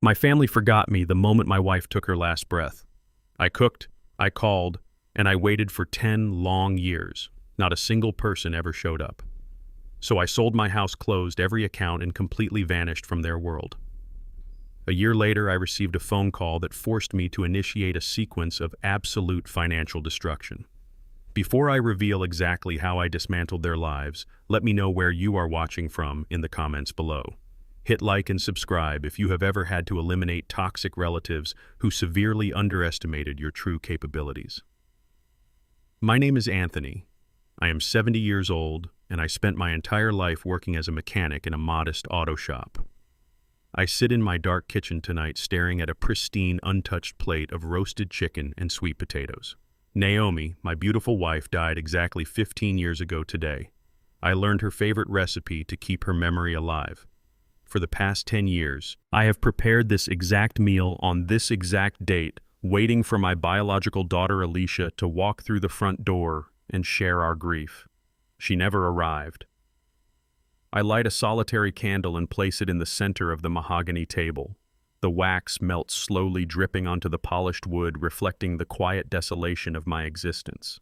My family forgot me the moment my wife took her last breath. I cooked, I called, and I waited for 10 long years. Not a single person ever showed up. So I sold my house, closed every account, and completely vanished from their world. A year later, I received a phone call that forced me to initiate a sequence of absolute financial destruction. Before I reveal exactly how I dismantled their lives, let me know where you are watching from in the comments below. Hit like and subscribe if you have ever had to eliminate toxic relatives who severely underestimated your true capabilities. My name is Anthony. I am 70 years old, and I spent my entire life working as a mechanic in a modest auto shop. I sit in my dark kitchen tonight staring at a pristine, untouched plate of roasted chicken and sweet potatoes. Naomi, my beautiful wife, died exactly 15 years ago today. I learned her favorite recipe to keep her memory alive. For the past 10 years, I have prepared this exact meal on this exact date, waiting for my biological daughter Alicia to walk through the front door and share our grief. She never arrived. I light a solitary candle and place it in the center of the mahogany table. The wax melts slowly, dripping onto the polished wood, reflecting the quiet desolation of my existence.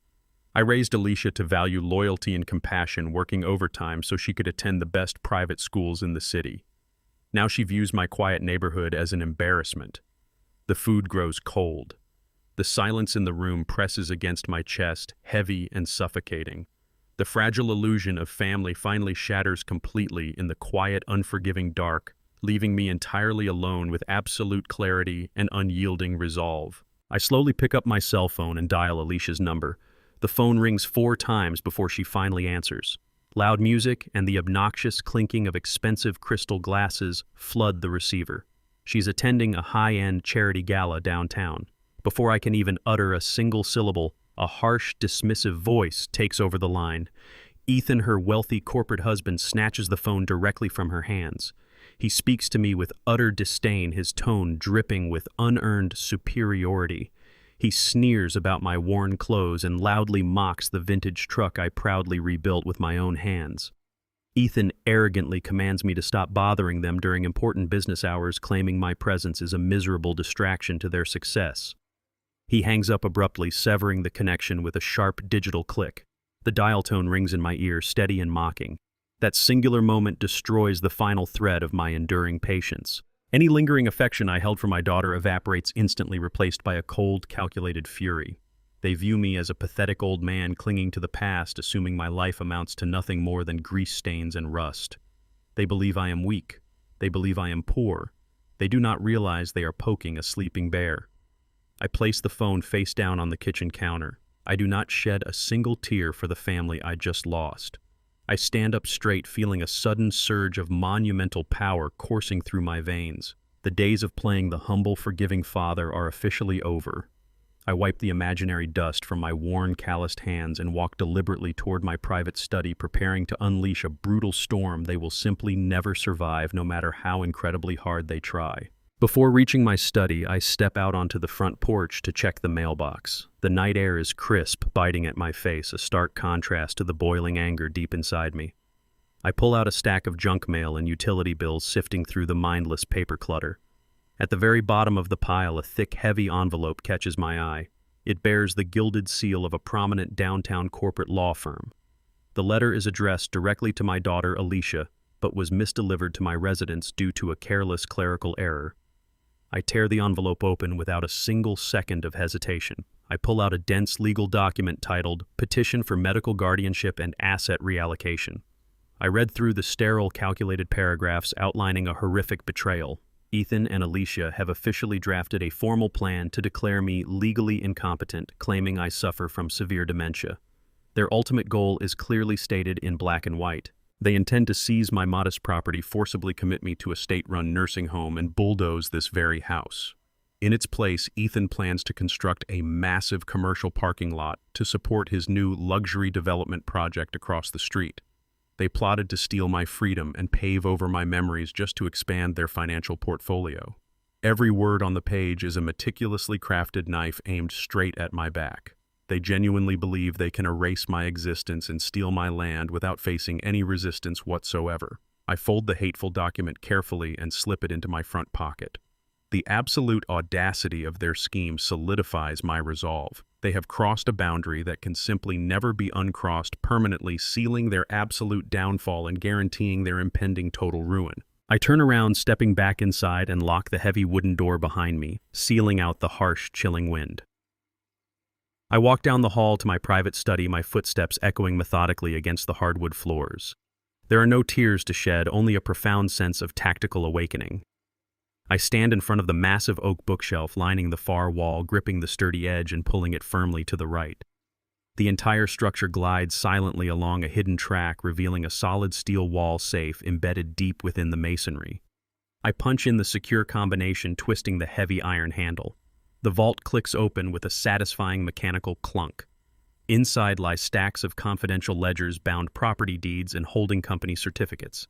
I raised Alicia to value loyalty and compassion, working overtime so she could attend the best private schools in the city. Now she views my quiet neighborhood as an embarrassment. The food grows cold. The silence in the room presses against my chest, heavy and suffocating. The fragile illusion of family finally shatters completely in the quiet, unforgiving dark, leaving me entirely alone with absolute clarity and unyielding resolve. I slowly pick up my cell phone and dial Alicia's number. The phone rings 4 times before she finally answers. Loud music and the obnoxious clinking of expensive crystal glasses flood the receiver. She's attending a high-end charity gala downtown. Before I can even utter a single syllable, a harsh, dismissive voice takes over the line. Ethan, her wealthy corporate husband, snatches the phone directly from her hands. He speaks to me with utter disdain, his tone dripping with unearned superiority. He sneers about my worn clothes and loudly mocks the vintage truck I proudly rebuilt with my own hands. Ethan arrogantly commands me to stop bothering them during important business hours, claiming my presence is a miserable distraction to their success. He hangs up abruptly, severing the connection with a sharp digital click. The dial tone rings in my ear, steady and mocking. That singular moment destroys the final thread of my enduring patience. Any lingering affection I held for my daughter evaporates instantly, replaced by a cold, calculated fury. They view me as a pathetic old man clinging to the past, assuming my life amounts to nothing more than grease stains and rust. They believe I am weak. They believe I am poor. They do not realize they are poking a sleeping bear. I place the phone face down on the kitchen counter. I do not shed a single tear for the family I just lost. I stand up straight, feeling a sudden surge of monumental power coursing through my veins. The days of playing the humble, forgiving father are officially over. I wipe the imaginary dust from my worn, calloused hands and walk deliberately toward my private study, preparing to unleash a brutal storm they will simply never survive, no matter how incredibly hard they try. Before reaching my study, I step out onto the front porch to check the mailbox. The night air is crisp, biting at my face, a stark contrast to the boiling anger deep inside me. I pull out a stack of junk mail and utility bills, sifting through the mindless paper clutter. At the very bottom of the pile, a thick, heavy envelope catches my eye. It bears the gilded seal of a prominent downtown corporate law firm. The letter is addressed directly to my daughter, Alicia, but was misdelivered to my residence due to a careless clerical error. I tear the envelope open without a single second of hesitation. I pull out a dense legal document titled Petition for Medical Guardianship and Asset Reallocation. I read through the sterile, calculated paragraphs outlining a horrific betrayal. Ethan and Alicia have officially drafted a formal plan to declare me legally incompetent, claiming I suffer from severe dementia. Their ultimate goal is clearly stated in black and white. They intend to seize my modest property, forcibly commit me to a state-run nursing home, and bulldoze this very house. In its place, Ethan plans to construct a massive commercial parking lot to support his new luxury development project across the street. They plotted to steal my freedom and pave over my memories just to expand their financial portfolio. Every word on the page is a meticulously crafted knife aimed straight at my back. They genuinely believe they can erase my existence and steal my land without facing any resistance whatsoever. I fold the hateful document carefully and slip it into my front pocket. The absolute audacity of their scheme solidifies my resolve. They have crossed a boundary that can simply never be uncrossed, permanently sealing their absolute downfall and guaranteeing their impending total ruin. I turn around, stepping back inside, and lock the heavy wooden door behind me, sealing out the harsh, chilling wind. I walk down the hall to my private study, my footsteps echoing methodically against the hardwood floors. There are no tears to shed, only a profound sense of tactical awakening. I stand in front of the massive oak bookshelf lining the far wall, gripping the sturdy edge and pulling it firmly to the right. The entire structure glides silently along a hidden track, revealing a solid steel wall safe embedded deep within the masonry. I punch in the secure combination, twisting the heavy iron handle. The vault clicks open with a satisfying mechanical clunk. Inside lie stacks of confidential ledgers, bound property deeds, and holding company certificates.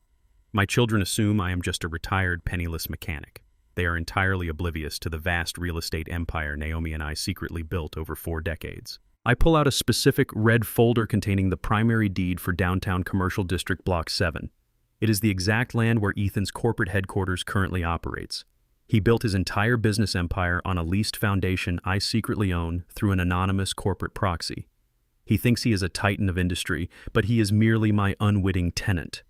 My children assume I am just a retired, penniless mechanic. They are entirely oblivious to the vast real estate empire Naomi and I secretly built over 4 decades. I pull out a specific red folder containing the primary deed for Downtown Commercial District Block 7. It is the exact land where Ethan's corporate headquarters currently operates. He built his entire business empire on a leased foundation I secretly own through an anonymous corporate proxy. He thinks he is a titan of industry, but he is merely my unwitting tenant.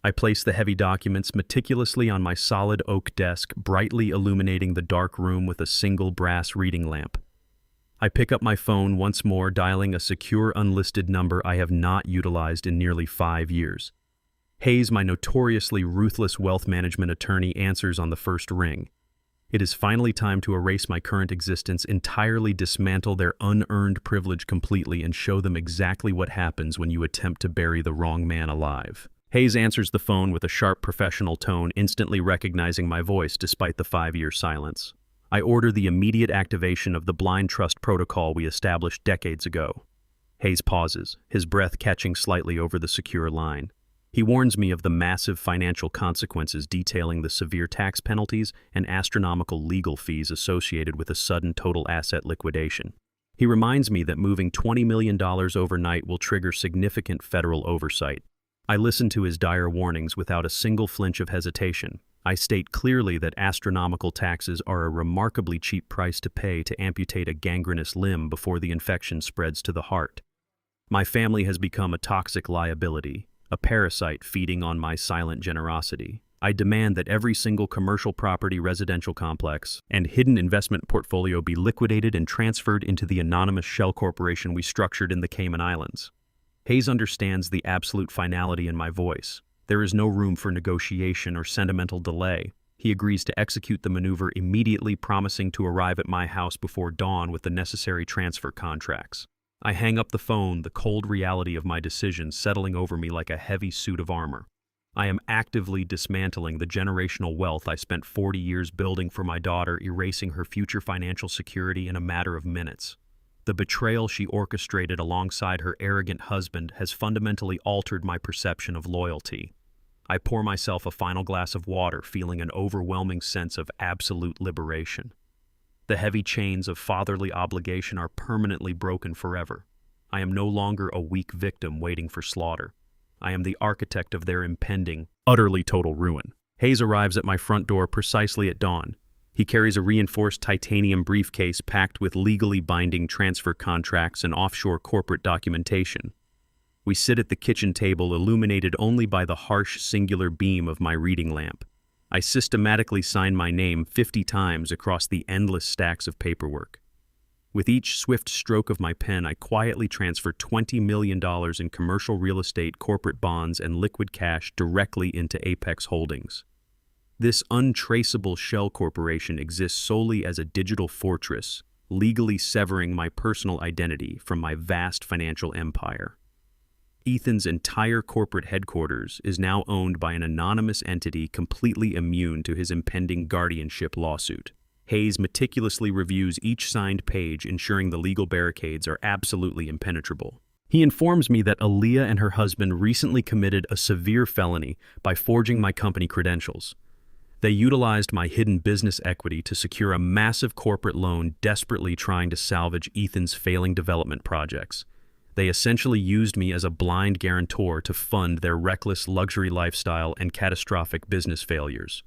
I place the heavy documents meticulously on my solid oak desk, brightly illuminating the dark room with a single brass reading lamp. I pick up my phone once more, dialing a secure unlisted number I have not utilized in nearly 5 years. Hayes, my notoriously ruthless wealth management attorney, answers on the first ring. It is finally time to erase my current existence, entirely dismantle their unearned privilege completely, and show them exactly what happens when you attempt to bury the wrong man alive. Hayes answers the phone with a sharp professional tone, instantly recognizing my voice despite the 5-year silence. I order the immediate activation of the blind trust protocol we established decades ago. Hayes pauses, his breath catching slightly over the secure line. He warns me of the massive financial consequences, detailing the severe tax penalties and astronomical legal fees associated with a sudden total asset liquidation. He reminds me that moving $20 million overnight will trigger significant federal oversight. I listen to his dire warnings without a single flinch of hesitation. I state clearly that astronomical taxes are a remarkably cheap price to pay to amputate a gangrenous limb before the infection spreads to the heart. My family has become a toxic liability, a parasite feeding on my silent generosity. I demand that every single commercial property, residential complex, and hidden investment portfolio be liquidated and transferred into the anonymous shell corporation we structured in the Cayman Islands. Hayes understands the absolute finality in my voice. There is no room for negotiation or sentimental delay. He agrees to execute the maneuver immediately, promising to arrive at my house before dawn with the necessary transfer contracts. I hang up the phone, the cold reality of my decision settling over me like a heavy suit of armor. I am actively dismantling the generational wealth I spent 40 years building for my daughter, erasing her future financial security in a matter of minutes. The betrayal she orchestrated alongside her arrogant husband has fundamentally altered my perception of loyalty. I pour myself a final glass of water, feeling an overwhelming sense of absolute liberation. The heavy chains of fatherly obligation are permanently broken forever. I am no longer a weak victim waiting for slaughter. I am the architect of their impending, utterly total ruin. Hayes arrives at my front door precisely at dawn. He carries a reinforced titanium briefcase packed with legally binding transfer contracts and offshore corporate documentation. We sit at the kitchen table, illuminated only by the harsh, singular beam of my reading lamp. I systematically sign my name 50 times across the endless stacks of paperwork. With each swift stroke of my pen, I quietly transfer $20 million in commercial real estate, corporate bonds, and liquid cash directly into Apex Holdings. This untraceable shell corporation exists solely as a digital fortress, legally severing my personal identity from my vast financial empire. Ethan's entire corporate headquarters is now owned by an anonymous entity completely immune to his impending guardianship lawsuit. Hayes meticulously reviews each signed page, ensuring the legal barricades are absolutely impenetrable. He informs me that Alicia and her husband recently committed a severe felony by forging my company credentials. They utilized my hidden business equity to secure a massive corporate loan, desperately trying to salvage Ethan's failing development projects. They essentially used me as a blind guarantor to fund their reckless luxury lifestyle and catastrophic business failures.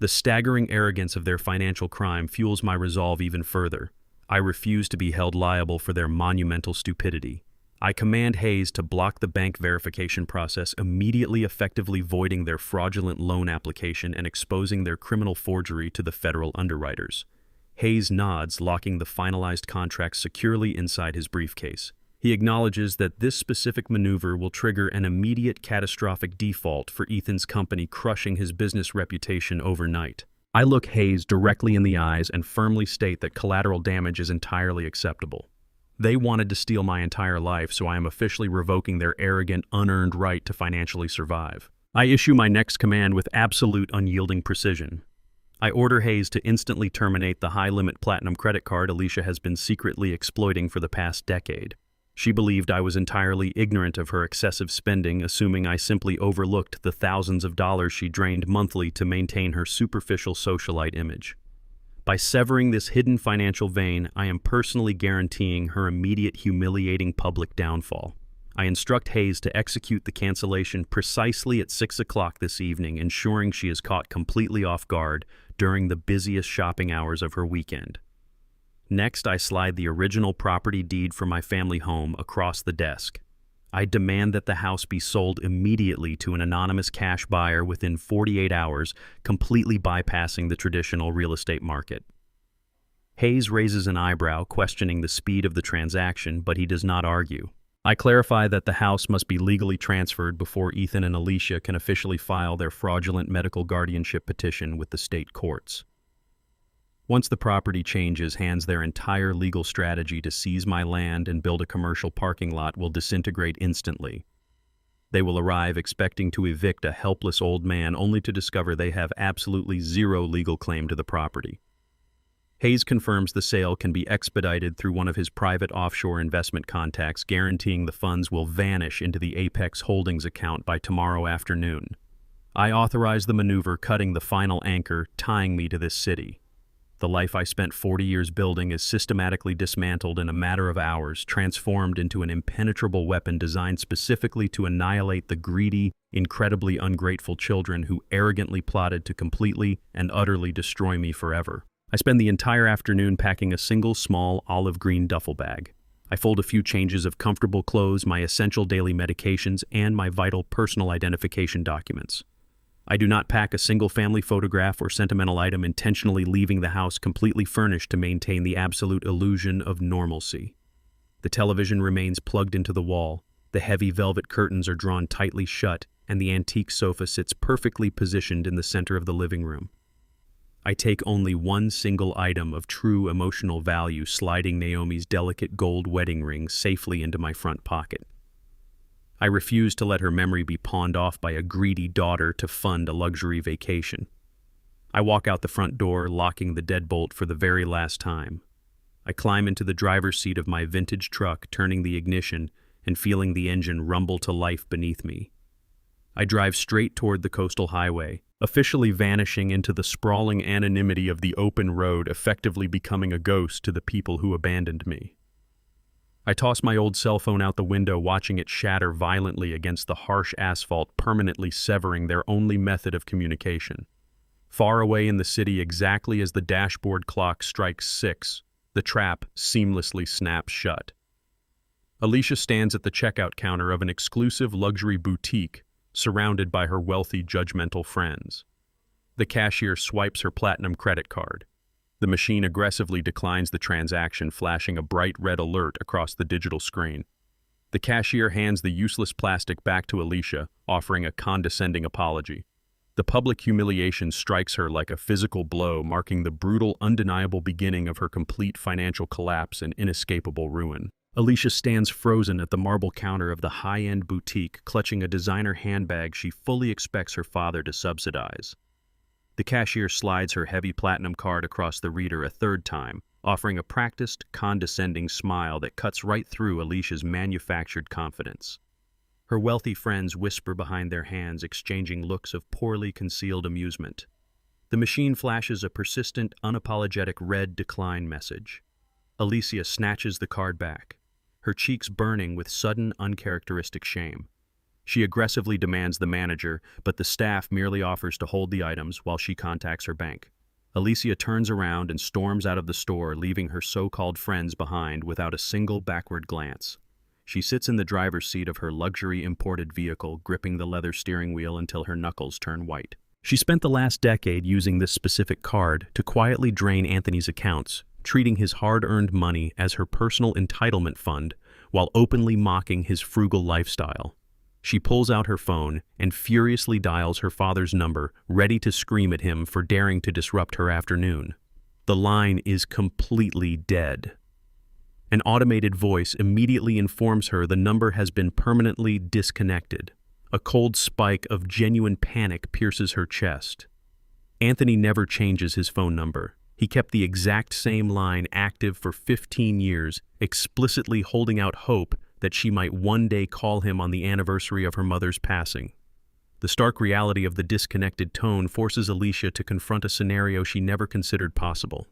The staggering arrogance of their financial crime fuels my resolve even further. I refuse to be held liable for their monumental stupidity. I command Hayes to block the bank verification process, immediately effectively voiding their fraudulent loan application and exposing their criminal forgery to the federal underwriters. Hayes nods, locking the finalized contract securely inside his briefcase. He acknowledges that this specific maneuver will trigger an immediate catastrophic default for Ethan's company, crushing his business reputation overnight. I look Hayes directly in the eyes and firmly state that collateral damage is entirely acceptable. They wanted to steal my entire life, so I am officially revoking their arrogant, unearned right to financially survive. I issue my next command with absolute unyielding precision. I order Hayes to instantly terminate the high-limit platinum credit card Alicia has been secretly exploiting for the past decade. She believed I was entirely ignorant of her excessive spending, assuming I simply overlooked the thousands of dollars she drained monthly to maintain her superficial socialite image. By severing this hidden financial vein, I am personally guaranteeing her immediate humiliating public downfall. I instruct Hayes to execute the cancellation precisely at 6 o'clock this evening, ensuring she is caught completely off guard during the busiest shopping hours of her weekend. Next, I slide the original property deed for my family home across the desk. I demand that the house be sold immediately to an anonymous cash buyer within 48 hours, completely bypassing the traditional real estate market. Hayes raises an eyebrow, questioning the speed of the transaction, but he does not argue. I clarify that the house must be legally transferred before Ethan and Alicia can officially file their fraudulent medical guardianship petition with the state courts. Once the property changes hands, their entire legal strategy to seize my land and build a commercial parking lot will disintegrate instantly. They will arrive expecting to evict a helpless old man, only to discover they have absolutely zero legal claim to the property. Hayes confirms the sale can be expedited through one of his private offshore investment contacts, guaranteeing the funds will vanish into the Apex Holdings account by tomorrow afternoon. I authorize the maneuver, cutting the final anchor, tying me to this city. The life I spent 40 years building is systematically dismantled in a matter of hours, transformed into an impenetrable weapon designed specifically to annihilate the greedy, incredibly ungrateful children who arrogantly plotted to completely and utterly destroy me forever. I spend the entire afternoon packing a single small olive green duffel bag. I fold a few changes of comfortable clothes, my essential daily medications, and my vital personal identification documents. I do not pack a single family photograph or sentimental item, intentionally leaving the house completely furnished to maintain the absolute illusion of normalcy. The television remains plugged into the wall, the heavy velvet curtains are drawn tightly shut, and the antique sofa sits perfectly positioned in the center of the living room. I take only one single item of true emotional value, sliding Naomi's delicate gold wedding ring safely into my front pocket. I refuse to let her memory be pawned off by a greedy daughter to fund a luxury vacation. I walk out the front door, locking the deadbolt for the very last time. I climb into the driver's seat of my vintage truck, turning the ignition and feeling the engine rumble to life beneath me. I drive straight toward the coastal highway, officially vanishing into the sprawling anonymity of the open road, effectively becoming a ghost to the people who abandoned me. I toss my old cell phone out the window, watching it shatter violently against the harsh asphalt, permanently severing their only method of communication. Far away in the city, exactly as the dashboard clock strikes 6, the trap seamlessly snaps shut. Alicia stands at the checkout counter of an exclusive luxury boutique, surrounded by her wealthy, judgmental friends. The cashier swipes her platinum credit card. The machine aggressively declines the transaction, flashing a bright red alert across the digital screen. The cashier hands the useless plastic back to Alicia, offering a condescending apology. The public humiliation strikes her like a physical blow, marking the brutal, undeniable beginning of her complete financial collapse and inescapable ruin. Alicia stands frozen at the marble counter of the high-end boutique, clutching a designer handbag she fully expects her father to subsidize. The cashier slides her heavy platinum card across the reader a third time, offering a practiced, condescending smile that cuts right through Alicia's manufactured confidence. Her wealthy friends whisper behind their hands, exchanging looks of poorly concealed amusement. The machine flashes a persistent, unapologetic red decline message. Alicia snatches the card back, her cheeks burning with sudden, uncharacteristic shame. She aggressively demands the manager, but the staff merely offers to hold the items while she contacts her bank. Alicia turns around and storms out of the store, leaving her so-called friends behind without a single backward glance. She sits in the driver's seat of her luxury imported vehicle, gripping the leather steering wheel until her knuckles turn white. She spent the last decade using this specific card to quietly drain Anthony's accounts, treating his hard-earned money as her personal entitlement fund while openly mocking his frugal lifestyle. She pulls out her phone and furiously dials her father's number, ready to scream at him for daring to disrupt her afternoon. The line is completely dead. An automated voice immediately informs her the number has been permanently disconnected. A cold spike of genuine panic pierces her chest. Anthony never changes his phone number. He kept the exact same line active for 15 years, explicitly holding out hope that she might one day call him on the anniversary of her mother's passing. The stark reality of the disconnected tone forces Alicia to confront a scenario she never considered possible.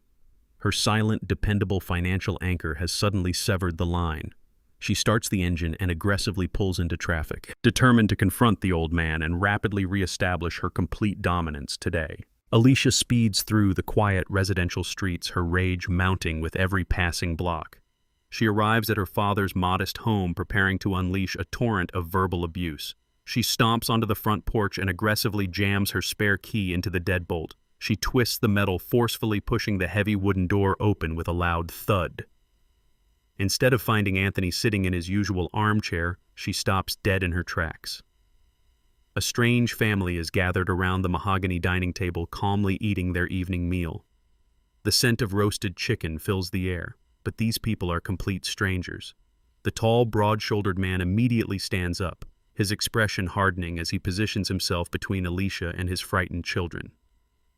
Her silent, dependable financial anchor has suddenly severed the line. She starts the engine and aggressively pulls into traffic, determined to confront the old man and rapidly reestablish her complete dominance today. Alicia speeds through the quiet residential streets, her rage mounting with every passing block. She arrives at her father's modest home, preparing to unleash a torrent of verbal abuse. She stomps onto the front porch and aggressively jams her spare key into the deadbolt. She twists the metal, forcefully pushing the heavy wooden door open with a loud thud. Instead of finding Anthony sitting in his usual armchair, she stops dead in her tracks. A strange family is gathered around the mahogany dining table, calmly eating their evening meal. The scent of roasted chicken fills the air, but these people are complete strangers. The tall, broad-shouldered man immediately stands up, his expression hardening as he positions himself between Alicia and his frightened children.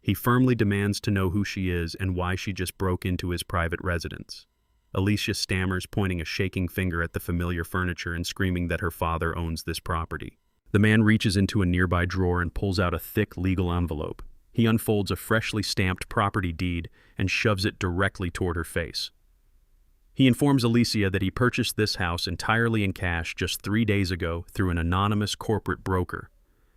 He firmly demands to know who she is and why she just broke into his private residence. Alicia stammers, pointing a shaking finger at the familiar furniture and screaming that her father owns this property. The man reaches into a nearby drawer and pulls out a thick legal envelope. He unfolds a freshly stamped property deed and shoves it directly toward her face. He informs Alicia that he purchased this house entirely in cash just 3 days ago through an anonymous corporate broker.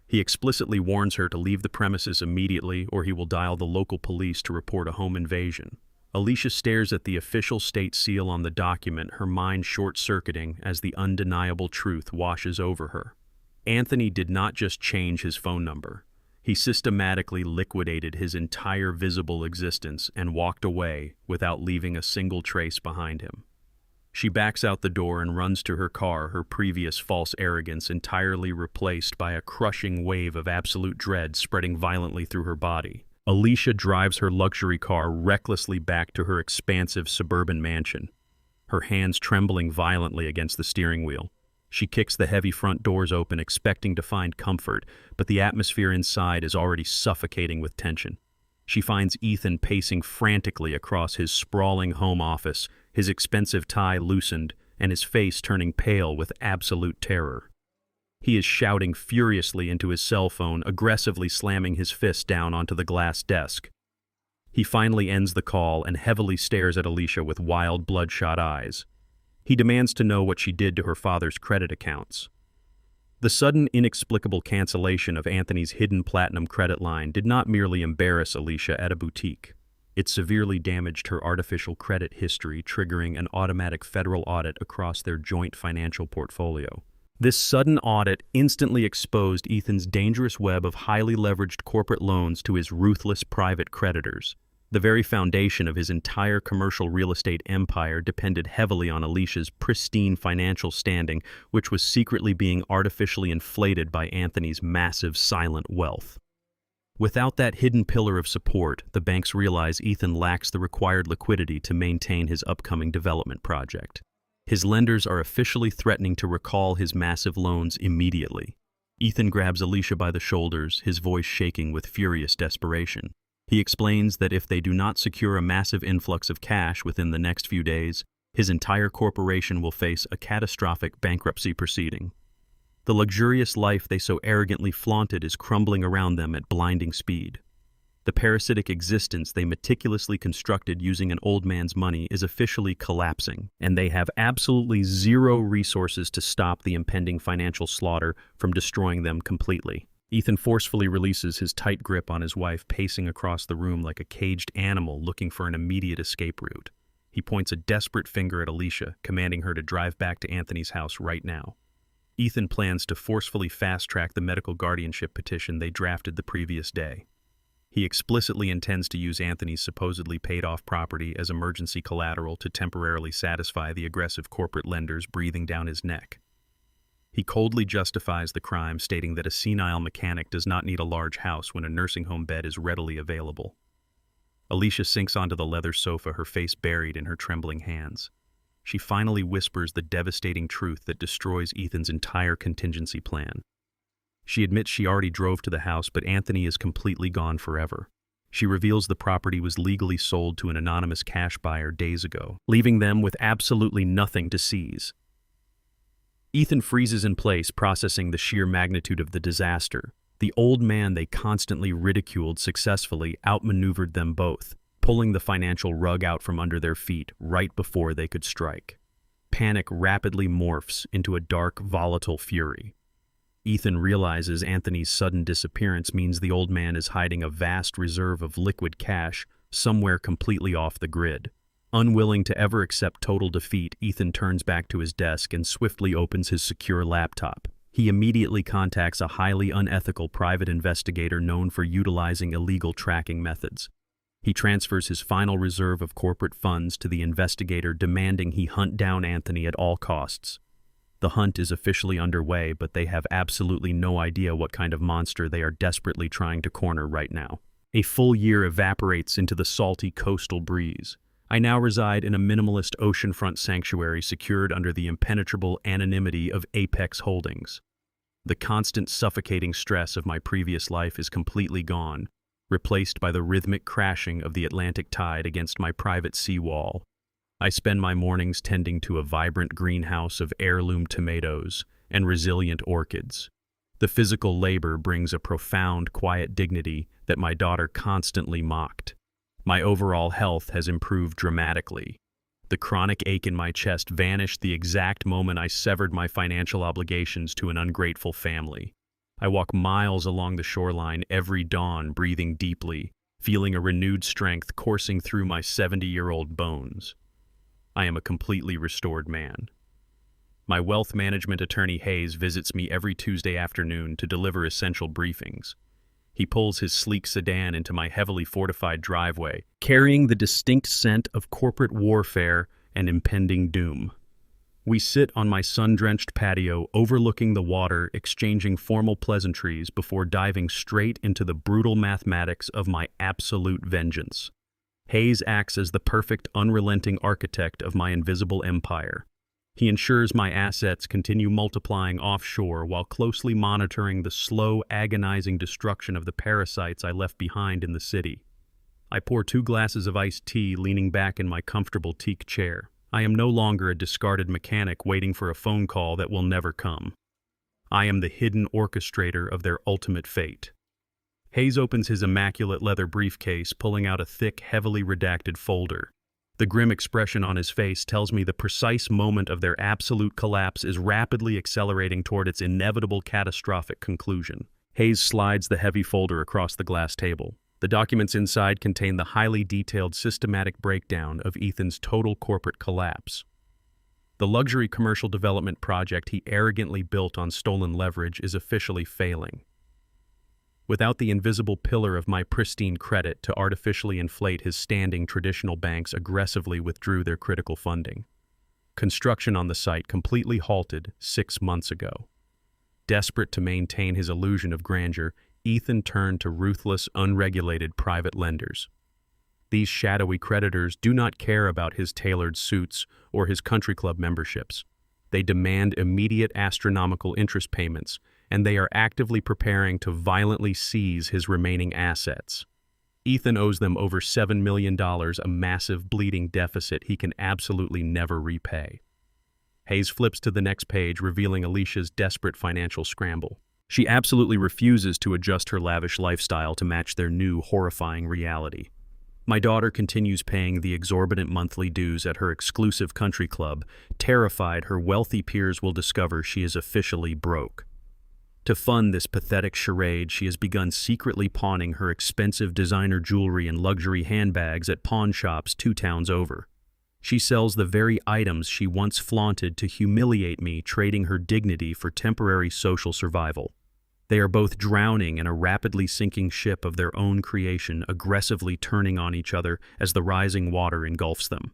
He explicitly warns her to leave the premises immediately or he will dial the local police to report a home invasion. Alicia stares at the official state seal on the document, her mind short-circuiting as the undeniable truth washes over her. Anthony did not just change his phone number. He systematically liquidated his entire visible existence and walked away without leaving a single trace behind him. She backs out the door and runs to her car, her previous false arrogance entirely replaced by a crushing wave of absolute dread spreading violently through her body. Alicia drives her luxury car recklessly back to her expansive suburban mansion, her hands trembling violently against the steering wheel. She kicks the heavy front doors open, expecting to find comfort, but the atmosphere inside is already suffocating with tension. She finds Ethan pacing frantically across his sprawling home office, his expensive tie loosened and his face turning pale with absolute terror. He is shouting furiously into his cell phone, aggressively slamming his fist down onto the glass desk. He finally ends the call and heavily stares at Alicia with wild, bloodshot eyes. He demands to know what she did to her father's credit accounts. The sudden, inexplicable cancellation of Anthony's hidden platinum credit line did not merely embarrass Alicia at a boutique. It severely damaged her artificial credit history, triggering an automatic federal audit across their joint financial portfolio. This sudden audit instantly exposed Ethan's dangerous web of highly leveraged corporate loans to his ruthless private creditors. The very foundation of his entire commercial real estate empire depended heavily on Alicia's pristine financial standing, which was secretly being artificially inflated by Anthony's massive silent wealth. Without that hidden pillar of support, the banks realize Ethan lacks the required liquidity to maintain his upcoming development project. His lenders are officially threatening to recall his massive loans immediately. Ethan grabs Alicia by the shoulders, his voice shaking with furious desperation. He explains that if they do not secure a massive influx of cash within the next few days, his entire corporation will face a catastrophic bankruptcy proceeding. The luxurious life they so arrogantly flaunted is crumbling around them at blinding speed. The parasitic existence they meticulously constructed using an old man's money is officially collapsing, and they have absolutely zero resources to stop the impending financial slaughter from destroying them completely. Ethan forcefully releases his tight grip on his wife, pacing across the room like a caged animal looking for an immediate escape route. He points a desperate finger at Alicia, commanding her to drive back to Anthony's house right now. Ethan plans to forcefully fast-track the medical guardianship petition they drafted the previous day. He explicitly intends to use Anthony's supposedly paid-off property as emergency collateral to temporarily satisfy the aggressive corporate lenders breathing down his neck. He coldly justifies the crime, stating that a senile mechanic does not need a large house when a nursing home bed is readily available. Alicia sinks onto the leather sofa, her face buried in her trembling hands. She finally whispers the devastating truth that destroys Ethan's entire contingency plan. She admits she already drove to the house, but Anthony is completely gone forever. She reveals the property was legally sold to an anonymous cash buyer days ago, leaving them with absolutely nothing to seize. Ethan freezes in place, processing the sheer magnitude of the disaster. The old man they constantly ridiculed successfully outmaneuvered them both, pulling the financial rug out from under their feet right before they could strike. Panic rapidly morphs into a dark, volatile fury. Ethan realizes Anthony's sudden disappearance means the old man is hiding a vast reserve of liquid cash somewhere completely off the grid. Unwilling to ever accept total defeat, Ethan turns back to his desk and swiftly opens his secure laptop. He immediately contacts a highly unethical private investigator known for utilizing illegal tracking methods. He transfers his final reserve of corporate funds to the investigator, demanding he hunt down Anthony at all costs. The hunt is officially underway, but they have absolutely no idea what kind of monster they are desperately trying to corner right now. A full year evaporates into the salty coastal breeze. I now reside in a minimalist oceanfront sanctuary secured under the impenetrable anonymity of Apex Holdings. The constant suffocating stress of my previous life is completely gone, replaced by the rhythmic crashing of the Atlantic tide against my private seawall. I spend my mornings tending to a vibrant greenhouse of heirloom tomatoes and resilient orchids. The physical labor brings a profound, quiet dignity that my daughter constantly mocked. My overall health has improved dramatically. The chronic ache in my chest vanished the exact moment I severed my financial obligations to an ungrateful family. I walk miles along the shoreline every dawn, breathing deeply, feeling a renewed strength coursing through my 70-year-old bones. I am a completely restored man. My wealth management attorney Hayes visits me every Tuesday afternoon to deliver essential briefings. He pulls his sleek sedan into my heavily fortified driveway, carrying the distinct scent of corporate warfare and impending doom. We sit on my sun-drenched patio, overlooking the water, exchanging formal pleasantries before diving straight into the brutal mathematics of my absolute vengeance. Hayes acts as the perfect, unrelenting architect of my invisible empire. He ensures my assets continue multiplying offshore while closely monitoring the slow, agonizing destruction of the parasites I left behind in the city. I pour 2 glasses of iced tea, leaning back in my comfortable teak chair. I am no longer a discarded mechanic waiting for a phone call that will never come. I am the hidden orchestrator of their ultimate fate. Hayes opens his immaculate leather briefcase, pulling out a thick, heavily redacted folder. The grim expression on his face tells me the precise moment of their absolute collapse is rapidly accelerating toward its inevitable catastrophic conclusion. Hayes slides the heavy folder across the glass table. The documents inside contain the highly detailed, systematic breakdown of Ethan's total corporate collapse. The luxury commercial development project he arrogantly built on stolen leverage is officially failing. Without the invisible pillar of my pristine credit to artificially inflate his standing, traditional banks aggressively withdrew their critical funding. Construction on the site completely halted 6 months ago. Desperate to maintain his illusion of grandeur, Ethan turned to ruthless, unregulated private lenders. These shadowy creditors do not care about his tailored suits or his country club memberships. They demand immediate astronomical interest payments, and they are actively preparing to violently seize his remaining assets. Ethan owes them over $7 million, a massive bleeding deficit he can absolutely never repay. Hayes flips to the next page, revealing Alicia's desperate financial scramble. She absolutely refuses to adjust her lavish lifestyle to match their new, horrifying reality. My daughter continues paying the exorbitant monthly dues at her exclusive country club, terrified her wealthy peers will discover she is officially broke. To fund this pathetic charade, she has begun secretly pawning her expensive designer jewelry and luxury handbags at pawn shops 2 towns over. She sells the very items she once flaunted to humiliate me, trading her dignity for temporary social survival. They are both drowning in a rapidly sinking ship of their own creation, aggressively turning on each other as the rising water engulfs them.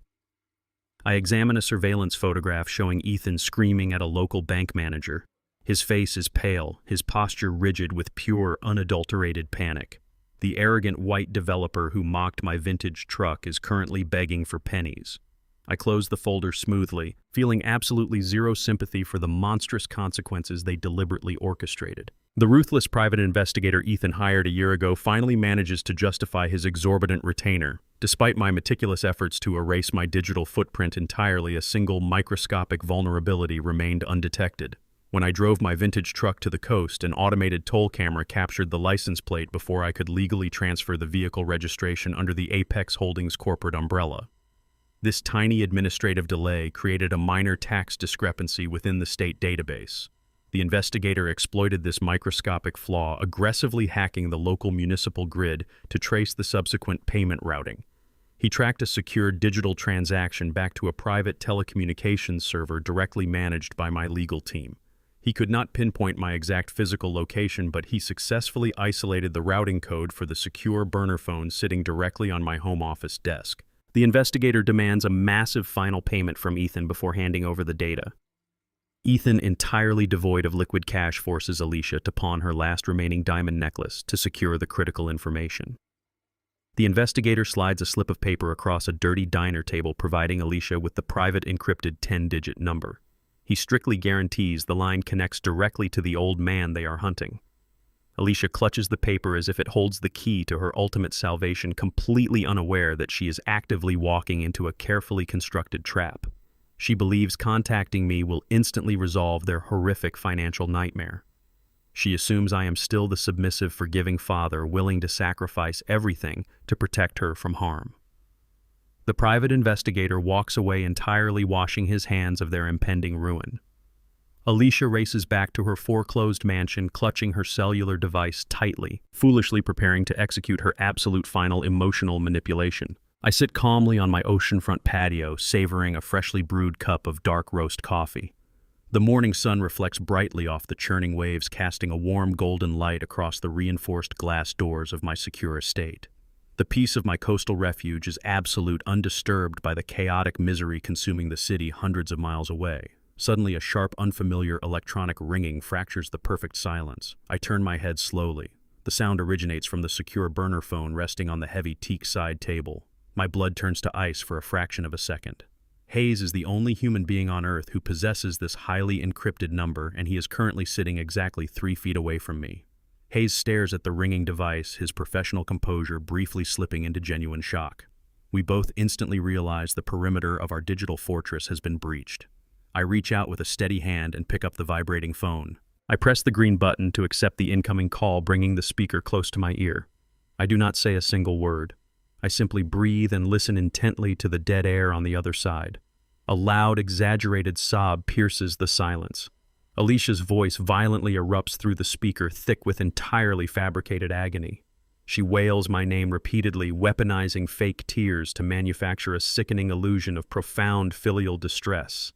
I examine a surveillance photograph showing Ethan screaming at a local bank manager. His face is pale, his posture rigid with pure, unadulterated panic. The arrogant white developer who mocked my vintage truck is currently begging for pennies. I close the folder smoothly, feeling absolutely zero sympathy for the monstrous consequences they deliberately orchestrated. The ruthless private investigator Ethan hired a year ago finally manages to justify his exorbitant retainer. Despite my meticulous efforts to erase my digital footprint entirely, a single microscopic vulnerability remained undetected. When I drove my vintage truck to the coast, an automated toll camera captured the license plate before I could legally transfer the vehicle registration under the Apex Holdings corporate umbrella. This tiny administrative delay created a minor tax discrepancy within the state database. The investigator exploited this microscopic flaw, aggressively hacking the local municipal grid to trace the subsequent payment routing. He tracked a secure digital transaction back to a private telecommunications server directly managed by my legal team. He could not pinpoint my exact physical location, but he successfully isolated the routing code for the secure burner phone sitting directly on my home office desk. The investigator demands a massive final payment from Ethan before handing over the data. Ethan, entirely devoid of liquid cash, forces Alicia to pawn her last remaining diamond necklace to secure the critical information. The investigator slides a slip of paper across a dirty diner table, providing Alicia with the private encrypted 10-digit number. He strictly guarantees the line connects directly to the old man they are hunting. Alicia clutches the paper as if it holds the key to her ultimate salvation, completely unaware that she is actively walking into a carefully constructed trap. She believes contacting me will instantly resolve their horrific financial nightmare. She assumes I am still the submissive, forgiving father willing to sacrifice everything to protect her from harm. The private investigator walks away entirely washing his hands of their impending ruin. Alicia races back to her foreclosed mansion, clutching her cellular device tightly, foolishly preparing to execute her absolute final emotional manipulation. I sit calmly on my oceanfront patio, savoring a freshly brewed cup of dark roast coffee. The morning sun reflects brightly off the churning waves, casting a warm golden light across the reinforced glass doors of my secure estate. The peace of my coastal refuge is absolute, undisturbed by the chaotic misery consuming the city hundreds of miles away. Suddenly, a sharp, unfamiliar electronic ringing fractures the perfect silence. I turn my head slowly. The sound originates from the secure burner phone resting on the heavy teak side table. My blood turns to ice for a fraction of a second. Hayes is the only human being on Earth who possesses this highly encrypted number, and he is currently sitting exactly 3 feet away from me. Hayes stares at the ringing device, his professional composure briefly slipping into genuine shock. We both instantly realize the perimeter of our digital fortress has been breached. I reach out with a steady hand and pick up the vibrating phone. I press the green button to accept the incoming call, bringing the speaker close to my ear. I do not say a single word. I simply breathe and listen intently to the dead air on the other side. A loud, exaggerated sob pierces the silence. Alicia's voice violently erupts through the speaker, thick with entirely fabricated agony. She wails my name repeatedly, weaponizing fake tears to manufacture a sickening illusion of profound filial distress.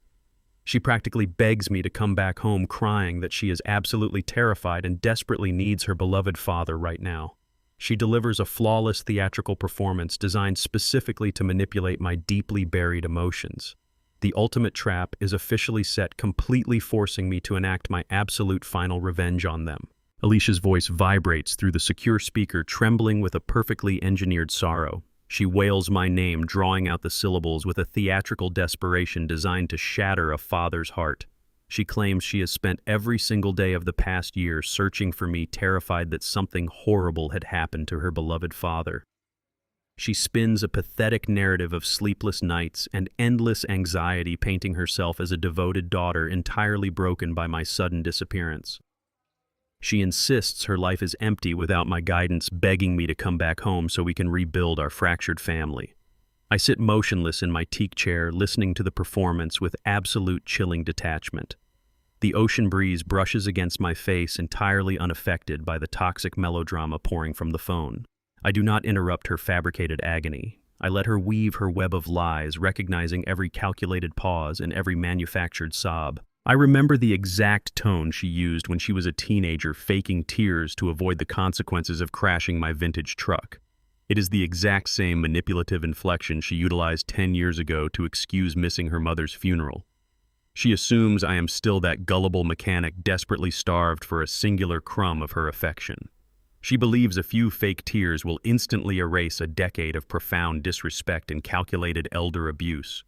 She practically begs me to come back home, crying that she is absolutely terrified and desperately needs her beloved father right now. She delivers a flawless theatrical performance designed specifically to manipulate my deeply buried emotions. The ultimate trap is officially set, completely forcing me to enact my absolute final revenge on them. Alicia's voice vibrates through the secure speaker, trembling with a perfectly engineered sorrow. She wails my name, drawing out the syllables with a theatrical desperation designed to shatter a father's heart. She claims she has spent every single day of the past year searching for me, terrified that something horrible had happened to her beloved father. She spins a pathetic narrative of sleepless nights and endless anxiety, painting herself as a devoted daughter entirely broken by my sudden disappearance. She insists her life is empty without my guidance, begging me to come back home so we can rebuild our fractured family. I sit motionless in my teak chair, listening to the performance with absolute chilling detachment. The ocean breeze brushes against my face, entirely unaffected by the toxic melodrama pouring from the phone. I do not interrupt her fabricated agony. I let her weave her web of lies, recognizing every calculated pause and every manufactured sob. I remember the exact tone she used when she was a teenager, faking tears to avoid the consequences of crashing my vintage truck. It is the exact same manipulative inflection she utilized 10 years ago to excuse missing her mother's funeral. She assumes I am still that gullible mechanic desperately starved for a singular crumb of her affection. She believes a few fake tears will instantly erase a decade of profound disrespect and calculated elder abuse.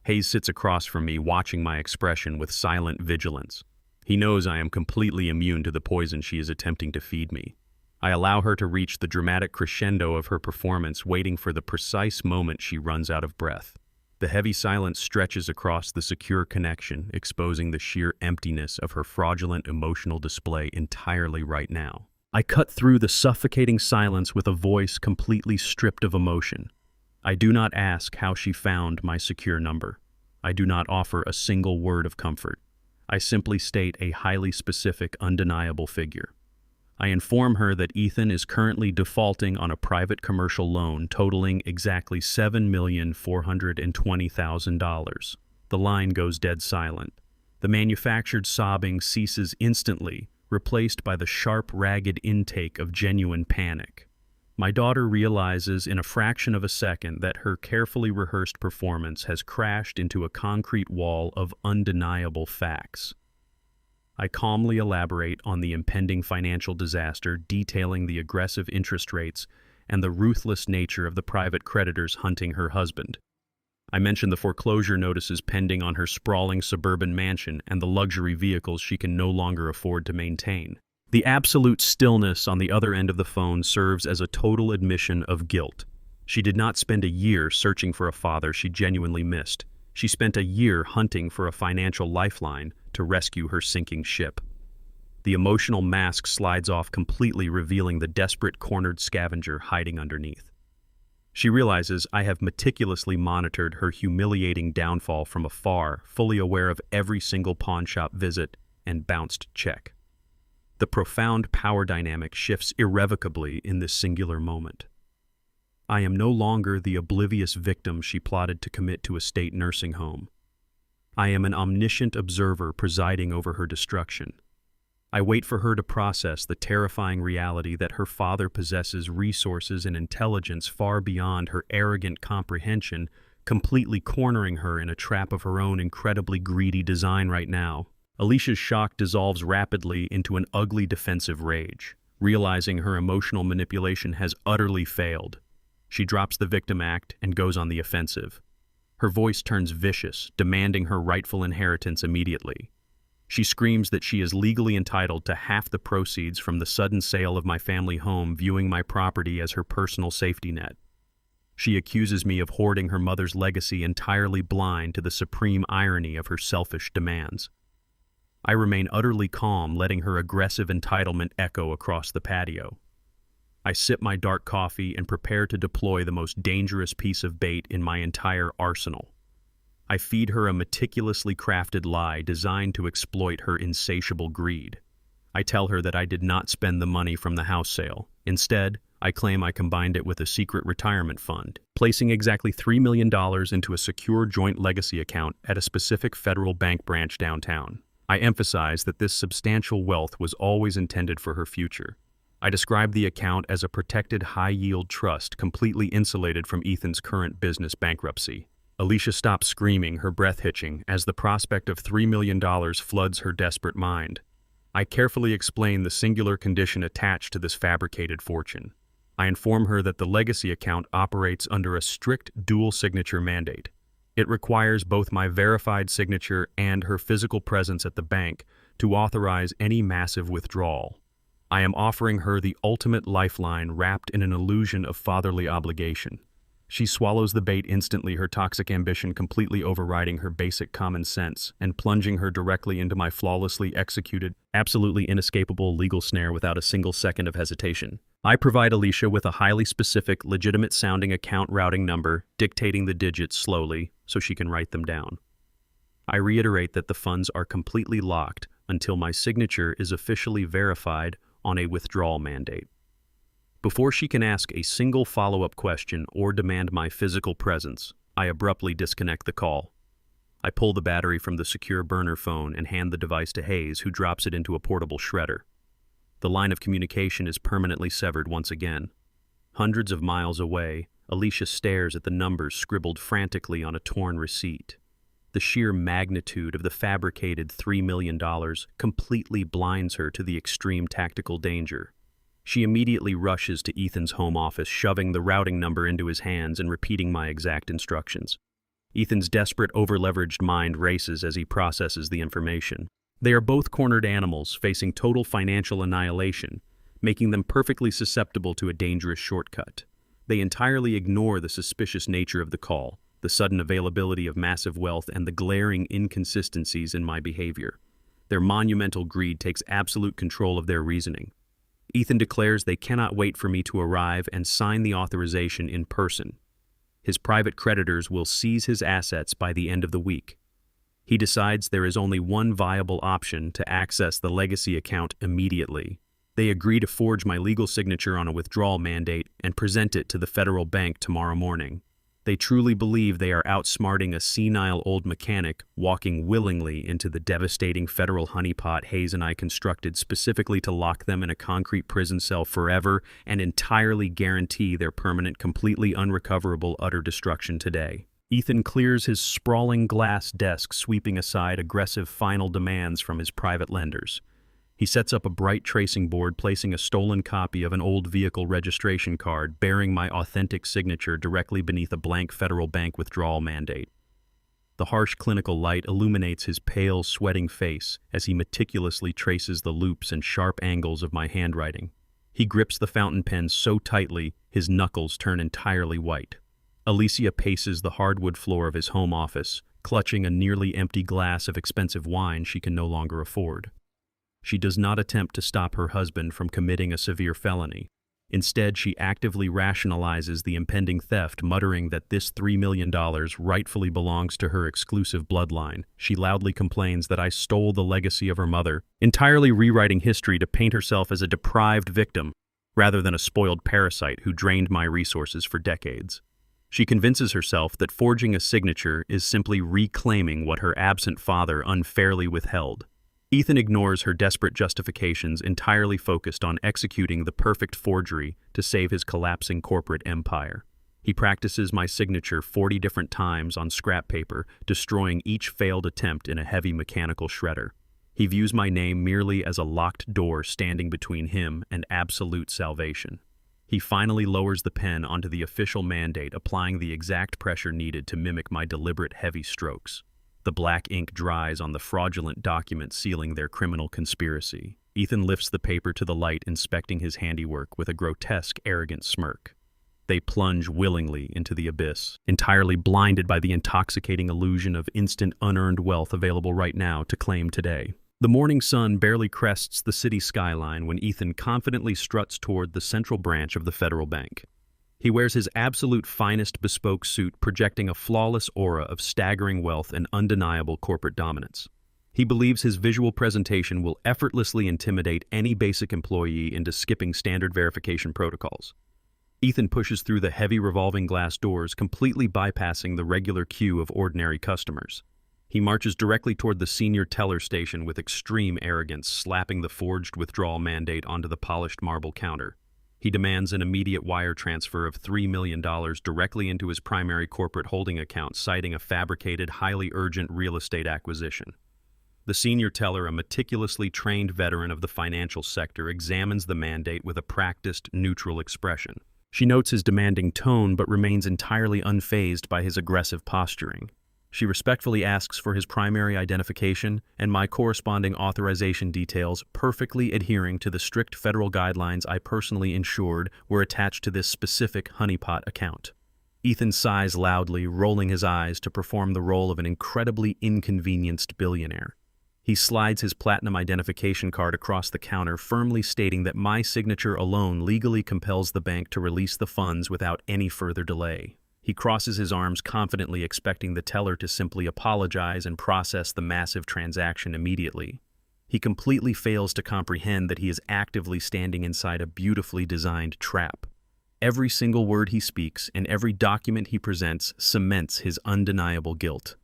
Hayes sits across from me, watching my expression with silent vigilance. He knows I am completely immune to the poison she is attempting to feed me. I allow her to reach the dramatic crescendo of her performance, waiting for the precise moment she runs out of breath. The heavy silence stretches across the secure connection, exposing the sheer emptiness of her fraudulent emotional display entirely right now. I cut through the suffocating silence with a voice completely stripped of emotion. I do not ask how she found my secure number. I do not offer a single word of comfort. I simply state a highly specific, undeniable figure. I inform her that Ethan is currently defaulting on a private commercial loan totaling exactly $7,420,000. The line goes dead silent. The manufactured sobbing ceases instantly, replaced by the sharp, ragged intake of genuine panic. My daughter realizes in a fraction of a second that her carefully rehearsed performance has crashed into a concrete wall of undeniable facts. I calmly elaborate on the impending financial disaster, detailing the aggressive interest rates and the ruthless nature of the private creditors hunting her husband. I mention the foreclosure notices pending on her sprawling suburban mansion and the luxury vehicles she can no longer afford to maintain. The absolute stillness on the other end of the phone serves as a total admission of guilt. She did not spend a year searching for a father she genuinely missed. She spent a year hunting for a financial lifeline to rescue her sinking ship. The emotional mask slides off completely, revealing the desperate, cornered scavenger hiding underneath. She realizes I have meticulously monitored her humiliating downfall from afar, fully aware of every single pawnshop visit and bounced check. The profound power dynamic shifts irrevocably in this singular moment. I am no longer the oblivious victim she plotted to commit to a state nursing home. I am an omniscient observer presiding over her destruction. I wait for her to process the terrifying reality that her father possesses resources and intelligence far beyond her arrogant comprehension, completely cornering her in a trap of her own incredibly greedy design right now. Alicia's shock dissolves rapidly into an ugly defensive rage. Realizing her emotional manipulation has utterly failed, she drops the victim act and goes on the offensive. Her voice turns vicious, demanding her rightful inheritance immediately. She screams that she is legally entitled to half the proceeds from the sudden sale of my family home, viewing my property as her personal safety net. She accuses me of hoarding her mother's legacy, entirely blind to the supreme irony of her selfish demands. I remain utterly calm, letting her aggressive entitlement echo across the patio. I sip my dark coffee and prepare to deploy the most dangerous piece of bait in my entire arsenal. I feed her a meticulously crafted lie designed to exploit her insatiable greed. I tell her that I did not spend the money from the house sale. Instead, I claim I combined it with a secret retirement fund, placing exactly $3 million into a secure joint legacy account at a specific federal bank branch downtown. I emphasize that this substantial wealth was always intended for her future. I describe the account as a protected high-yield trust completely insulated from Ethan's current business bankruptcy. Alicia stops screaming, her breath hitching, as the prospect of $3 million floods her desperate mind. I carefully explain the singular condition attached to this fabricated fortune. I inform her that the legacy account operates under a strict dual-signature mandate. It requires both my verified signature and her physical presence at the bank to authorize any massive withdrawal. I am offering her the ultimate lifeline wrapped in an illusion of fatherly obligation. She swallows the bait instantly, her toxic ambition completely overriding her basic common sense and plunging her directly into my flawlessly executed, absolutely inescapable legal snare without a single second of hesitation. I provide Alicia with a highly specific, legitimate-sounding account routing number, dictating the digits slowly so she can write them down. I reiterate that the funds are completely locked until my signature is officially verified on a withdrawal mandate. Before she can ask a single follow-up question or demand my physical presence, I abruptly disconnect the call. I pull the battery from the secure burner phone and hand the device to Hayes, who drops it into a portable shredder. The line of communication is permanently severed once again. Hundreds of miles away, Alicia stares at the numbers scribbled frantically on a torn receipt. The sheer magnitude of the fabricated $3 million completely blinds her to the extreme tactical danger. She immediately rushes to Ethan's home office, shoving the routing number into his hands and repeating my exact instructions. Ethan's desperate, over-leveraged mind races as he processes the information. They are both cornered animals facing total financial annihilation, making them perfectly susceptible to a dangerous shortcut. They entirely ignore the suspicious nature of the call, the sudden availability of massive wealth, and the glaring inconsistencies in my behavior. Their monumental greed takes absolute control of their reasoning. Ethan declares they cannot wait for me to arrive and sign the authorization in person. His private creditors will seize his assets by the end of the week. He decides there is only one viable option to access the legacy account immediately. They agree to forge my legal signature on a withdrawal mandate and present it to the federal bank tomorrow morning. They truly believe they are outsmarting a senile old mechanic walking willingly into the devastating federal honeypot Hayes and I constructed specifically to lock them in a concrete prison cell forever and entirely guarantee their permanent, completely unrecoverable, utter destruction today. Ethan clears his sprawling glass desk, sweeping aside aggressive final demands from his private lenders. He sets up a bright tracing board, placing a stolen copy of an old vehicle registration card bearing my authentic signature directly beneath a blank federal bank withdrawal mandate. The harsh clinical light illuminates his pale, sweating face as he meticulously traces the loops and sharp angles of my handwriting. He grips the fountain pen so tightly, his knuckles turn entirely white. Alicia paces the hardwood floor of his home office, clutching a nearly empty glass of expensive wine she can no longer afford. She does not attempt to stop her husband from committing a severe felony. Instead, she actively rationalizes the impending theft, muttering that this $3 million rightfully belongs to her exclusive bloodline. She loudly complains that I stole the legacy of her mother, entirely rewriting history to paint herself as a deprived victim, rather than a spoiled parasite who drained my resources for decades. She convinces herself that forging a signature is simply reclaiming what her absent father unfairly withheld. Ethan ignores her desperate justifications, entirely focused on executing the perfect forgery to save his collapsing corporate empire. He practices my signature 40 different times on scrap paper, destroying each failed attempt in a heavy mechanical shredder. He views my name merely as a locked door standing between him and absolute salvation. He finally lowers the pen onto the official mandate, applying the exact pressure needed to mimic my deliberate heavy strokes. The black ink dries on the fraudulent document sealing their criminal conspiracy. Ethan lifts the paper to the light, inspecting his handiwork with a grotesque, arrogant smirk. They plunge willingly into the abyss, entirely blinded by the intoxicating illusion of instant, unearned wealth available right now to claim today. The morning sun barely crests the city skyline when Ethan confidently struts toward the central branch of the federal bank. He wears his absolute finest bespoke suit, projecting a flawless aura of staggering wealth and undeniable corporate dominance. He believes his visual presentation will effortlessly intimidate any basic employee into skipping standard verification protocols. Ethan pushes through the heavy revolving glass doors, completely bypassing the regular queue of ordinary customers. He marches directly toward the senior teller station with extreme arrogance, slapping the forged withdrawal mandate onto the polished marble counter. He demands an immediate wire transfer of $3 million directly into his primary corporate holding account, citing a fabricated, highly urgent real estate acquisition. The senior teller, a meticulously trained veteran of the financial sector, examines the mandate with a practiced, neutral expression. She notes his demanding tone but remains entirely unfazed by his aggressive posturing. She respectfully asks for his primary identification and my corresponding authorization details, perfectly adhering to the strict federal guidelines I personally ensured were attached to this specific honeypot account. Ethan sighs loudly, rolling his eyes to perform the role of an incredibly inconvenienced billionaire. He slides his platinum identification card across the counter, firmly stating that my signature alone legally compels the bank to release the funds without any further delay. He crosses his arms confidently, expecting the teller to simply apologize and process the massive transaction immediately. He completely fails to comprehend that he is actively standing inside a beautifully designed trap. Every single word he speaks and every document he presents cements his undeniable guilt.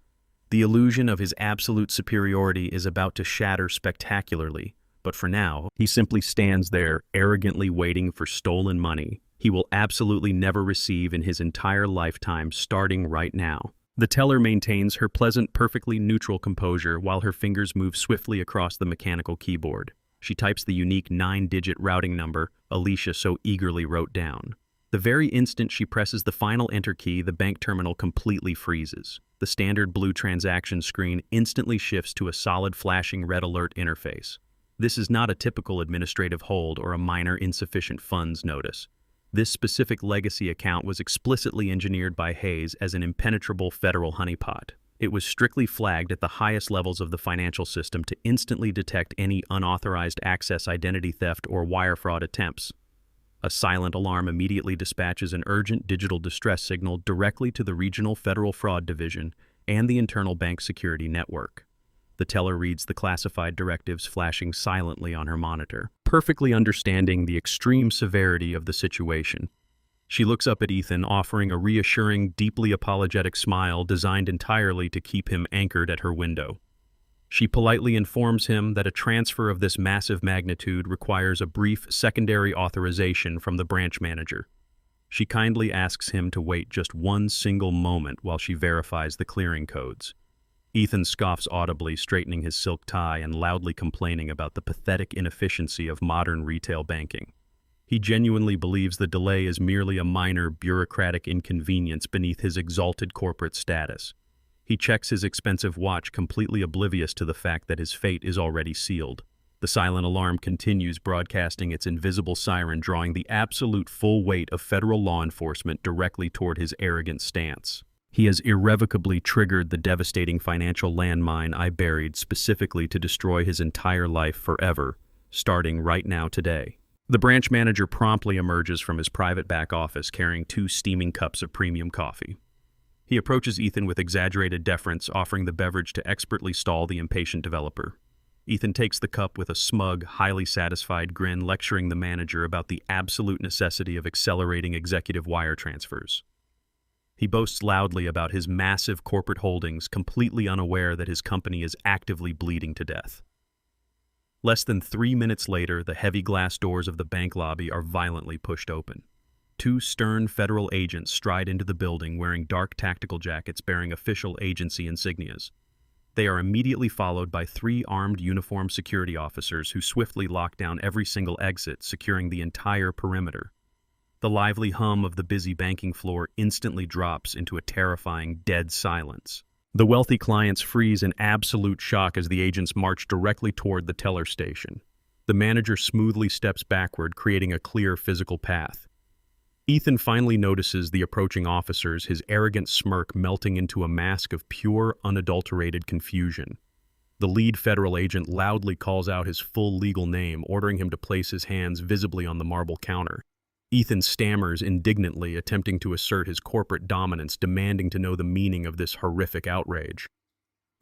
The illusion of his absolute superiority is about to shatter spectacularly, but for now, he simply stands there, arrogantly waiting for stolen money he will absolutely never receive in his entire lifetime, starting right now. The teller maintains her pleasant, perfectly neutral composure while her fingers move swiftly across the mechanical keyboard. She types the unique 9-digit routing number Alicia so eagerly wrote down. The very instant she presses the final enter key, the bank terminal completely freezes. The standard blue transaction screen instantly shifts to a solid flashing red alert interface. This is not a typical administrative hold or a minor insufficient funds notice. This specific legacy account was explicitly engineered by Hayes as an impenetrable federal honeypot. It was strictly flagged at the highest levels of the financial system to instantly detect any unauthorized access, identity theft, or wire fraud attempts. A silent alarm immediately dispatches an urgent digital distress signal directly to the Regional Federal Fraud Division and the internal bank security network. The teller reads the classified directives flashing silently on her monitor, perfectly understanding the extreme severity of the situation. She looks up at Ethan, offering a reassuring, deeply apologetic smile designed entirely to keep him anchored at her window. She politely informs him that a transfer of this massive magnitude requires a brief secondary authorization from the branch manager. She kindly asks him to wait just one single moment while she verifies the clearing codes. Ethan scoffs audibly, straightening his silk tie and loudly complaining about the pathetic inefficiency of modern retail banking. He genuinely believes the delay is merely a minor bureaucratic inconvenience beneath his exalted corporate status. He checks his expensive watch, completely oblivious to the fact that his fate is already sealed. The silent alarm continues, broadcasting its invisible siren, drawing the absolute full weight of federal law enforcement directly toward his arrogant stance. He has irrevocably triggered the devastating financial landmine I buried specifically to destroy his entire life forever, starting right now today. The branch manager promptly emerges from his private back office carrying 2 steaming cups of premium coffee. He approaches Ethan with exaggerated deference, offering the beverage to expertly stall the impatient developer. Ethan takes the cup with a smug, highly satisfied grin, lecturing the manager about the absolute necessity of accelerating executive wire transfers. He boasts loudly about his massive corporate holdings, completely unaware that his company is actively bleeding to death. Less than 3 minutes later, the heavy glass doors of the bank lobby are violently pushed open. 2 stern federal agents stride into the building wearing dark tactical jackets bearing official agency insignias. They are immediately followed by 3 armed uniformed security officers who swiftly lock down every single exit, securing the entire perimeter. The lively hum of the busy banking floor instantly drops into a terrifying, dead silence. The wealthy clients freeze in absolute shock as the agents march directly toward the teller station. The manager smoothly steps backward, creating a clear physical path. Ethan finally notices the approaching officers, his arrogant smirk melting into a mask of pure, unadulterated confusion. The lead federal agent loudly calls out his full legal name, ordering him to place his hands visibly on the marble counter. Ethan stammers indignantly, attempting to assert his corporate dominance, demanding to know the meaning of this horrific outrage.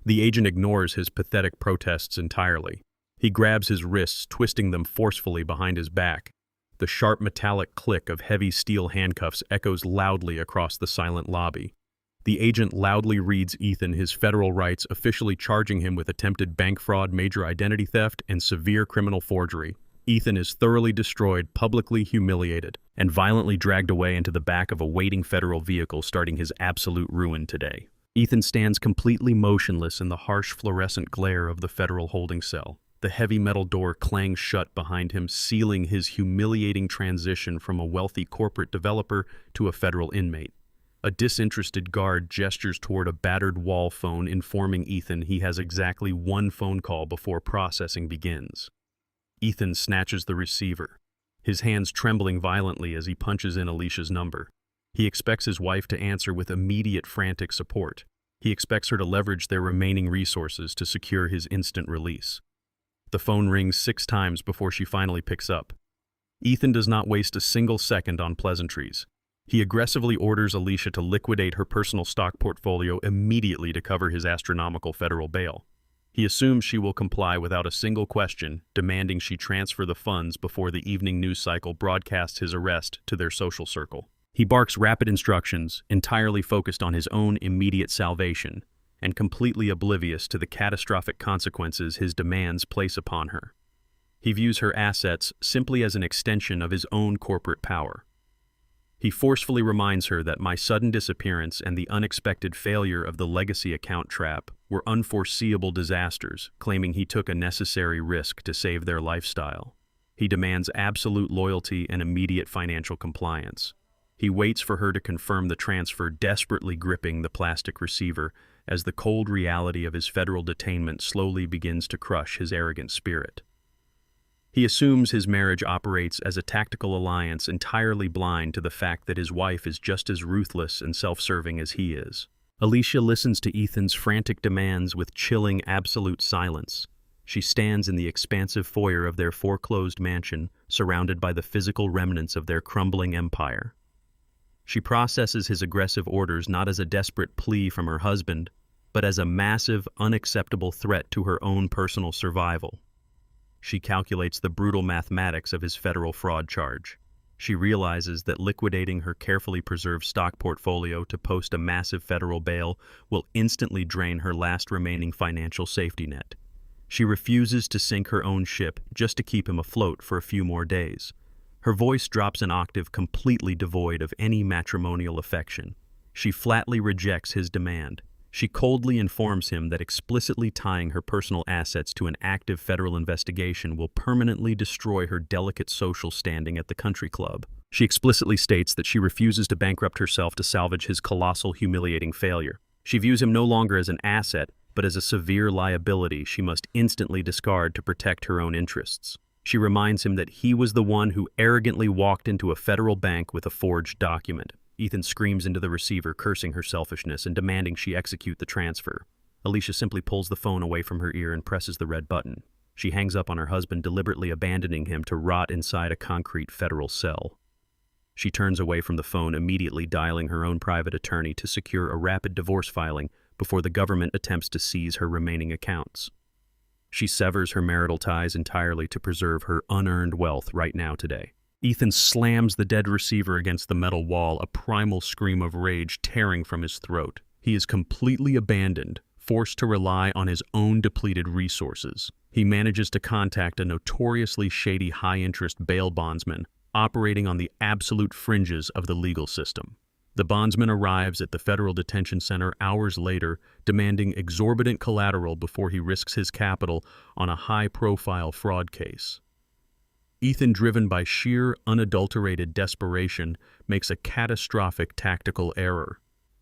The agent ignores his pathetic protests entirely. He grabs his wrists, twisting them forcefully behind his back. The sharp metallic click of heavy steel handcuffs echoes loudly across the silent lobby. The agent loudly reads Ethan his federal rights, officially charging him with attempted bank fraud, major identity theft, and severe criminal forgery. Ethan is thoroughly destroyed, publicly humiliated, and violently dragged away into the back of a waiting federal vehicle, starting his absolute ruin today. Ethan stands completely motionless in the harsh fluorescent glare of the federal holding cell. The heavy metal door clangs shut behind him, sealing his humiliating transition from a wealthy corporate developer to a federal inmate. A disinterested guard gestures toward a battered wall phone, informing Ethan he has exactly 1 phone call before processing begins. Ethan snatches the receiver, his hands trembling violently as he punches in Alicia's number. He expects his wife to answer with immediate frantic support. He expects her to leverage their remaining resources to secure his instant release. The phone rings 6 times before she finally picks up. Ethan does not waste a single second on pleasantries. He aggressively orders Alicia to liquidate her personal stock portfolio immediately to cover his astronomical federal bail. He assumes she will comply without a single question, demanding she transfer the funds before the evening news cycle broadcasts his arrest to their social circle. He barks rapid instructions, entirely focused on his own immediate salvation, and completely oblivious to the catastrophic consequences his demands place upon her. He views her assets simply as an extension of his own corporate power. He forcefully reminds her that my sudden disappearance and the unexpected failure of the legacy account trap were unforeseeable disasters, claiming he took a necessary risk to save their lifestyle. He demands absolute loyalty and immediate financial compliance. He waits for her to confirm the transfer, desperately gripping the plastic receiver as the cold reality of his federal detainment slowly begins to crush his arrogant spirit. He assumes his marriage operates as a tactical alliance, entirely blind to the fact that his wife is just as ruthless and self-serving as he is. Alicia listens to Ethan's frantic demands with chilling, absolute silence. She stands in the expansive foyer of their foreclosed mansion, surrounded by the physical remnants of their crumbling empire. She processes his aggressive orders not as a desperate plea from her husband, but as a massive, unacceptable threat to her own personal survival. She calculates the brutal mathematics of his federal fraud charge. She realizes that liquidating her carefully preserved stock portfolio to post a massive federal bail will instantly drain her last remaining financial safety net. She refuses to sink her own ship just to keep him afloat for a few more days. Her voice drops an octave, completely devoid of any matrimonial affection. She flatly rejects his demand. She coldly informs him that explicitly tying her personal assets to an active federal investigation will permanently destroy her delicate social standing at the country club. She explicitly states that she refuses to bankrupt herself to salvage his colossal, humiliating failure. She views him no longer as an asset, but as a severe liability she must instantly discard to protect her own interests. She reminds him that he was the one who arrogantly walked into a federal bank with a forged document. Ethan screams into the receiver, cursing her selfishness and demanding she execute the transfer. Alicia simply pulls the phone away from her ear and presses the red button. She hangs up on her husband, deliberately abandoning him to rot inside a concrete federal cell. She turns away from the phone, immediately dialing her own private attorney to secure a rapid divorce filing before the government attempts to seize her remaining accounts. She severs her marital ties entirely to preserve her unearned wealth right now today. Ethan slams the dead receiver against the metal wall, a primal scream of rage tearing from his throat. He is completely abandoned, forced to rely on his own depleted resources. He manages to contact a notoriously shady high-interest bail bondsman operating on the absolute fringes of the legal system. The bondsman arrives at the federal detention center hours later, demanding exorbitant collateral before he risks his capital on a high-profile fraud case. Ethan, driven by sheer, unadulterated desperation, makes a catastrophic tactical error.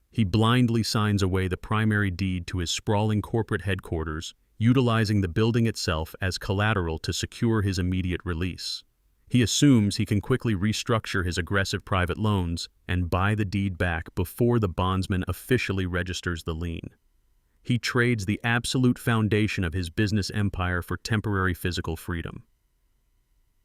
He blindly signs away the primary deed to his sprawling corporate headquarters, utilizing the building itself as collateral to secure his immediate release. He assumes he can quickly restructure his aggressive private loans and buy the deed back before the bondsman officially registers the lien. He trades the absolute foundation of his business empire for temporary physical freedom.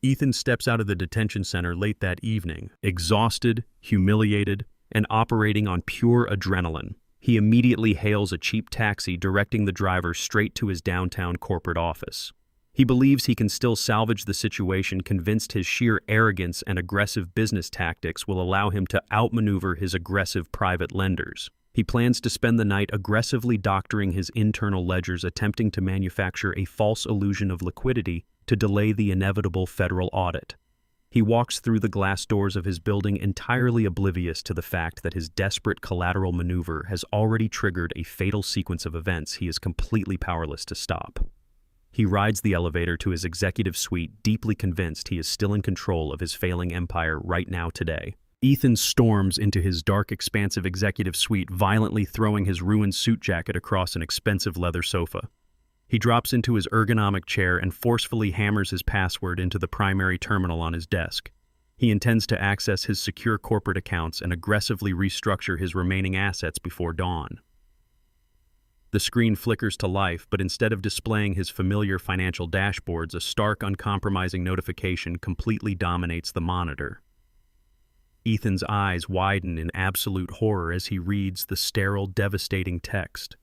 Ethan steps out of the detention center late that evening, exhausted, humiliated, and operating on pure adrenaline. He immediately hails a cheap taxi, directing the driver straight to his downtown corporate office. He believes he can still salvage the situation, convinced his sheer arrogance and aggressive business tactics will allow him to outmaneuver his aggressive private lenders. He plans to spend the night aggressively doctoring his internal ledgers, attempting to manufacture a false illusion of liquidity to delay the inevitable federal audit. He walks through the glass doors of his building, entirely oblivious to the fact that his desperate collateral maneuver has already triggered a fatal sequence of events he is completely powerless to stop. He rides the elevator to his executive suite, deeply convinced he is still in control of his failing empire right now today. Ethan storms into his dark, expansive executive suite, violently throwing his ruined suit jacket across an expensive leather sofa. He drops into his ergonomic chair and forcefully hammers his password into the primary terminal on his desk. He intends to access his secure corporate accounts and aggressively restructure his remaining assets before dawn. The screen flickers to life, but instead of displaying his familiar financial dashboards, a stark, uncompromising notification completely dominates the monitor. Ethan's eyes widen in absolute horror as he reads the sterile, devastating text.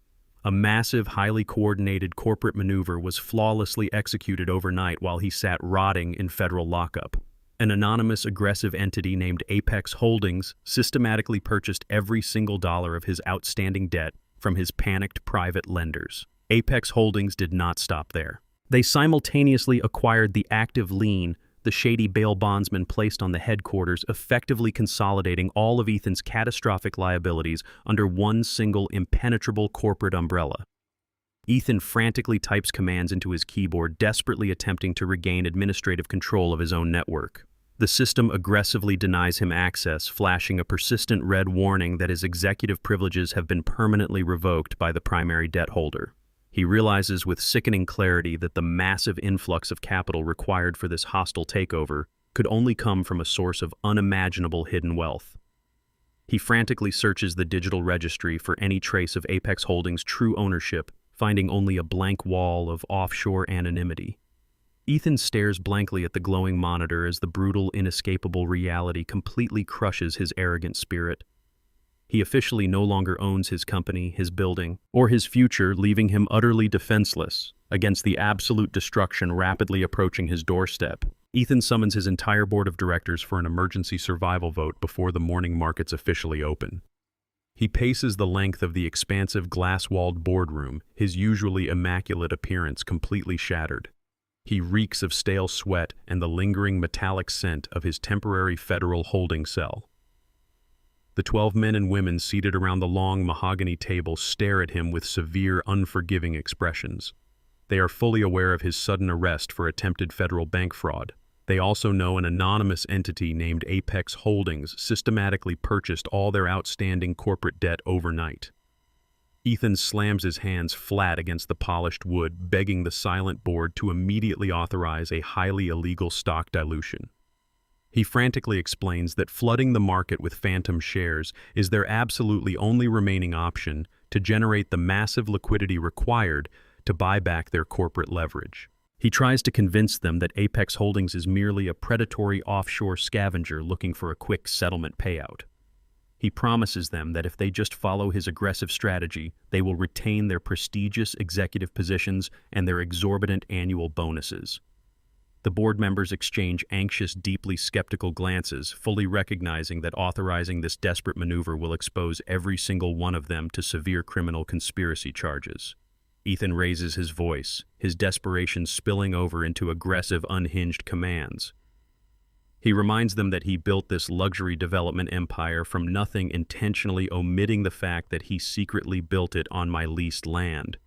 A massive, highly coordinated corporate maneuver was flawlessly executed overnight while he sat rotting in federal lockup. An anonymous, aggressive entity named Apex Holdings systematically purchased every single dollar of his outstanding debt from his panicked private lenders. Apex Holdings did not stop there. They simultaneously acquired the active lien the shady bail bondsman placed on the headquarters, effectively consolidating all of Ethan's catastrophic liabilities under one single impenetrable corporate umbrella. Ethan frantically types commands into his keyboard, desperately attempting to regain administrative control of his own network. The system aggressively denies him access, flashing a persistent red warning that his executive privileges have been permanently revoked by the primary debt holder. He realizes with sickening clarity that the massive influx of capital required for this hostile takeover could only come from a source of unimaginable hidden wealth. He frantically searches the digital registry for any trace of Apex Holdings' true ownership, finding only a blank wall of offshore anonymity. Ethan stares blankly at the glowing monitor as the brutal, inescapable reality completely crushes his arrogant spirit. He officially no longer owns his company, his building, or his future, leaving him utterly defenseless against the absolute destruction rapidly approaching his doorstep. Ethan summons his entire board of directors for an emergency survival vote before the morning markets officially open. He paces the length of the expansive glass-walled boardroom, his usually immaculate appearance completely shattered. He reeks of stale sweat and the lingering metallic scent of his temporary federal holding cell. The 12 men and women seated around the long mahogany table stare at him with severe, unforgiving expressions. They are fully aware of his sudden arrest for attempted federal bank fraud. They also know an anonymous entity named Apex Holdings systematically purchased all their outstanding corporate debt overnight. Ethan slams his hands flat against the polished wood, begging the silent board to immediately authorize a highly illegal stock dilution. He frantically explains that flooding the market with phantom shares is their absolutely only remaining option to generate the massive liquidity required to buy back their corporate leverage. He tries to convince them that Apex Holdings is merely a predatory offshore scavenger looking for a quick settlement payout. He promises them that if they just follow his aggressive strategy, they will retain their prestigious executive positions and their exorbitant annual bonuses. The board members exchange anxious, deeply skeptical glances, fully recognizing that authorizing this desperate maneuver will expose every single one of them to severe criminal conspiracy charges. Ethan raises his voice, his desperation spilling over into aggressive, unhinged commands. He reminds them that he built this luxury development empire from nothing, intentionally omitting the fact that he secretly built it on my leased land.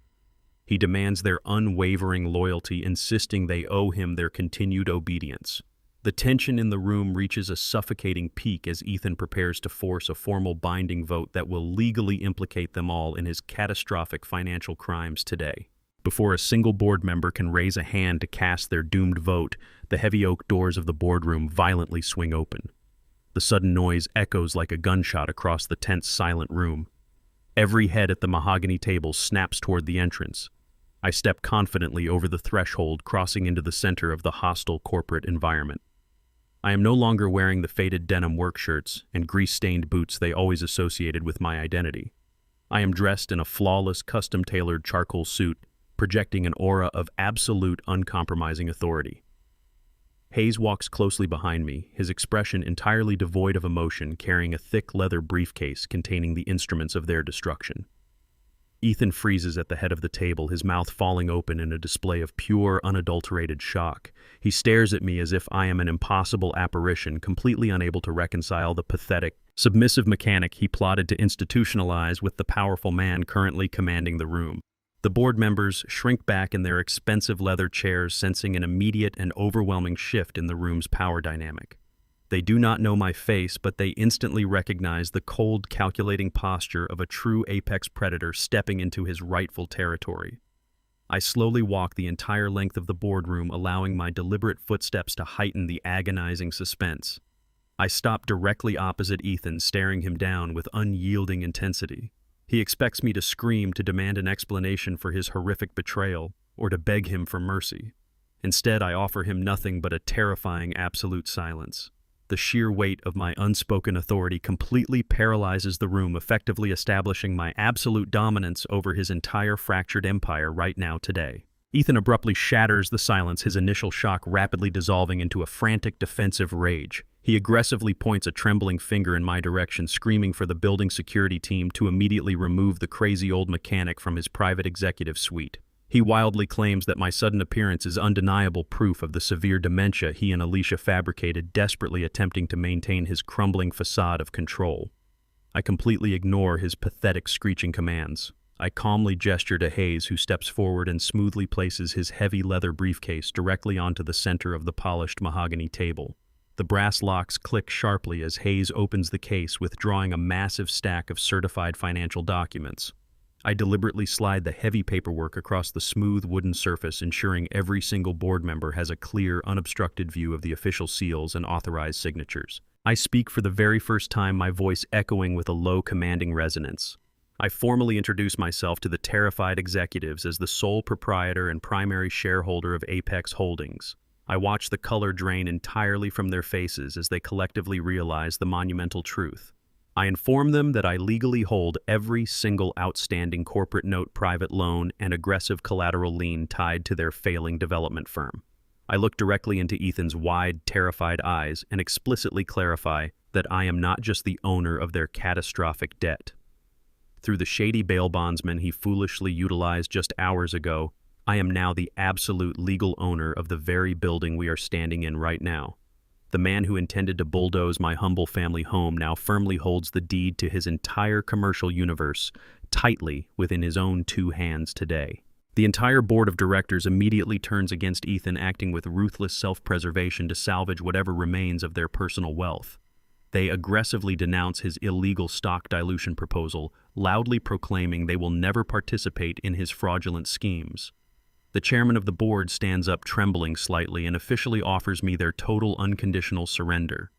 He demands their unwavering loyalty, insisting they owe him their continued obedience. The tension in the room reaches a suffocating peak as Ethan prepares to force a formal binding vote that will legally implicate them all in his catastrophic financial crimes today. Before a single board member can raise a hand to cast their doomed vote, the heavy oak doors of the boardroom violently swing open. The sudden noise echoes like a gunshot across the tense, silent room. Every head at the mahogany table snaps toward the entrance. I step confidently over the threshold, crossing into the center of the hostile corporate environment. I am no longer wearing the faded denim work shirts and grease-stained boots they always associated with my identity. I am dressed in a flawless, custom-tailored charcoal suit, projecting an aura of absolute, uncompromising authority. Hayes walks closely behind me, his expression entirely devoid of emotion, carrying a thick leather briefcase containing the instruments of their destruction. Ethan freezes at the head of the table, his mouth falling open in a display of pure, unadulterated shock. He stares at me as if I am an impossible apparition, completely unable to reconcile the pathetic, submissive mechanic he plotted to institutionalize with the powerful man currently commanding the room. The board members shrink back in their expensive leather chairs, sensing an immediate and overwhelming shift in the room's power dynamic. They do not know my face, but they instantly recognize the cold, calculating posture of a true apex predator stepping into his rightful territory. I slowly walk the entire length of the boardroom, allowing my deliberate footsteps to heighten the agonizing suspense. I stop directly opposite Ethan, staring him down with unyielding intensity. He expects me to scream to demand an explanation for his horrific betrayal, or to beg him for mercy. Instead, I offer him nothing but a terrifying absolute silence. The sheer weight of my unspoken authority completely paralyzes the room, effectively establishing my absolute dominance over his entire fractured empire right now today. Ethan abruptly shatters the silence, his initial shock rapidly dissolving into a frantic defensive rage. He aggressively points a trembling finger in my direction, screaming for the building security team to immediately remove the crazy old mechanic from his private executive suite. He wildly claims that my sudden appearance is undeniable proof of the severe dementia he and Alicia fabricated, desperately attempting to maintain his crumbling facade of control. I completely ignore his pathetic screeching commands. I calmly gesture to Hayes, who steps forward and smoothly places his heavy leather briefcase directly onto the center of the polished mahogany table. The brass locks click sharply as Hayes opens the case, withdrawing a massive stack of certified financial documents. I deliberately slide the heavy paperwork across the smooth wooden surface, ensuring every single board member has a clear, unobstructed view of the official seals and authorized signatures. I speak for the very first time, my voice echoing with a low, commanding resonance. I formally introduce myself to the terrified executives as the sole proprietor and primary shareholder of Apex Holdings. I watch the color drain entirely from their faces as they collectively realize the monumental truth. I inform them that I legally hold every single outstanding corporate note, private loan, and aggressive collateral lien tied to their failing development firm. I look directly into Ethan's wide, terrified eyes and explicitly clarify that I am not just the owner of their catastrophic debt. Through the shady bail bondsman he foolishly utilized just hours ago, I am now the absolute legal owner of the very building we are standing in right now. The man who intended to bulldoze my humble family home now firmly holds the deed to his entire commercial universe tightly within his own two hands today. The entire board of directors immediately turns against Ethan, acting with ruthless self-preservation to salvage whatever remains of their personal wealth. They aggressively denounce his illegal stock dilution proposal, loudly proclaiming they will never participate in his fraudulent schemes. The chairman of the board stands up, trembling slightly, and officially offers me their total unconditional surrender.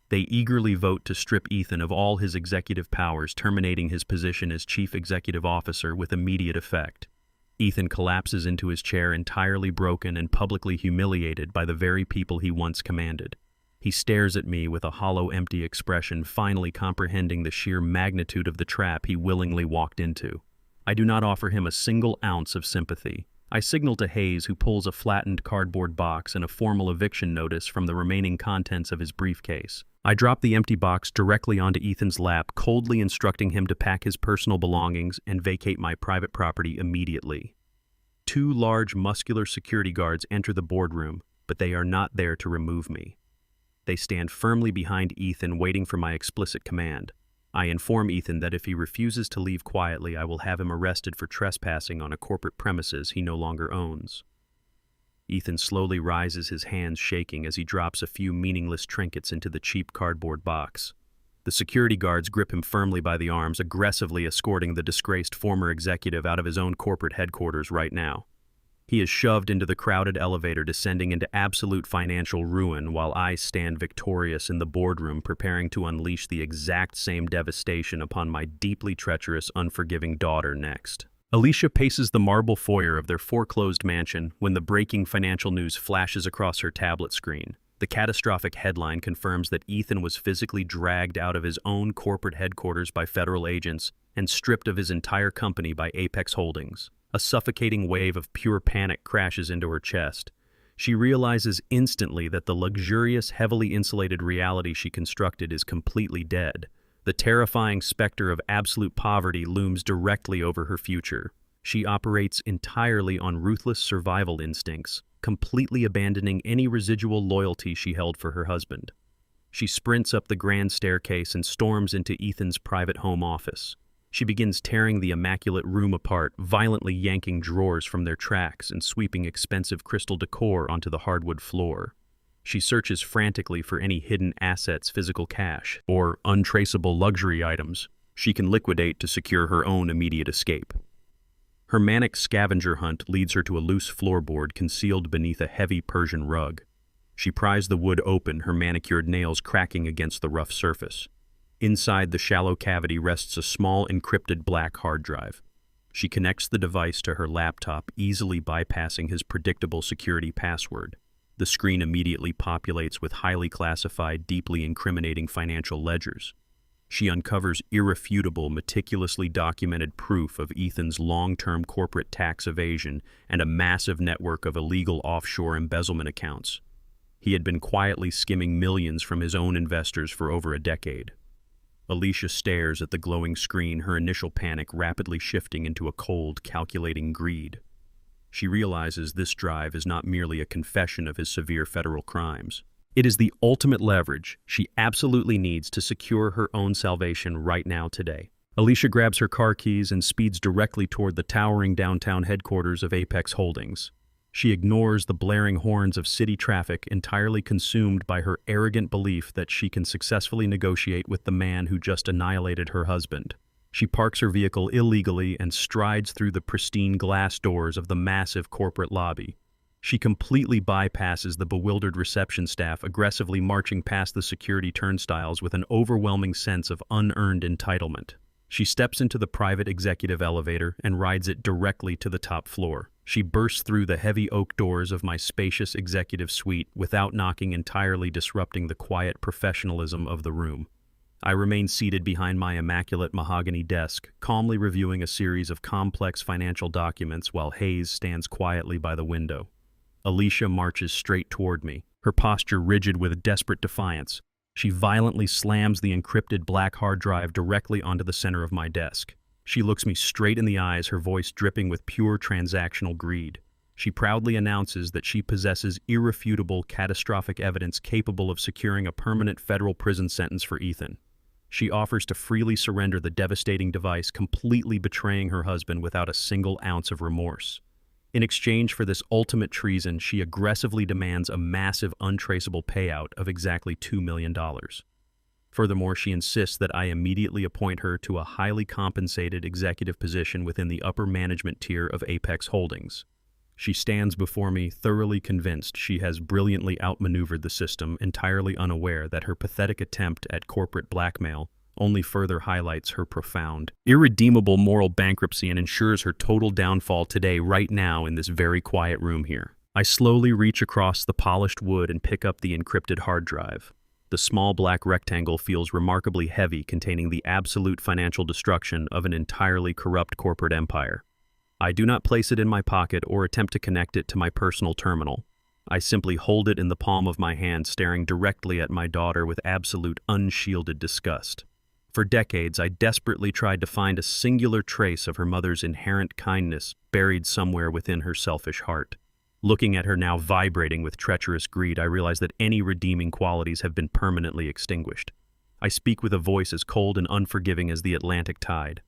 They eagerly vote to strip Ethan of all his executive powers, terminating his position as chief executive officer with immediate effect. Ethan collapses into his chair, entirely broken and publicly humiliated by the very people he once commanded. He stares at me with a hollow, empty expression, finally comprehending the sheer magnitude of the trap he willingly walked into. I do not offer him a single ounce of sympathy. I signal to Hayes, who pulls a flattened cardboard box and a formal eviction notice from the remaining contents of his briefcase. I drop the empty box directly onto Ethan's lap, coldly instructing him to pack his personal belongings and vacate my private property immediately. Two large, muscular security guards enter the boardroom, but they are not there to remove me. They stand firmly behind Ethan, waiting for my explicit command. I inform Ethan that if he refuses to leave quietly, I will have him arrested for trespassing on a corporate premises he no longer owns. Ethan slowly rises, his hands shaking as he drops a few meaningless trinkets into the cheap cardboard box. The security guards grip him firmly by the arms, aggressively escorting the disgraced former executive out of his own corporate headquarters right now. He is shoved into the crowded elevator, descending into absolute financial ruin, while I stand victorious in the boardroom, preparing to unleash the exact same devastation upon my deeply treacherous, unforgiving daughter next. Alicia paces the marble foyer of their foreclosed mansion when the breaking financial news flashes across her tablet screen. The catastrophic headline confirms that Ethan was physically dragged out of his own corporate headquarters by federal agents and stripped of his entire company by Apex Holdings. A suffocating wave of pure panic crashes into her chest. She realizes instantly that the luxurious, heavily insulated reality she constructed is completely dead. The terrifying specter of absolute poverty looms directly over her future. She operates entirely on ruthless survival instincts, completely abandoning any residual loyalty she held for her husband. She sprints up the grand staircase and storms into Ethan's private home office. She begins tearing the immaculate room apart, violently yanking drawers from their tracks and sweeping expensive crystal decor onto the hardwood floor. She searches frantically for any hidden assets, physical cash, or untraceable luxury items she can liquidate to secure her own immediate escape. Her manic scavenger hunt leads her to a loose floorboard concealed beneath a heavy Persian rug. She pries the wood open, her manicured nails cracking against the rough surface. Inside the shallow cavity rests a small encrypted black hard drive. She connects the device to her laptop, easily bypassing his predictable security password. The screen immediately populates with highly classified, deeply incriminating financial ledgers. She uncovers irrefutable, meticulously documented proof of Ethan's long-term corporate tax evasion and a massive network of illegal offshore embezzlement accounts. He had been quietly skimming millions from his own investors for over a decade. Alicia stares at the glowing screen, her initial panic rapidly shifting into a cold, calculating greed. She realizes this drive is not merely a confession of his severe federal crimes. It is the ultimate leverage she absolutely needs to secure her own salvation right now today. Alicia grabs her car keys and speeds directly toward the towering downtown headquarters of Apex Holdings. She ignores the blaring horns of city traffic, entirely consumed by her arrogant belief that she can successfully negotiate with the man who just annihilated her husband. She parks her vehicle illegally and strides through the pristine glass doors of the massive corporate lobby. She completely bypasses the bewildered reception staff, aggressively marching past the security turnstiles with an overwhelming sense of unearned entitlement. She steps into the private executive elevator and rides it directly to the top floor. She bursts through the heavy oak doors of my spacious executive suite without knocking, entirely disrupting the quiet professionalism of the room. I remain seated behind my immaculate mahogany desk, calmly reviewing a series of complex financial documents while Hayes stands quietly by the window. Alicia marches straight toward me, her posture rigid with desperate defiance. She violently slams the encrypted black hard drive directly onto the center of my desk. She looks me straight in the eyes, her voice dripping with pure transactional greed. She proudly announces that she possesses irrefutable, catastrophic evidence capable of securing a permanent federal prison sentence for Ethan. She offers to freely surrender the devastating device, completely betraying her husband without a single ounce of remorse. In exchange for this ultimate treason, she aggressively demands a massive, untraceable payout of exactly $2 million. Furthermore, she insists that I immediately appoint her to a highly compensated executive position within the upper management tier of Apex Holdings. She stands before me, thoroughly convinced she has brilliantly outmaneuvered the system, entirely unaware that her pathetic attempt at corporate blackmail only further highlights her profound, irredeemable moral bankruptcy and ensures her total downfall today, right now, in this very quiet room here. I slowly reach across the polished wood and pick up the encrypted hard drive. The small black rectangle feels remarkably heavy, containing the absolute financial destruction of an entirely corrupt corporate empire. I do not place it in my pocket or attempt to connect it to my personal terminal. I simply hold it in the palm of my hand, staring directly at my daughter with absolute, unshielded disgust. For decades, I desperately tried to find a singular trace of her mother's inherent kindness buried somewhere within her selfish heart. Looking at her now vibrating with treacherous greed, I realize that any redeeming qualities have been permanently extinguished. I speak with a voice as cold and unforgiving as the Atlantic tide.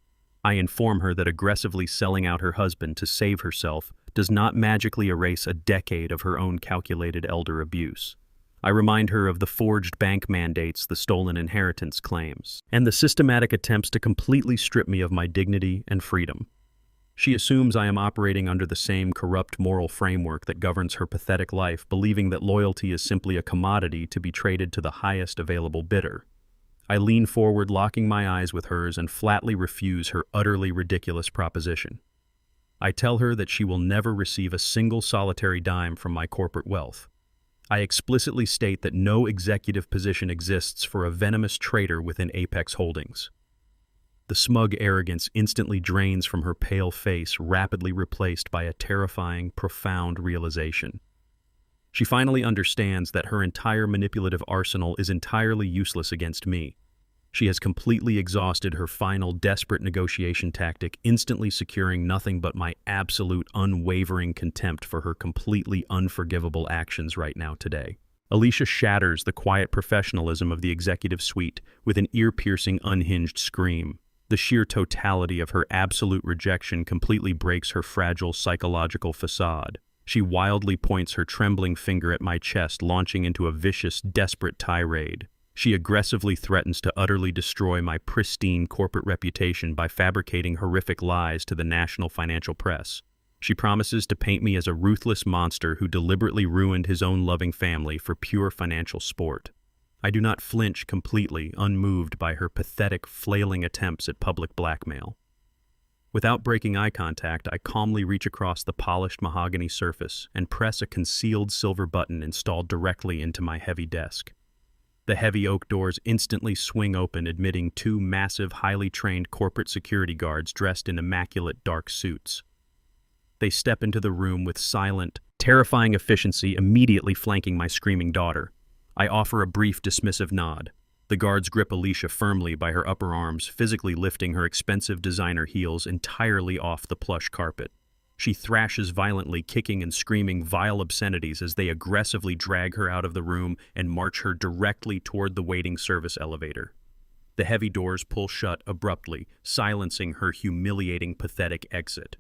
I inform her that aggressively selling out her husband to save herself does not magically erase a decade of her own calculated elder abuse. I remind her of the forged bank mandates, the stolen inheritance claims, and the systematic attempts to completely strip me of my dignity and freedom. She assumes I am operating under the same corrupt moral framework that governs her pathetic life, believing that loyalty is simply a commodity to be traded to the highest available bidder. I lean forward, locking my eyes with hers, and flatly refuse her utterly ridiculous proposition. I tell her that she will never receive a single solitary dime from my corporate wealth. I explicitly state that no executive position exists for a venomous traitor within Apex Holdings. The smug arrogance instantly drains from her pale face, rapidly replaced by a terrifying, profound realization. She finally understands that her entire manipulative arsenal is entirely useless against me. She has completely exhausted her final, desperate negotiation tactic, instantly securing nothing but my absolute, unwavering contempt for her completely unforgivable actions right now today. Alicia shatters the quiet professionalism of the executive suite with an ear-piercing, unhinged scream. The sheer totality of her absolute rejection completely breaks her fragile psychological facade. She wildly points her trembling finger at my chest, launching into a vicious, desperate tirade. She aggressively threatens to utterly destroy my pristine corporate reputation by fabricating horrific lies to the national financial press. She promises to paint me as a ruthless monster who deliberately ruined his own loving family for pure financial sport. I do not flinch completely, unmoved by her pathetic, flailing attempts at public blackmail. Without breaking eye contact, I calmly reach across the polished mahogany surface and press a concealed silver button installed directly into my heavy desk. The heavy oak doors instantly swing open, admitting two massive, highly trained corporate security guards dressed in immaculate dark suits. They step into the room with silent, terrifying efficiency, immediately flanking my screaming daughter. I offer a brief, dismissive nod. The guards grip Alicia firmly by her upper arms, physically lifting her expensive designer heels entirely off the plush carpet. She thrashes violently, kicking and screaming vile obscenities as they aggressively drag her out of the room and march her directly toward the waiting service elevator. The heavy doors pull shut abruptly, silencing her humiliating, pathetic exit.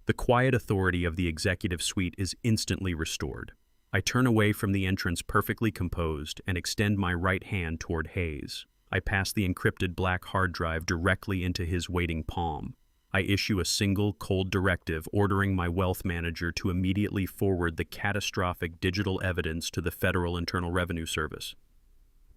The quiet authority of the executive suite is instantly restored. I turn away from the entrance perfectly composed and extend my right hand toward Hayes. I pass the encrypted black hard drive directly into his waiting palm. I issue a single, cold directive ordering my wealth manager to immediately forward the catastrophic digital evidence to the Federal Internal Revenue Service.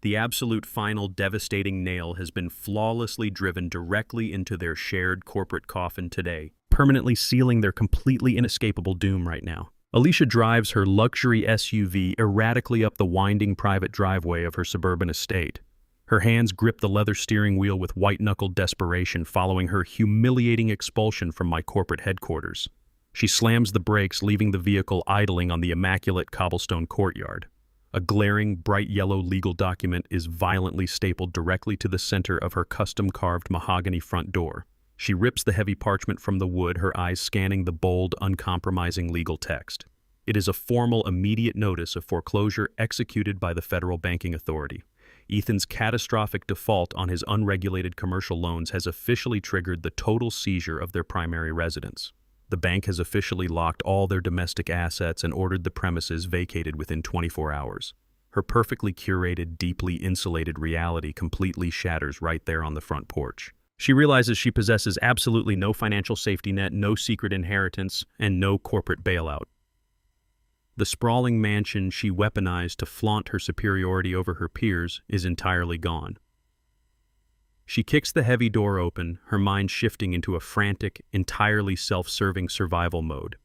The absolute final devastating nail has been flawlessly driven directly into their shared corporate coffin today, permanently sealing their completely inescapable doom right now. Alicia drives her luxury SUV erratically up the winding private driveway of her suburban estate. Her hands grip the leather steering wheel with white-knuckled desperation following her humiliating expulsion from my corporate headquarters. She slams the brakes, leaving the vehicle idling on the immaculate cobblestone courtyard. A glaring, bright yellow legal document is violently stapled directly to the center of her custom-carved mahogany front door. She rips the heavy parchment from the wood, her eyes scanning the bold, uncompromising legal text. It is a formal, immediate notice of foreclosure executed by the Federal Banking Authority. Ethan's catastrophic default on his unregulated commercial loans has officially triggered the total seizure of their primary residence. The bank has officially locked all their domestic assets and ordered the premises vacated within 24 hours. Her perfectly curated, deeply insulated reality completely shatters right there on the front porch. She realizes she possesses absolutely no financial safety net, no secret inheritance, and no corporate bailout. The sprawling mansion she weaponized to flaunt her superiority over her peers is entirely gone. She kicks the heavy door open, her mind shifting into a frantic, entirely self-serving survival mode.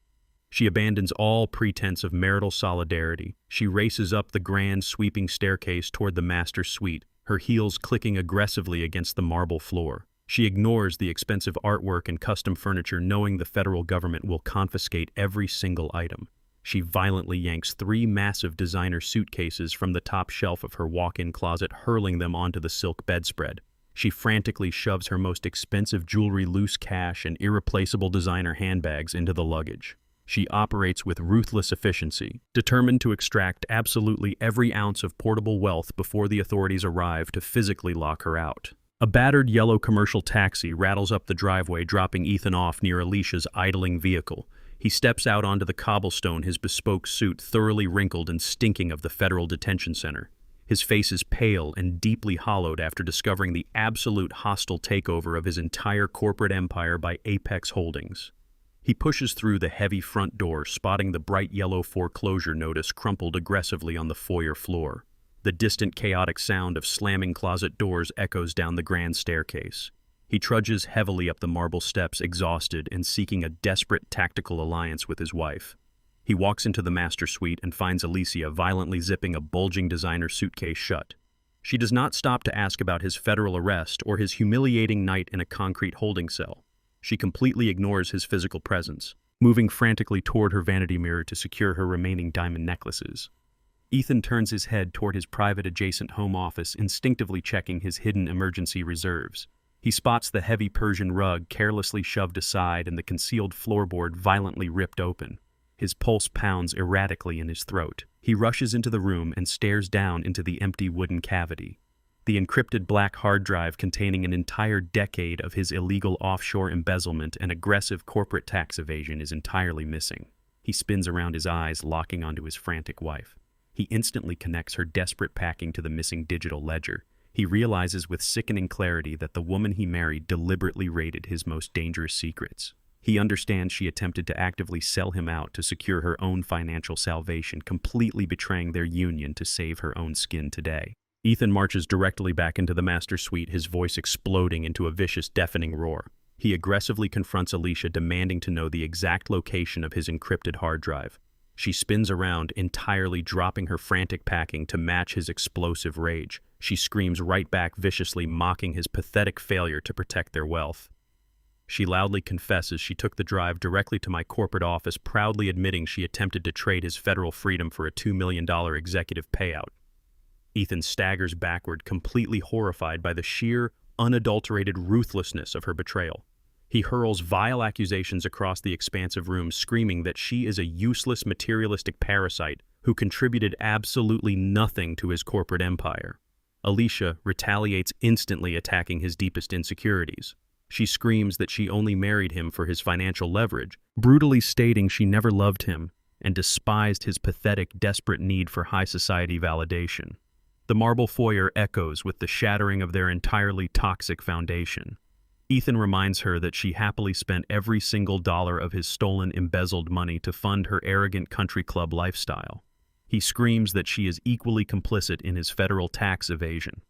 She abandons all pretense of marital solidarity. She races up the grand, sweeping staircase toward the master suite, her heels clicking aggressively against the marble floor. She ignores the expensive artwork and custom furniture, knowing the federal government will confiscate every single item. She violently yanks 3 massive designer suitcases from the top shelf of her walk-in closet, hurling them onto the silk bedspread. She frantically shoves her most expensive jewelry, loose cash, and irreplaceable designer handbags into the luggage. She operates with ruthless efficiency, determined to extract absolutely every ounce of portable wealth before the authorities arrive to physically lock her out. A battered yellow commercial taxi rattles up the driveway, dropping Ethan off near Alicia's idling vehicle. He steps out onto the cobblestone, his bespoke suit thoroughly wrinkled and stinking of the federal detention center. His face is pale and deeply hollowed after discovering the absolute hostile takeover of his entire corporate empire by Apex Holdings. He pushes through the heavy front door, spotting the bright yellow foreclosure notice crumpled aggressively on the foyer floor. The distant, chaotic sound of slamming closet doors echoes down the grand staircase. He trudges heavily up the marble steps, exhausted and seeking a desperate tactical alliance with his wife. He walks into the master suite and finds Alicia violently zipping a bulging designer suitcase shut. She does not stop to ask about his federal arrest or his humiliating night in a concrete holding cell. She completely ignores his physical presence, moving frantically toward her vanity mirror to secure her remaining diamond necklaces. Ethan turns his head toward his private adjacent home office, instinctively checking his hidden emergency reserves. He spots the heavy Persian rug carelessly shoved aside and the concealed floorboard violently ripped open. His pulse pounds erratically in his throat. He rushes into the room and stares down into the empty wooden cavity. The encrypted black hard drive containing an entire decade of his illegal offshore embezzlement and aggressive corporate tax evasion is entirely missing. He spins around his eyes, locking onto his frantic wife. He instantly connects her desperate packing to the missing digital ledger. He realizes with sickening clarity that the woman he married deliberately raided his most dangerous secrets. He understands she attempted to actively sell him out to secure her own financial salvation, completely betraying their union to save her own skin today. Ethan marches directly back into the master suite, his voice exploding into a vicious, deafening roar. He aggressively confronts Alicia, demanding to know the exact location of his encrypted hard drive. She spins around, entirely dropping her frantic packing to match his explosive rage. She screams right back, viciously mocking his pathetic failure to protect their wealth. She loudly confesses she took the drive directly to my corporate office, proudly admitting she attempted to trade his federal freedom for a $2 million executive payout. Ethan staggers backward, completely horrified by the sheer, unadulterated ruthlessness of her betrayal. He hurls vile accusations across the expansive room, screaming that she is a useless, materialistic parasite who contributed absolutely nothing to his corporate empire. Alicia retaliates, instantly attacking his deepest insecurities. She screams that she only married him for his financial leverage, brutally stating she never loved him and despised his pathetic, desperate need for high society validation. The marble foyer echoes with the shattering of their entirely toxic foundation. Ethan reminds her that she happily spent every single dollar of his stolen, embezzled money to fund her arrogant country club lifestyle. He screams that she is equally complicit in his federal tax evasion.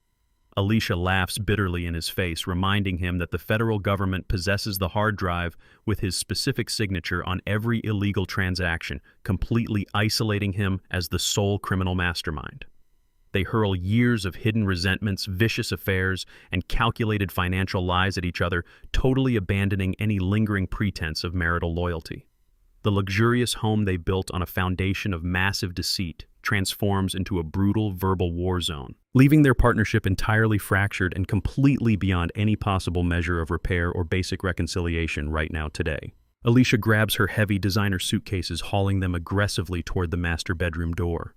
Alicia laughs bitterly in his face, reminding him that the federal government possesses the hard drive with his specific signature on every illegal transaction, completely isolating him as the sole criminal mastermind. They hurl years of hidden resentments, vicious affairs, and calculated financial lies at each other, totally abandoning any lingering pretense of marital loyalty. The luxurious home they built on a foundation of massive deceit transforms into a brutal verbal war zone, leaving their partnership entirely fractured and completely beyond any possible measure of repair or basic reconciliation right now today. Alicia grabs her heavy designer suitcases, hauling them aggressively toward the master bedroom door.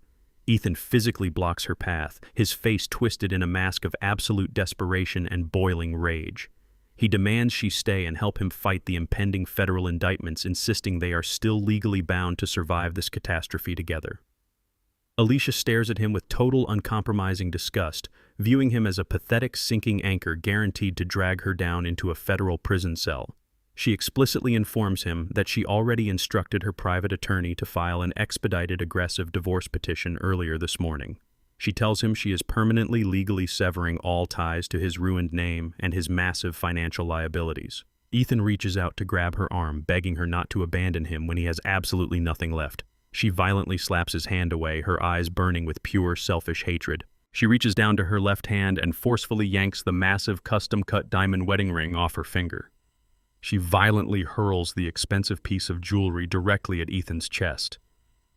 Ethan physically blocks her path, his face twisted in a mask of absolute desperation and boiling rage. He demands she stay and help him fight the impending federal indictments, insisting they are still legally bound to survive this catastrophe together. Alicia stares at him with total uncompromising disgust, viewing him as a pathetic sinking anchor guaranteed to drag her down into a federal prison cell. She explicitly informs him that she already instructed her private attorney to file an expedited aggressive divorce petition earlier this morning. She tells him she is permanently legally severing all ties to his ruined name and his massive financial liabilities. Ethan reaches out to grab her arm, begging her not to abandon him when he has absolutely nothing left. She violently slaps his hand away, her eyes burning with pure, selfish hatred. She reaches down to her left hand and forcefully yanks the massive, custom-cut diamond wedding ring off her finger. She violently hurls the expensive piece of jewelry directly at Ethan's chest.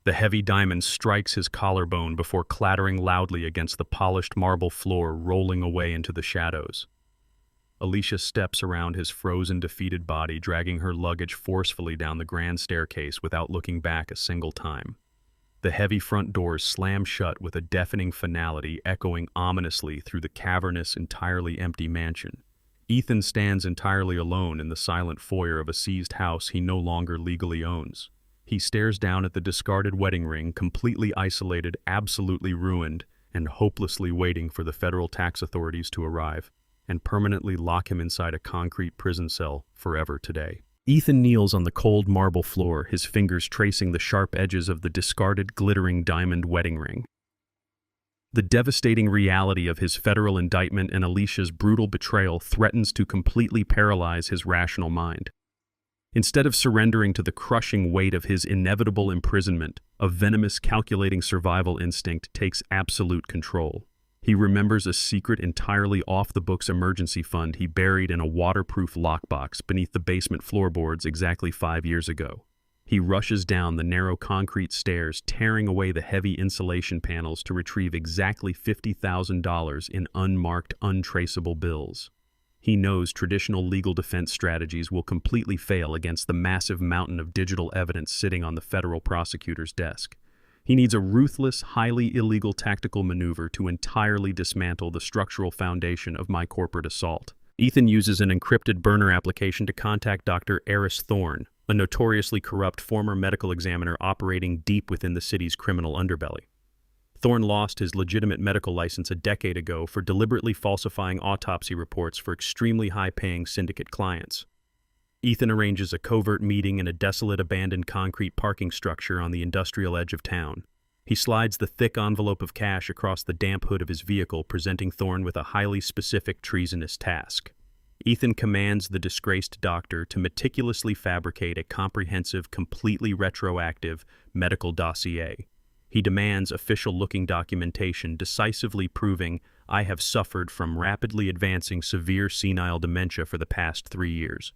The heavy diamond strikes his collarbone before clattering loudly against the polished marble floor, rolling away into the shadows. Alicia steps around his frozen, defeated body, dragging her luggage forcefully down the grand staircase without looking back a single time. The heavy front doors slam shut with a deafening finality, echoing ominously through the cavernous, entirely empty mansion. Ethan stands entirely alone in the silent foyer of a seized house he no longer legally owns. He stares down at the discarded wedding ring, completely isolated, absolutely ruined, and hopelessly waiting for the federal tax authorities to arrive and permanently lock him inside a concrete prison cell forever today. Ethan kneels on the cold marble floor, his fingers tracing the sharp edges of the discarded, glittering diamond wedding ring. The devastating reality of his federal indictment and Alicia's brutal betrayal threatens to completely paralyze his rational mind. Instead of surrendering to the crushing weight of his inevitable imprisonment, a venomous, calculating survival instinct takes absolute control. He remembers a secret, entirely off-the-books emergency fund he buried in a waterproof lockbox beneath the basement floorboards exactly 5 years ago. He rushes down the narrow concrete stairs, tearing away the heavy insulation panels to retrieve exactly $50,000 in unmarked, untraceable bills. He knows traditional legal defense strategies will completely fail against the massive mountain of digital evidence sitting on the federal prosecutor's desk. He needs a ruthless, highly illegal tactical maneuver to entirely dismantle the structural foundation of my corporate assault. Ethan uses an encrypted burner application to contact Dr. Eris Thorne, a notoriously corrupt former medical examiner operating deep within the city's criminal underbelly. Thorne lost his legitimate medical license a decade ago for deliberately falsifying autopsy reports for extremely high-paying syndicate clients. Ethan arranges a covert meeting in a desolate abandoned concrete parking structure on the industrial edge of town. He slides the thick envelope of cash across the damp hood of his vehicle, presenting Thorne with a highly specific treasonous task. Ethan commands the disgraced doctor to meticulously fabricate a comprehensive, completely retroactive medical dossier. He demands official-looking documentation decisively proving I have suffered from rapidly advancing severe senile dementia for the past 3 years.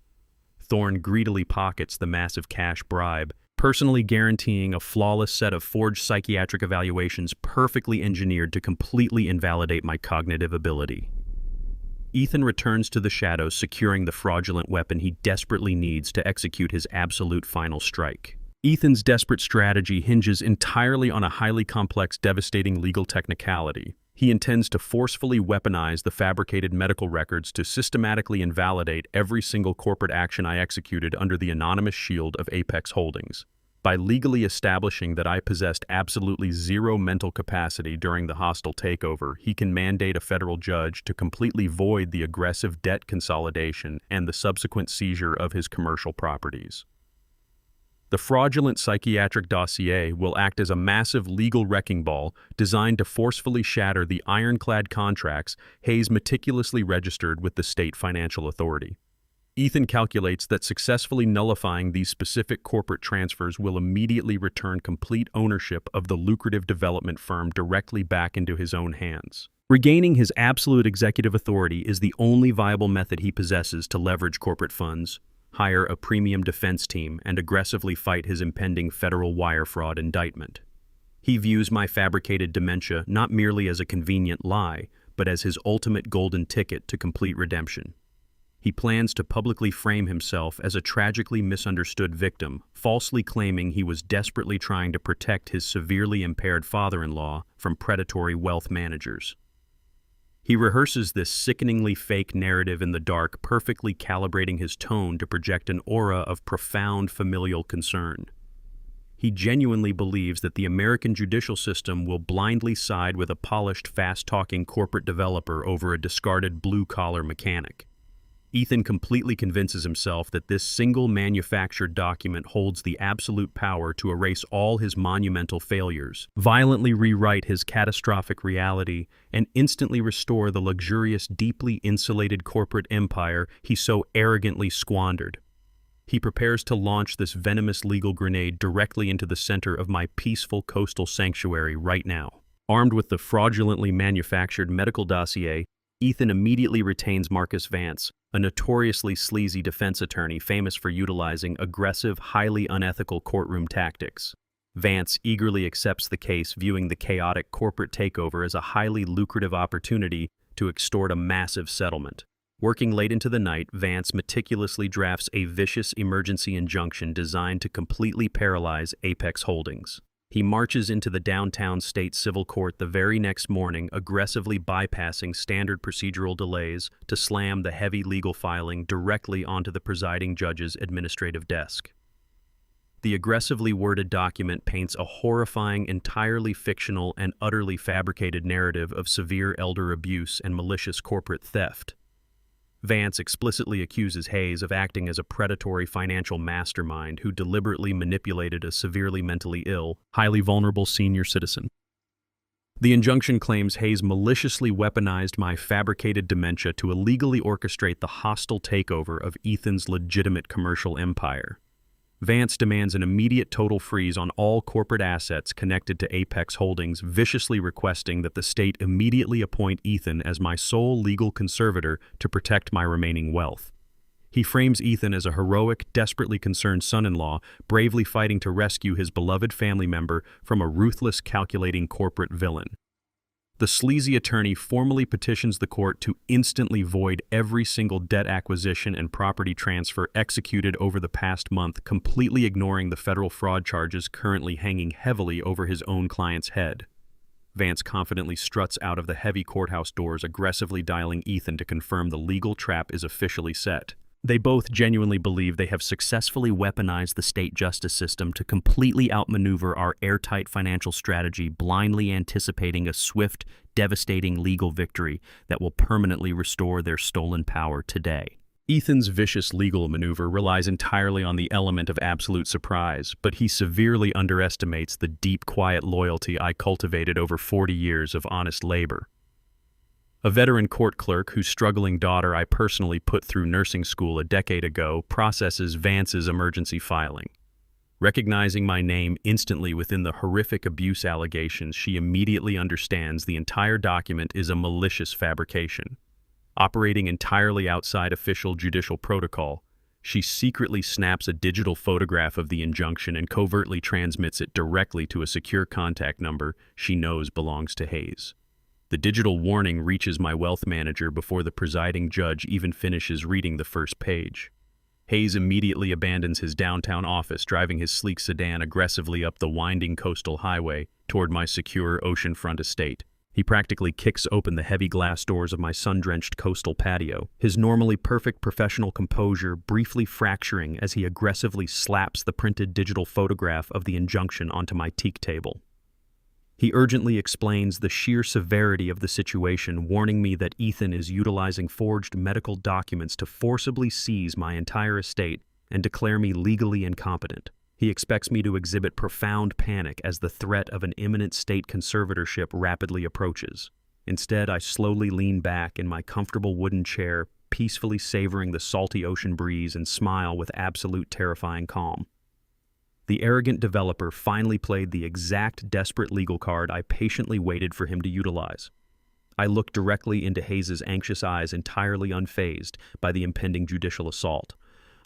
Thorne greedily pockets the massive cash bribe, personally guaranteeing a flawless set of forged psychiatric evaluations perfectly engineered to completely invalidate my cognitive ability. Ethan returns to the shadows, securing the fraudulent weapon he desperately needs to execute his absolute final strike. Ethan's desperate strategy hinges entirely on a highly complex, devastating legal technicality. He intends to forcefully weaponize the fabricated medical records to systematically invalidate every single corporate action I executed under the anonymous shield of Apex Holdings. By legally establishing that I possessed absolutely zero mental capacity during the hostile takeover, he can mandate a federal judge to completely void the aggressive debt consolidation and the subsequent seizure of his commercial properties. The fraudulent psychiatric dossier will act as a massive legal wrecking ball designed to forcefully shatter the ironclad contracts Hayes meticulously registered with the state financial authority. Ethan calculates that successfully nullifying these specific corporate transfers will immediately return complete ownership of the lucrative development firm directly back into his own hands. Regaining his absolute executive authority is the only viable method he possesses to leverage corporate funds, hire a premium defense team, and aggressively fight his impending federal wire fraud indictment. He views my fabricated dementia not merely as a convenient lie, but as his ultimate golden ticket to complete redemption. He plans to publicly frame himself as a tragically misunderstood victim, falsely claiming he was desperately trying to protect his severely impaired father-in-law from predatory wealth managers. He rehearses this sickeningly fake narrative in the dark, perfectly calibrating his tone to project an aura of profound familial concern. He genuinely believes that the American judicial system will blindly side with a polished, fast-talking corporate developer over a discarded blue-collar mechanic. Ethan completely convinces himself that this single manufactured document holds the absolute power to erase all his monumental failures, violently rewrite his catastrophic reality, and instantly restore the luxurious, deeply insulated corporate empire he so arrogantly squandered. He prepares to launch this venomous legal grenade directly into the center of my peaceful coastal sanctuary right now. Armed with the fraudulently manufactured medical dossier, Ethan immediately retains Marcus Vance, a notoriously sleazy defense attorney famous for utilizing aggressive, highly unethical courtroom tactics. Vance eagerly accepts the case, viewing the chaotic corporate takeover as a highly lucrative opportunity to extort a massive settlement. Working late into the night, Vance meticulously drafts a vicious emergency injunction designed to completely paralyze Apex Holdings. He marches into the downtown state civil court the very next morning, aggressively bypassing standard procedural delays to slam the heavy legal filing directly onto the presiding judge's administrative desk. The aggressively worded document paints a horrifying, entirely fictional, and utterly fabricated narrative of severe elder abuse and malicious corporate theft. Vance explicitly accuses Hayes of acting as a predatory financial mastermind who deliberately manipulated a severely mentally ill, highly vulnerable senior citizen. The injunction claims Hayes maliciously weaponized my fabricated dementia to illegally orchestrate the hostile takeover of Ethan's legitimate commercial empire. Vance demands an immediate total freeze on all corporate assets connected to Apex Holdings, viciously requesting that the state immediately appoint Ethan as my sole legal conservator to protect my remaining wealth. He frames Ethan as a heroic, desperately concerned son-in-law, bravely fighting to rescue his beloved family member from a ruthless, calculating corporate villain. The sleazy attorney formally petitions the court to instantly void every single debt acquisition and property transfer executed over the past month, completely ignoring the federal fraud charges currently hanging heavily over his own client's head. Vance confidently struts out of the heavy courthouse doors, aggressively dialing Ethan to confirm the legal trap is officially set. They both genuinely believe they have successfully weaponized the state justice system to completely outmaneuver our airtight financial strategy, blindly anticipating a swift, devastating legal victory that will permanently restore their stolen power today. Ethan's vicious legal maneuver relies entirely on the element of absolute surprise, but he severely underestimates the deep, quiet loyalty I cultivated over 40 years of honest labor. A veteran court clerk whose struggling daughter I personally put through nursing school a decade ago processes Vance's emergency filing. Recognizing my name instantly within the horrific abuse allegations, she immediately understands the entire document is a malicious fabrication. Operating entirely outside official judicial protocol, she secretly snaps a digital photograph of the injunction and covertly transmits it directly to a secure contact number she knows belongs to Hayes. The digital warning reaches my wealth manager before the presiding judge even finishes reading the first page. Hayes immediately abandons his downtown office, driving his sleek sedan aggressively up the winding coastal highway toward my secure oceanfront estate. He practically kicks open the heavy glass doors of my sun-drenched coastal patio, his normally perfect professional composure briefly fracturing as he aggressively slaps the printed digital photograph of the injunction onto my teak table. He urgently explains the sheer severity of the situation, warning me that Ethan is utilizing forged medical documents to forcibly seize my entire estate and declare me legally incompetent. He expects me to exhibit profound panic as the threat of an imminent state conservatorship rapidly approaches. Instead, I slowly lean back in my comfortable wooden chair, peacefully savoring the salty ocean breeze and smile with absolute terrifying calm. The arrogant developer finally played the exact desperate legal card I patiently waited for him to utilize. I looked directly into Hayes' anxious eyes, entirely unfazed by the impending judicial assault.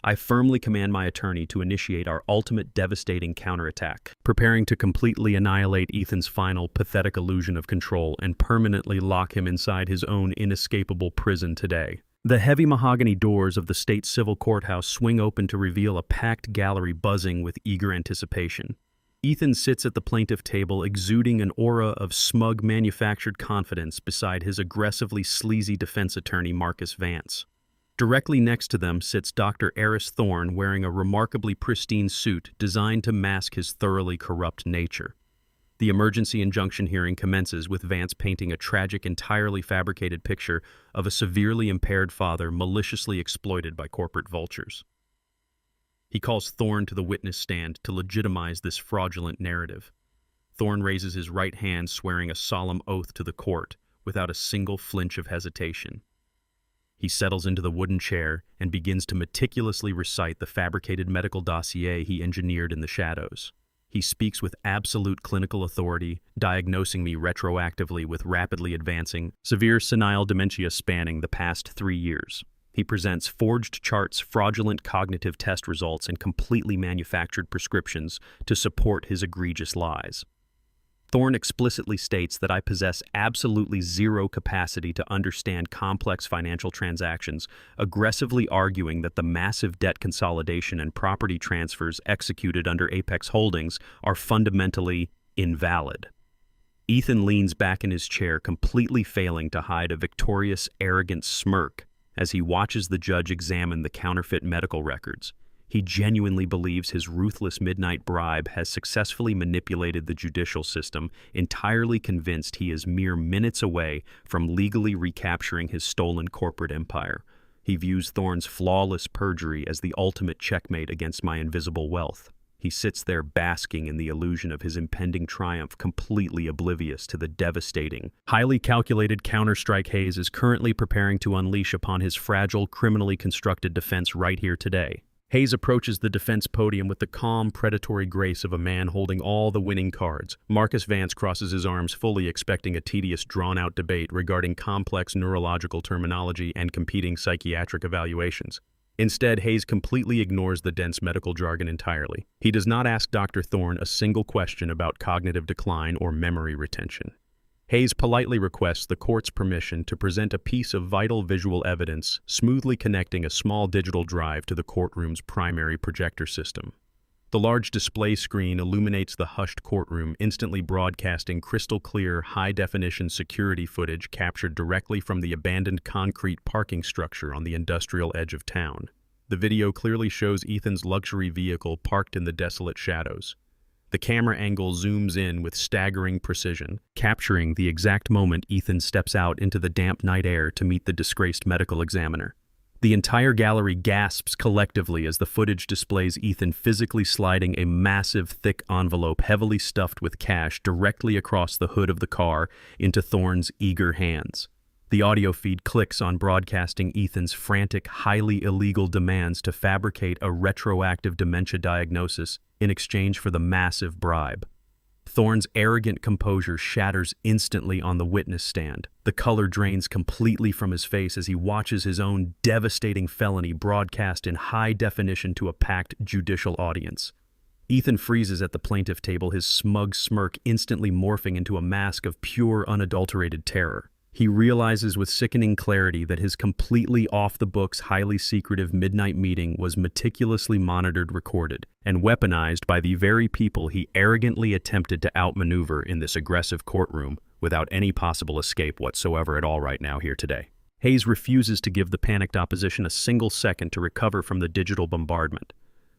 I firmly command my attorney to initiate our ultimate devastating counterattack, preparing to completely annihilate Ethan's final pathetic illusion of control and permanently lock him inside his own inescapable prison today. The heavy mahogany doors of the state civil courthouse swing open to reveal a packed gallery buzzing with eager anticipation. Ethan sits at the plaintiff table, exuding an aura of smug manufactured confidence beside his aggressively sleazy defense attorney Marcus Vance. Directly next to them sits Dr. Eris Thorne, wearing a remarkably pristine suit designed to mask his thoroughly corrupt nature. The emergency injunction hearing commences with Vance painting a tragic, entirely fabricated picture of a severely impaired father maliciously exploited by corporate vultures. He calls Thorne to the witness stand to legitimize this fraudulent narrative. Thorne raises his right hand, swearing a solemn oath to the court without a single flinch of hesitation. He settles into the wooden chair and begins to meticulously recite the fabricated medical dossier he engineered in the shadows. He speaks with absolute clinical authority, diagnosing me retroactively with rapidly advancing, severe senile dementia spanning the past 3 years. He presents forged charts, fraudulent cognitive test results, and completely manufactured prescriptions to support his egregious lies. Thorne explicitly states that I possess absolutely zero capacity to understand complex financial transactions, aggressively arguing that the massive debt consolidation and property transfers executed under Apex Holdings are fundamentally invalid. Ethan leans back in his chair, completely failing to hide a victorious, arrogant smirk as he watches the judge examine the counterfeit medical records. He genuinely believes his ruthless midnight bribe has successfully manipulated the judicial system, entirely convinced he is mere minutes away from legally recapturing his stolen corporate empire. He views Thorne's flawless perjury as the ultimate checkmate against my invisible wealth. He sits there basking in the illusion of his impending triumph, completely oblivious to the devastating, highly calculated counterstrike Hayes is currently preparing to unleash upon his fragile, criminally constructed defense right here today. Hayes approaches the defense podium with the calm, predatory grace of a man holding all the winning cards. Marcus Vance crosses his arms, fully expecting a tedious, drawn-out debate regarding complex neurological terminology and competing psychiatric evaluations. Instead, Hayes completely ignores the dense medical jargon entirely. He does not ask Dr. Thorne a single question about cognitive decline or memory retention. Hayes politely requests the court's permission to present a piece of vital visual evidence, smoothly connecting a small digital drive to the courtroom's primary projector system. The large display screen illuminates the hushed courtroom, instantly broadcasting crystal-clear, high-definition security footage captured directly from the abandoned concrete parking structure on the industrial edge of town. The video clearly shows Ethan's luxury vehicle parked in the desolate shadows. The camera angle zooms in with staggering precision, capturing the exact moment Ethan steps out into the damp night air to meet the disgraced medical examiner. The entire gallery gasps collectively as the footage displays Ethan physically sliding a massive, thick envelope heavily stuffed with cash directly across the hood of the car into Thorne's eager hands. The audio feed clicks on broadcasting Ethan's frantic, highly illegal demands to fabricate a retroactive dementia diagnosis in exchange for the massive bribe. Thorne's arrogant composure shatters instantly on the witness stand. The color drains completely from his face as he watches his own devastating felony broadcast in high definition to a packed judicial audience. Ethan freezes at the plaintiff table, his smug smirk instantly morphing into a mask of pure, unadulterated terror. He realizes with sickening clarity that his completely off-the-books, highly secretive midnight meeting was meticulously monitored, recorded, and weaponized by the very people he arrogantly attempted to outmaneuver in this aggressive courtroom without any possible escape whatsoever at all right now here today. Hayes refuses to give the panicked opposition a single second to recover from the digital bombardment.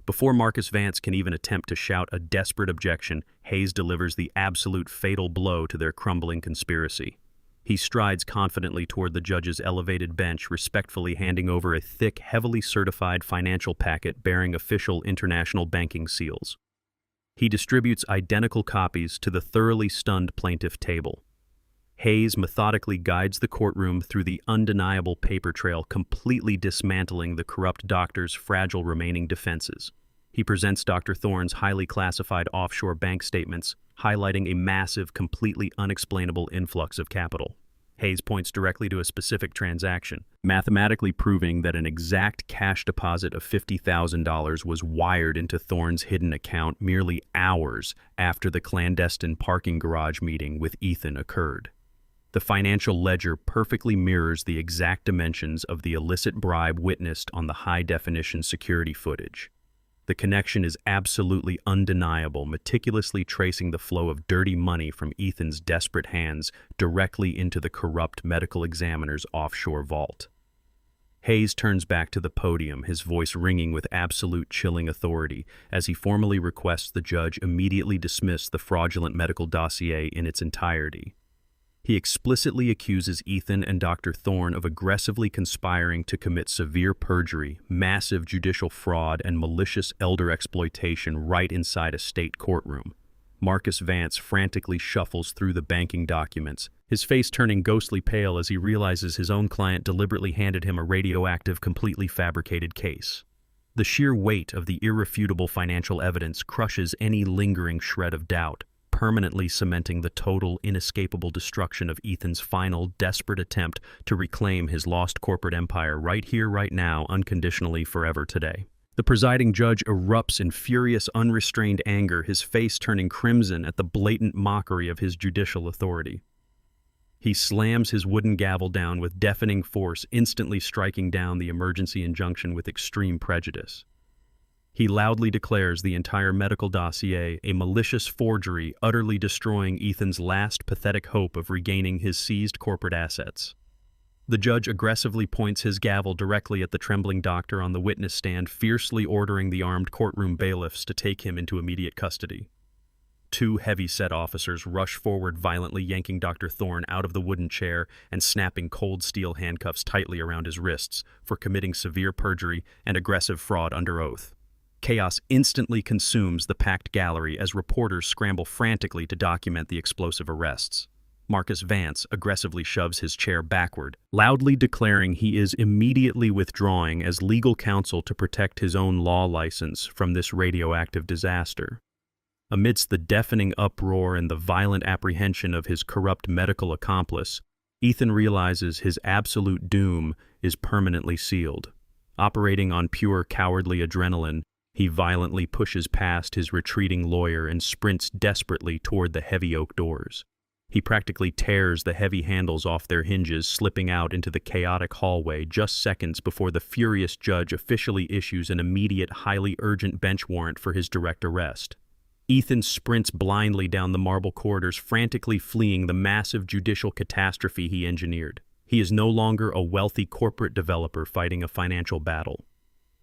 Before Marcus Vance can even attempt to shout a desperate objection, Hayes delivers the absolute fatal blow to their crumbling conspiracy. He strides confidently toward the judge's elevated bench, respectfully handing over a thick, heavily certified financial packet bearing official international banking seals. He distributes identical copies to the thoroughly stunned plaintiff table. Hayes methodically guides the courtroom through the undeniable paper trail, completely dismantling the corrupt doctor's fragile remaining defenses. He presents Dr. Thorne's highly classified offshore bank statements, highlighting a massive, completely unexplainable influx of capital. Hayes points directly to a specific transaction, mathematically proving that an exact cash deposit of $50,000 was wired into Thorne's hidden account merely hours after the clandestine parking garage meeting with Ethan occurred. The financial ledger perfectly mirrors the exact dimensions of the illicit bribe witnessed on the high-definition security footage. The connection is absolutely undeniable, meticulously tracing the flow of dirty money from Ethan's desperate hands directly into the corrupt medical examiner's offshore vault. Hayes turns back to the podium, his voice ringing with absolute chilling authority, as he formally requests the judge immediately dismiss the fraudulent medical dossier in its entirety. He explicitly accuses Ethan and Dr. Thorne of aggressively conspiring to commit severe perjury, massive judicial fraud, and malicious elder exploitation right inside a state courtroom. Marcus Vance frantically shuffles through the banking documents, his face turning ghostly pale as he realizes his own client deliberately handed him a radioactive, completely fabricated case. The sheer weight of the irrefutable financial evidence crushes any lingering shred of doubt, permanently cementing the total, inescapable destruction of Ethan's final, desperate attempt to reclaim his lost corporate empire right here, right now, unconditionally, forever today. The presiding judge erupts in furious, unrestrained anger, his face turning crimson at the blatant mockery of his judicial authority. He slams his wooden gavel down with deafening force, instantly striking down the emergency injunction with extreme prejudice. He loudly declares the entire medical dossier a malicious forgery, utterly destroying Ethan's last pathetic hope of regaining his seized corporate assets. The judge aggressively points his gavel directly at the trembling doctor on the witness stand, fiercely ordering the armed courtroom bailiffs to take him into immediate custody. Two heavy-set officers rush forward, violently yanking Dr. Thorne out of the wooden chair and snapping cold steel handcuffs tightly around his wrists for committing severe perjury and aggressive fraud under oath. Chaos instantly consumes the packed gallery as reporters scramble frantically to document the explosive arrests. Marcus Vance aggressively shoves his chair backward, loudly declaring he is immediately withdrawing as legal counsel to protect his own law license from this radioactive disaster. Amidst the deafening uproar and the violent apprehension of his corrupt medical accomplice, Ethan realizes his absolute doom is permanently sealed. Operating on pure cowardly adrenaline, he violently pushes past his retreating lawyer and sprints desperately toward the heavy oak doors. He practically tears the heavy handles off their hinges, slipping out into the chaotic hallway just seconds before the furious judge officially issues an immediate, highly urgent bench warrant for his direct arrest. Ethan sprints blindly down the marble corridors, frantically fleeing the massive judicial catastrophe he engineered. He is no longer a wealthy corporate developer fighting a financial battle.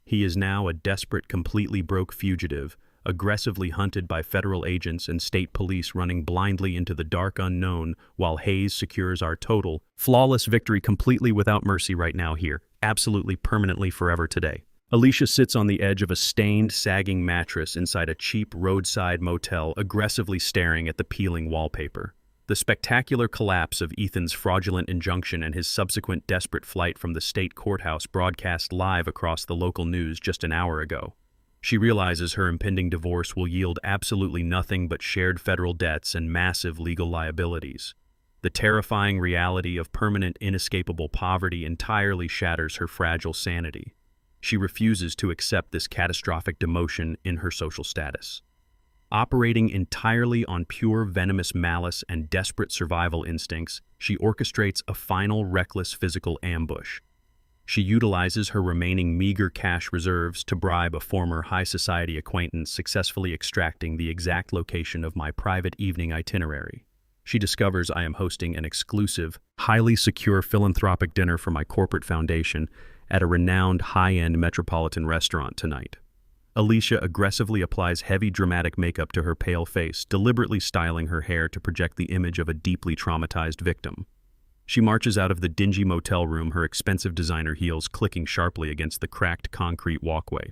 He is now a desperate, completely broke fugitive, aggressively hunted by federal agents and state police running blindly into the dark unknown while Hayes secures our total, flawless victory completely without mercy right now here, absolutely permanently forever today. Alicia sits on the edge of a stained, sagging mattress inside a cheap roadside motel, aggressively staring at the peeling wallpaper. The spectacular collapse of Ethan's fraudulent injunction and his subsequent desperate flight from the state courthouse broadcast live across the local news just an hour ago. She realizes her impending divorce will yield absolutely nothing but shared federal debts and massive legal liabilities. The terrifying reality of permanent, inescapable poverty entirely shatters her fragile sanity. She refuses to accept this catastrophic demotion in her social status. Operating entirely on pure venomous malice and desperate survival instincts, she orchestrates a final reckless physical ambush. She utilizes her remaining meager cash reserves to bribe a former high society acquaintance, successfully extracting the exact location of my private evening itinerary. She discovers I am hosting an exclusive, highly secure philanthropic dinner for my corporate foundation at a renowned high-end metropolitan restaurant tonight. Alicia aggressively applies heavy dramatic makeup to her pale face, deliberately styling her hair to project the image of a deeply traumatized victim. She marches out of the dingy motel room, her expensive designer heels clicking sharply against the cracked concrete walkway.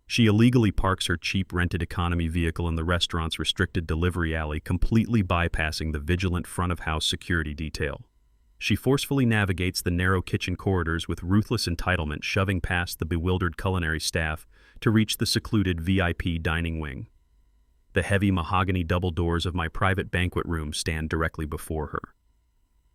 She illegally parks her cheap rented economy vehicle in the restaurant's restricted delivery alley, completely bypassing the vigilant front-of-house security detail. She forcefully navigates the narrow kitchen corridors with ruthless entitlement, shoving past the bewildered culinary staff to reach the secluded VIP dining wing. The heavy mahogany double doors of my private banquet room stand directly before her.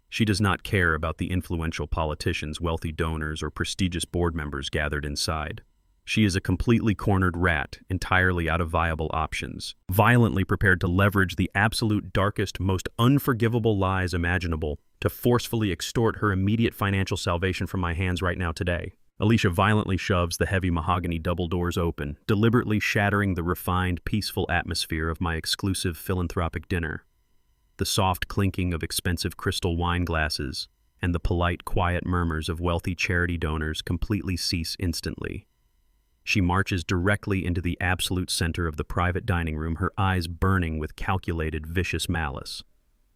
She does not care about the influential politicians, wealthy donors, or prestigious board members gathered inside. She is a completely cornered rat, entirely out of viable options, violently prepared to leverage the absolute darkest, most unforgivable lies imaginable to forcefully extort her immediate financial salvation from my hands right now today. Alicia violently shoves the heavy mahogany double doors open, deliberately shattering the refined, peaceful atmosphere of my exclusive philanthropic dinner. The soft clinking of expensive crystal wine glasses and the polite, quiet murmurs of wealthy charity donors completely cease instantly. She marches directly into the absolute center of the private dining room, her eyes burning with calculated, vicious malice.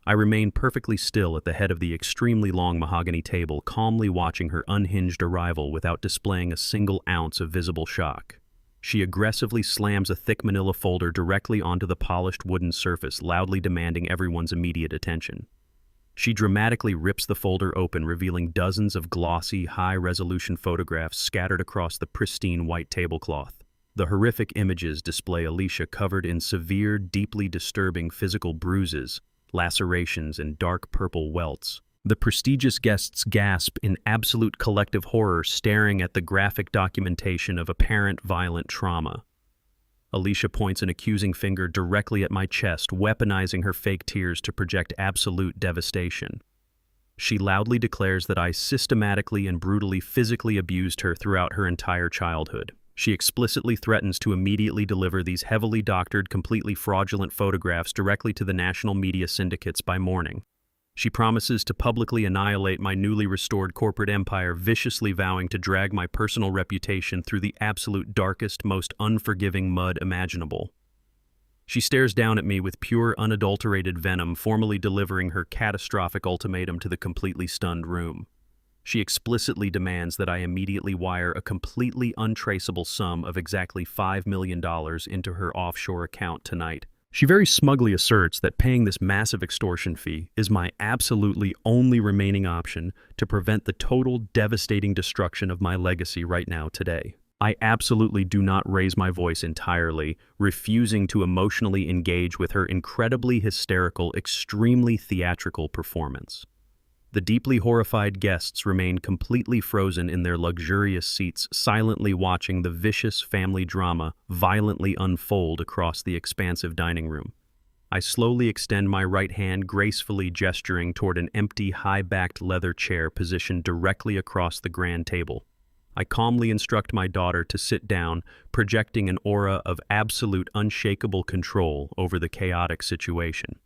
I remain perfectly still at the head of the extremely long mahogany table, calmly watching her unhinged arrival without displaying a single ounce of visible shock. She aggressively slams a thick manila folder directly onto the polished wooden surface, loudly demanding everyone's immediate attention. She dramatically rips the folder open, revealing dozens of glossy, high-resolution photographs scattered across the pristine white tablecloth. The horrific images display Alicia covered in severe, deeply disturbing physical bruises, lacerations, and dark purple welts. The prestigious guests gasp in absolute collective horror, staring at the graphic documentation of apparent violent trauma. Alicia points an accusing finger directly at my chest, weaponizing her fake tears to project absolute devastation. She loudly declares that I systematically and brutally physically abused her throughout her entire childhood. She explicitly threatens to immediately deliver these heavily doctored, completely fraudulent photographs directly to the national media syndicates by morning. She promises to publicly annihilate my newly restored corporate empire, viciously vowing to drag my personal reputation through the absolute darkest, most unforgiving mud imaginable. She stares down at me with pure, unadulterated venom, formally delivering her catastrophic ultimatum to the completely stunned room. She explicitly demands that I immediately wire a completely untraceable sum of exactly $5 million into her offshore account tonight. She very smugly asserts that paying this massive extortion fee is my absolutely only remaining option to prevent the total devastating destruction of my legacy right now today. I absolutely do not raise my voice entirely, refusing to emotionally engage with her incredibly hysterical, extremely theatrical performance. The deeply horrified guests remain completely frozen in their luxurious seats, silently watching the vicious family drama violently unfold across the expansive dining room. I slowly extend my right hand, gracefully gesturing toward an empty, high-backed leather chair positioned directly across the grand table. I calmly instruct my daughter to sit down, projecting an aura of absolute, unshakable control over the chaotic situation.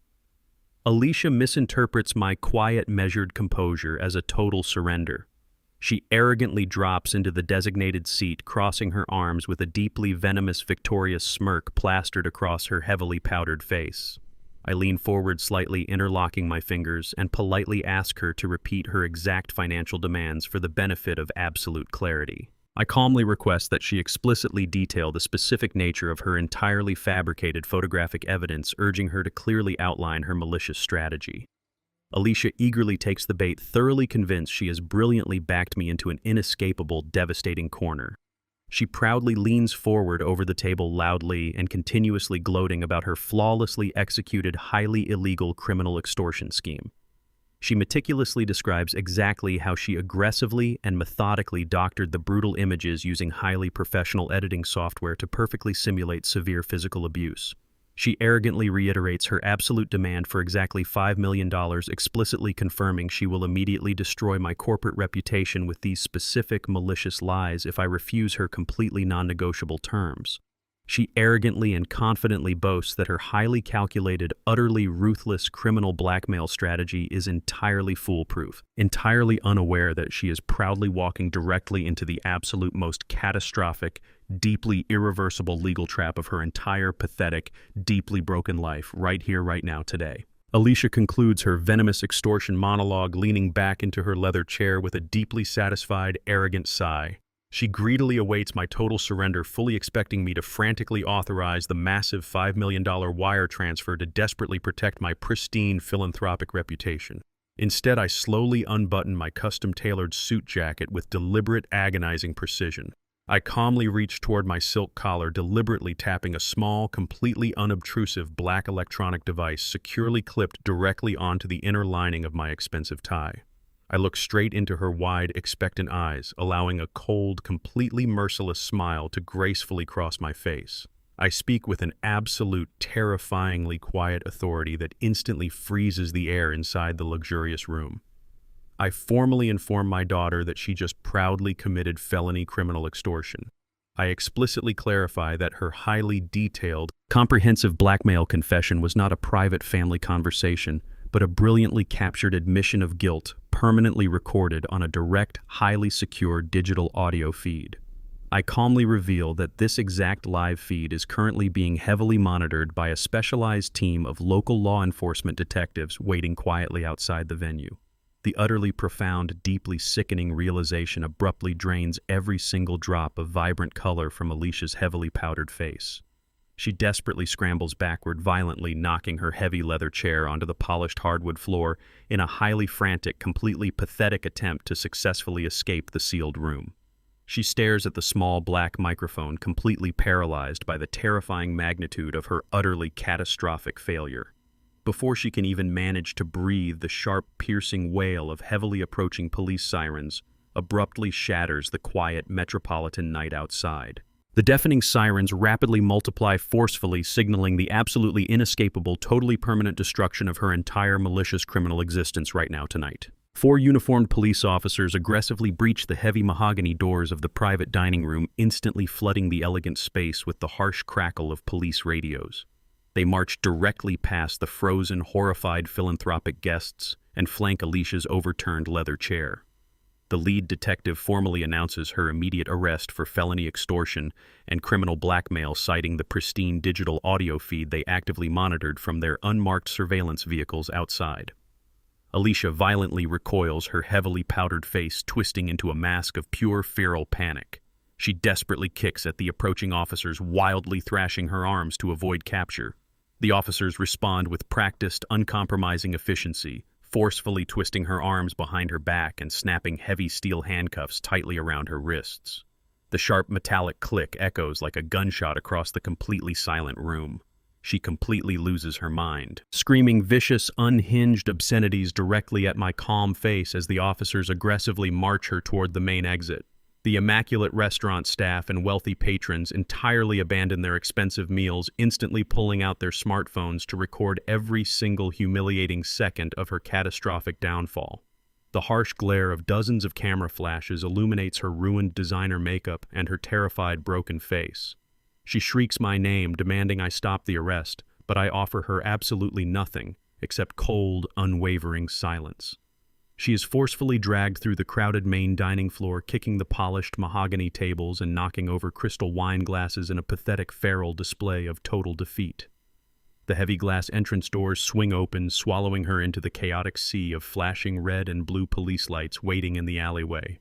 Alicia misinterprets my quiet, measured composure as a total surrender. She arrogantly drops into the designated seat, crossing her arms with a deeply venomous, victorious smirk plastered across her heavily powdered face. I lean forward slightly, interlocking my fingers, and politely ask her to repeat her exact financial demands for the benefit of absolute clarity. I calmly request that she explicitly detail the specific nature of her entirely fabricated photographic evidence, urging her to clearly outline her malicious strategy. Alicia eagerly takes the bait, thoroughly convinced she has brilliantly backed me into an inescapable, devastating corner. She proudly leans forward over the table, loudly and continuously gloating about her flawlessly executed, highly illegal criminal extortion scheme. She meticulously describes exactly how she aggressively and methodically doctored the brutal images using highly professional editing software to perfectly simulate severe physical abuse. She arrogantly reiterates her absolute demand for exactly $5 million, explicitly confirming she will immediately destroy my corporate reputation with these specific malicious lies if I refuse her completely non-negotiable terms. She arrogantly and confidently boasts that her highly calculated, utterly ruthless criminal blackmail strategy is entirely foolproof, entirely unaware that she is proudly walking directly into the absolute most catastrophic, deeply irreversible legal trap of her entire pathetic, deeply broken life, right here, right now, today. Alicia concludes her venomous extortion monologue, leaning back into her leather chair with a deeply satisfied, arrogant sigh. She greedily awaits my total surrender, fully expecting me to frantically authorize the massive $5 million wire transfer to desperately protect my pristine philanthropic reputation. Instead, I slowly unbutton my custom-tailored suit jacket with deliberate, agonizing precision. I calmly reach toward my silk collar, deliberately tapping a small, completely unobtrusive black electronic device securely clipped directly onto the inner lining of my expensive tie. I look straight into her wide, expectant eyes, allowing a cold, completely merciless smile to gracefully cross my face. I speak with an absolute, terrifyingly quiet authority that instantly freezes the air inside the luxurious room. I formally inform my daughter that she just proudly committed felony criminal extortion. I explicitly clarify that her highly detailed, comprehensive blackmail confession was not a private family conversation, but a brilliantly captured admission of guilt, permanently recorded on a direct, highly secure digital audio feed. I calmly reveal that this exact live feed is currently being heavily monitored by a specialized team of local law enforcement detectives waiting quietly outside the venue. The utterly profound, deeply sickening realization abruptly drains every single drop of vibrant color from Alicia's heavily powdered face. She desperately scrambles backward, violently knocking her heavy leather chair onto the polished hardwood floor in a highly frantic, completely pathetic attempt to successfully escape the sealed room. She stares at the small black microphone, completely paralyzed by the terrifying magnitude of her utterly catastrophic failure. Before she can even manage to breathe, the sharp, piercing wail of heavily approaching police sirens abruptly shatters the quiet metropolitan night outside. The deafening sirens rapidly multiply, forcefully signaling the absolutely inescapable, totally permanent destruction of her entire malicious criminal existence right now tonight. 4 uniformed police officers aggressively breach the heavy mahogany doors of the private dining room, instantly flooding the elegant space with the harsh crackle of police radios. They march directly past the frozen, horrified philanthropic guests and flank Alicia's overturned leather chair. The lead detective formally announces her immediate arrest for felony extortion and criminal blackmail, citing the pristine digital audio feed they actively monitored from their unmarked surveillance vehicles outside. Alicia violently recoils, her heavily powdered face twisting into a mask of pure feral panic. She desperately kicks at the approaching officers, wildly thrashing her arms to avoid capture. The officers respond with practiced, uncompromising efficiency, forcefully twisting her arms behind her back and snapping heavy steel handcuffs tightly around her wrists. The sharp metallic click echoes like a gunshot across the completely silent room. She completely loses her mind, screaming vicious, unhinged obscenities directly at my calm face as the officers aggressively march her toward the main exit. The immaculate restaurant staff and wealthy patrons entirely abandon their expensive meals, instantly pulling out their smartphones to record every single humiliating second of her catastrophic downfall. The harsh glare of dozens of camera flashes illuminates her ruined designer makeup and her terrified, broken face. She shrieks my name, demanding I stop the arrest, but I offer her absolutely nothing except cold, unwavering silence. She is forcefully dragged through the crowded main dining floor, kicking the polished mahogany tables and knocking over crystal wine glasses in a pathetic feral display of total defeat. The heavy glass entrance doors swing open, swallowing her into the chaotic sea of flashing red and blue police lights waiting in the alleyway.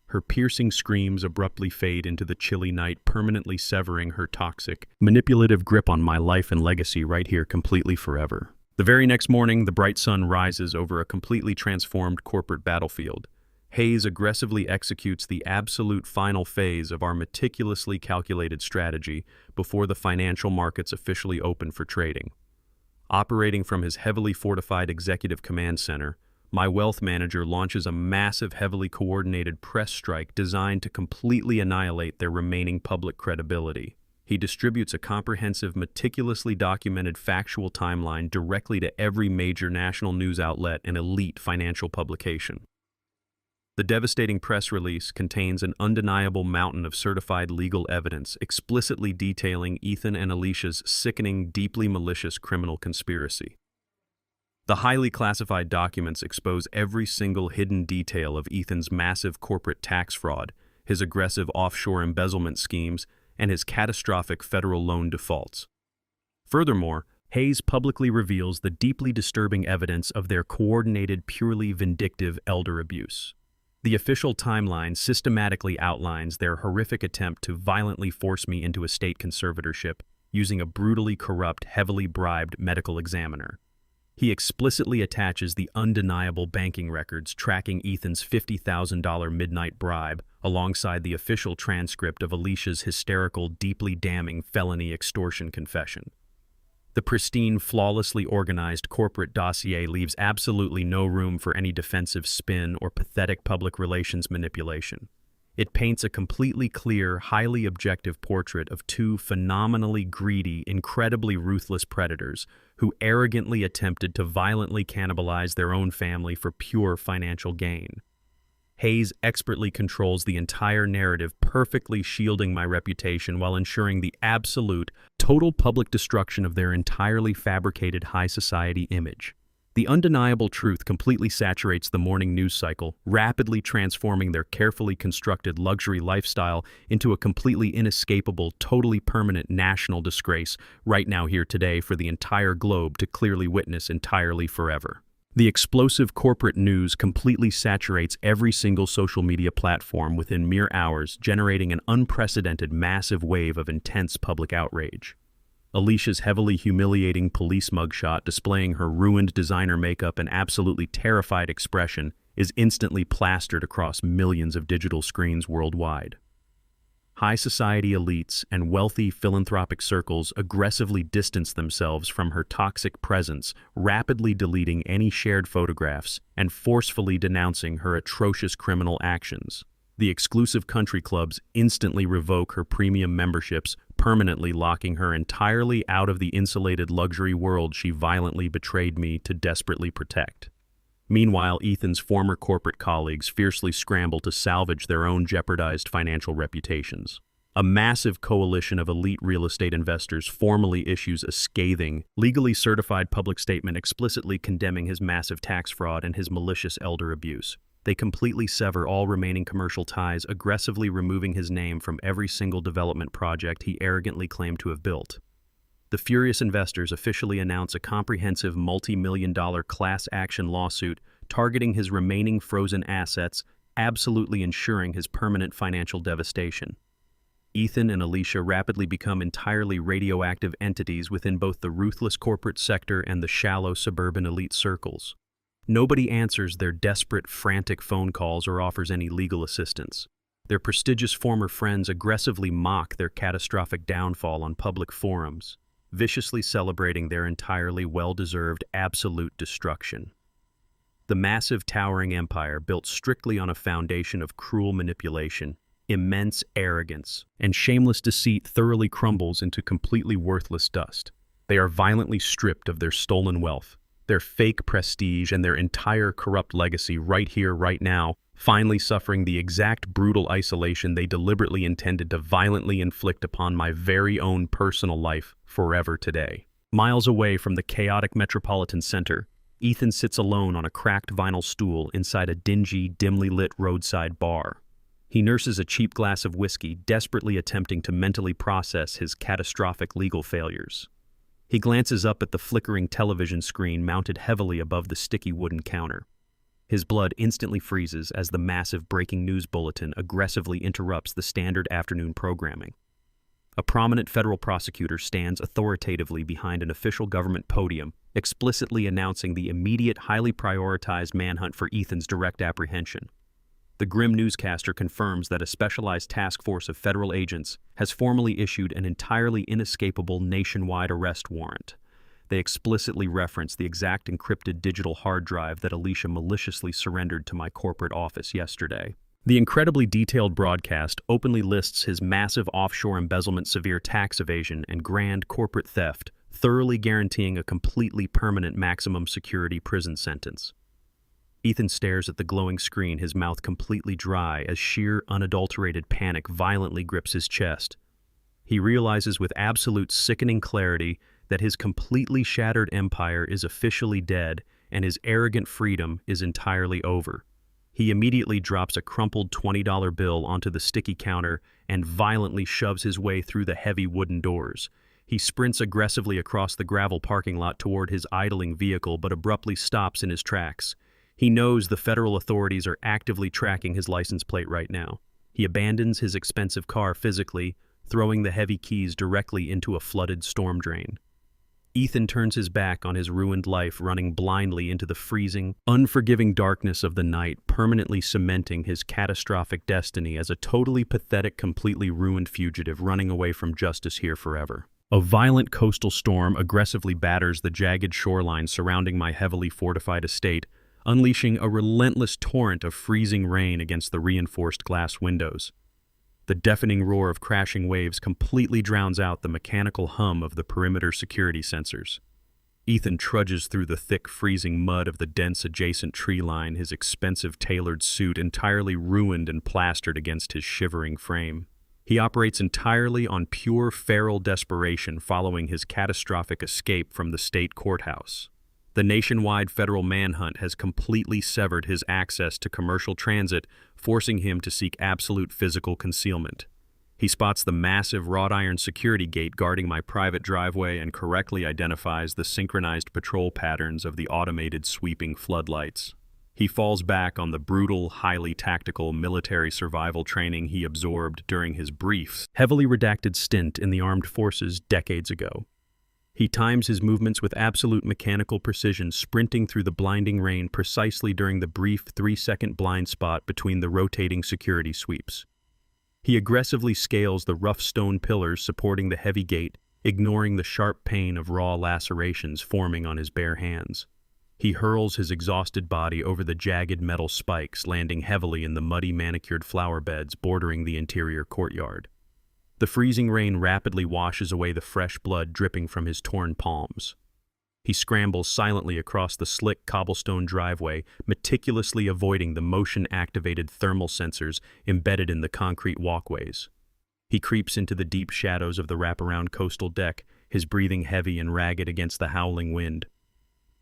Her piercing screams abruptly fade into the chilly night, permanently severing her toxic, manipulative grip on my life and legacy right here completely forever. The very next morning, the bright sun rises over a completely transformed corporate battlefield. Hayes aggressively executes the absolute final phase of our meticulously calculated strategy before the financial markets officially open for trading. Operating from his heavily fortified executive command center, my wealth manager launches a massive, heavily coordinated press strike designed to completely annihilate their remaining public credibility. He distributes a comprehensive, meticulously documented factual timeline directly to every major national news outlet and elite financial publication. The devastating press release contains an undeniable mountain of certified legal evidence explicitly detailing Ethan and Alicia's sickening, deeply malicious criminal conspiracy. The highly classified documents expose every single hidden detail of Ethan's massive corporate tax fraud, his aggressive offshore embezzlement schemes, and his catastrophic federal loan defaults. Furthermore, Hayes publicly reveals the deeply disturbing evidence of their coordinated, purely vindictive elder abuse. The official timeline systematically outlines their horrific attempt to violently force me into a state conservatorship using a brutally corrupt, heavily bribed medical examiner. He explicitly attaches the undeniable banking records tracking Ethan's $50,000 midnight bribe alongside the official transcript of Alicia's hysterical, deeply damning felony extortion confession. The pristine, flawlessly organized corporate dossier leaves absolutely no room for any defensive spin or pathetic public relations manipulation. It paints a completely clear, highly objective portrait of two phenomenally greedy, incredibly ruthless predators who arrogantly attempted to violently cannibalize their own family for pure financial gain. Hayes expertly controls the entire narrative, perfectly shielding my reputation while ensuring the absolute, total public destruction of their entirely fabricated high society image. The undeniable truth completely saturates the morning news cycle, rapidly transforming their carefully constructed luxury lifestyle into a completely inescapable, totally permanent national disgrace right now here today for the entire globe to clearly witness entirely forever. The explosive corporate news completely saturates every single social media platform within mere hours, generating an unprecedented massive wave of intense public outrage. Alicia's heavily humiliating police mugshot displaying her ruined designer makeup and absolutely terrified expression is instantly plastered across millions of digital screens worldwide. High society elites and wealthy philanthropic circles aggressively distance themselves from her toxic presence, rapidly deleting any shared photographs and forcefully denouncing her atrocious criminal actions. The exclusive country clubs instantly revoke her premium memberships, permanently locking her entirely out of the insulated luxury world she violently betrayed me to desperately protect. Meanwhile, Ethan's former corporate colleagues fiercely scramble to salvage their own jeopardized financial reputations. A massive coalition of elite real estate investors formally issues a scathing, legally certified public statement explicitly condemning his massive tax fraud and his malicious elder abuse. They completely sever all remaining commercial ties, aggressively removing his name from every single development project he arrogantly claimed to have built. The furious investors officially announce a comprehensive multi-million-dollar class action lawsuit targeting his remaining frozen assets, absolutely ensuring his permanent financial devastation. Ethan and Alicia rapidly become entirely radioactive entities within both the ruthless corporate sector and the shallow suburban elite circles. Nobody answers their desperate, frantic phone calls or offers any legal assistance. Their prestigious former friends aggressively mock their catastrophic downfall on public forums, viciously celebrating their entirely well-deserved absolute destruction. The massive, towering empire, built strictly on a foundation of cruel manipulation, immense arrogance, and shameless deceit, thoroughly crumbles into completely worthless dust. They are violently stripped of their stolen wealth, their fake prestige, and their entire corrupt legacy right here, right now, finally suffering the exact brutal isolation they deliberately intended to violently inflict upon my very own personal life forever today. Miles away from the chaotic metropolitan center, Ethan sits alone on a cracked vinyl stool inside a dingy, dimly lit roadside bar. He nurses a cheap glass of whiskey, desperately attempting to mentally process his catastrophic legal failures. He glances up at the flickering television screen mounted heavily above the sticky wooden counter. His blood instantly freezes as the massive breaking news bulletin aggressively interrupts the standard afternoon programming. A prominent federal prosecutor stands authoritatively behind an official government podium, explicitly announcing the immediate, highly prioritized manhunt for Ethan's direct apprehension. The grim newscaster confirms that a specialized task force of federal agents has formally issued an entirely inescapable nationwide arrest warrant. They explicitly reference the exact encrypted digital hard drive that Alicia maliciously surrendered to my corporate office yesterday. The incredibly detailed broadcast openly lists his massive offshore embezzlement, severe tax evasion, and grand corporate theft, thoroughly guaranteeing a completely permanent maximum security prison sentence. Ethan stares at the glowing screen, his mouth completely dry as sheer, unadulterated panic violently grips his chest. He realizes with absolute sickening clarity that his completely shattered empire is officially dead and his arrogant freedom is entirely over. He immediately drops a crumpled $20 bill onto the sticky counter and violently shoves his way through the heavy wooden doors. He sprints aggressively across the gravel parking lot toward his idling vehicle, but abruptly stops in his tracks. He knows the federal authorities are actively tracking his license plate right now. He abandons his expensive car physically, throwing the heavy keys directly into a flooded storm drain. Ethan turns his back on his ruined life, running blindly into the freezing, unforgiving darkness of the night, permanently cementing his catastrophic destiny as a totally pathetic, completely ruined fugitive running away from justice here forever. A violent coastal storm aggressively batters the jagged shoreline surrounding my heavily fortified estate, unleashing a relentless torrent of freezing rain against the reinforced glass windows. The deafening roar of crashing waves completely drowns out the mechanical hum of the perimeter security sensors. Ethan trudges through the thick, freezing mud of the dense adjacent tree line, his expensive tailored suit entirely ruined and plastered against his shivering frame. He operates entirely on pure feral desperation following his catastrophic escape from the state courthouse. The nationwide federal manhunt has completely severed his access to commercial transit, forcing him to seek absolute physical concealment. He spots the massive wrought iron security gate guarding my private driveway and correctly identifies the synchronized patrol patterns of the automated sweeping floodlights. He falls back on the brutal, highly tactical military survival training he absorbed during his brief, heavily redacted stint in the armed forces decades ago. He times his movements with absolute mechanical precision, sprinting through the blinding rain precisely during the brief 3-second blind spot between the rotating security sweeps. He aggressively scales the rough stone pillars supporting the heavy gate, ignoring the sharp pain of raw lacerations forming on his bare hands. He hurls his exhausted body over the jagged metal spikes, landing heavily in the muddy manicured flower beds bordering the interior courtyard. The freezing rain rapidly washes away the fresh blood dripping from his torn palms. He scrambles silently across the slick cobblestone driveway, meticulously avoiding the motion-activated thermal sensors embedded in the concrete walkways. He creeps into the deep shadows of the wraparound coastal deck, his breathing heavy and ragged against the howling wind.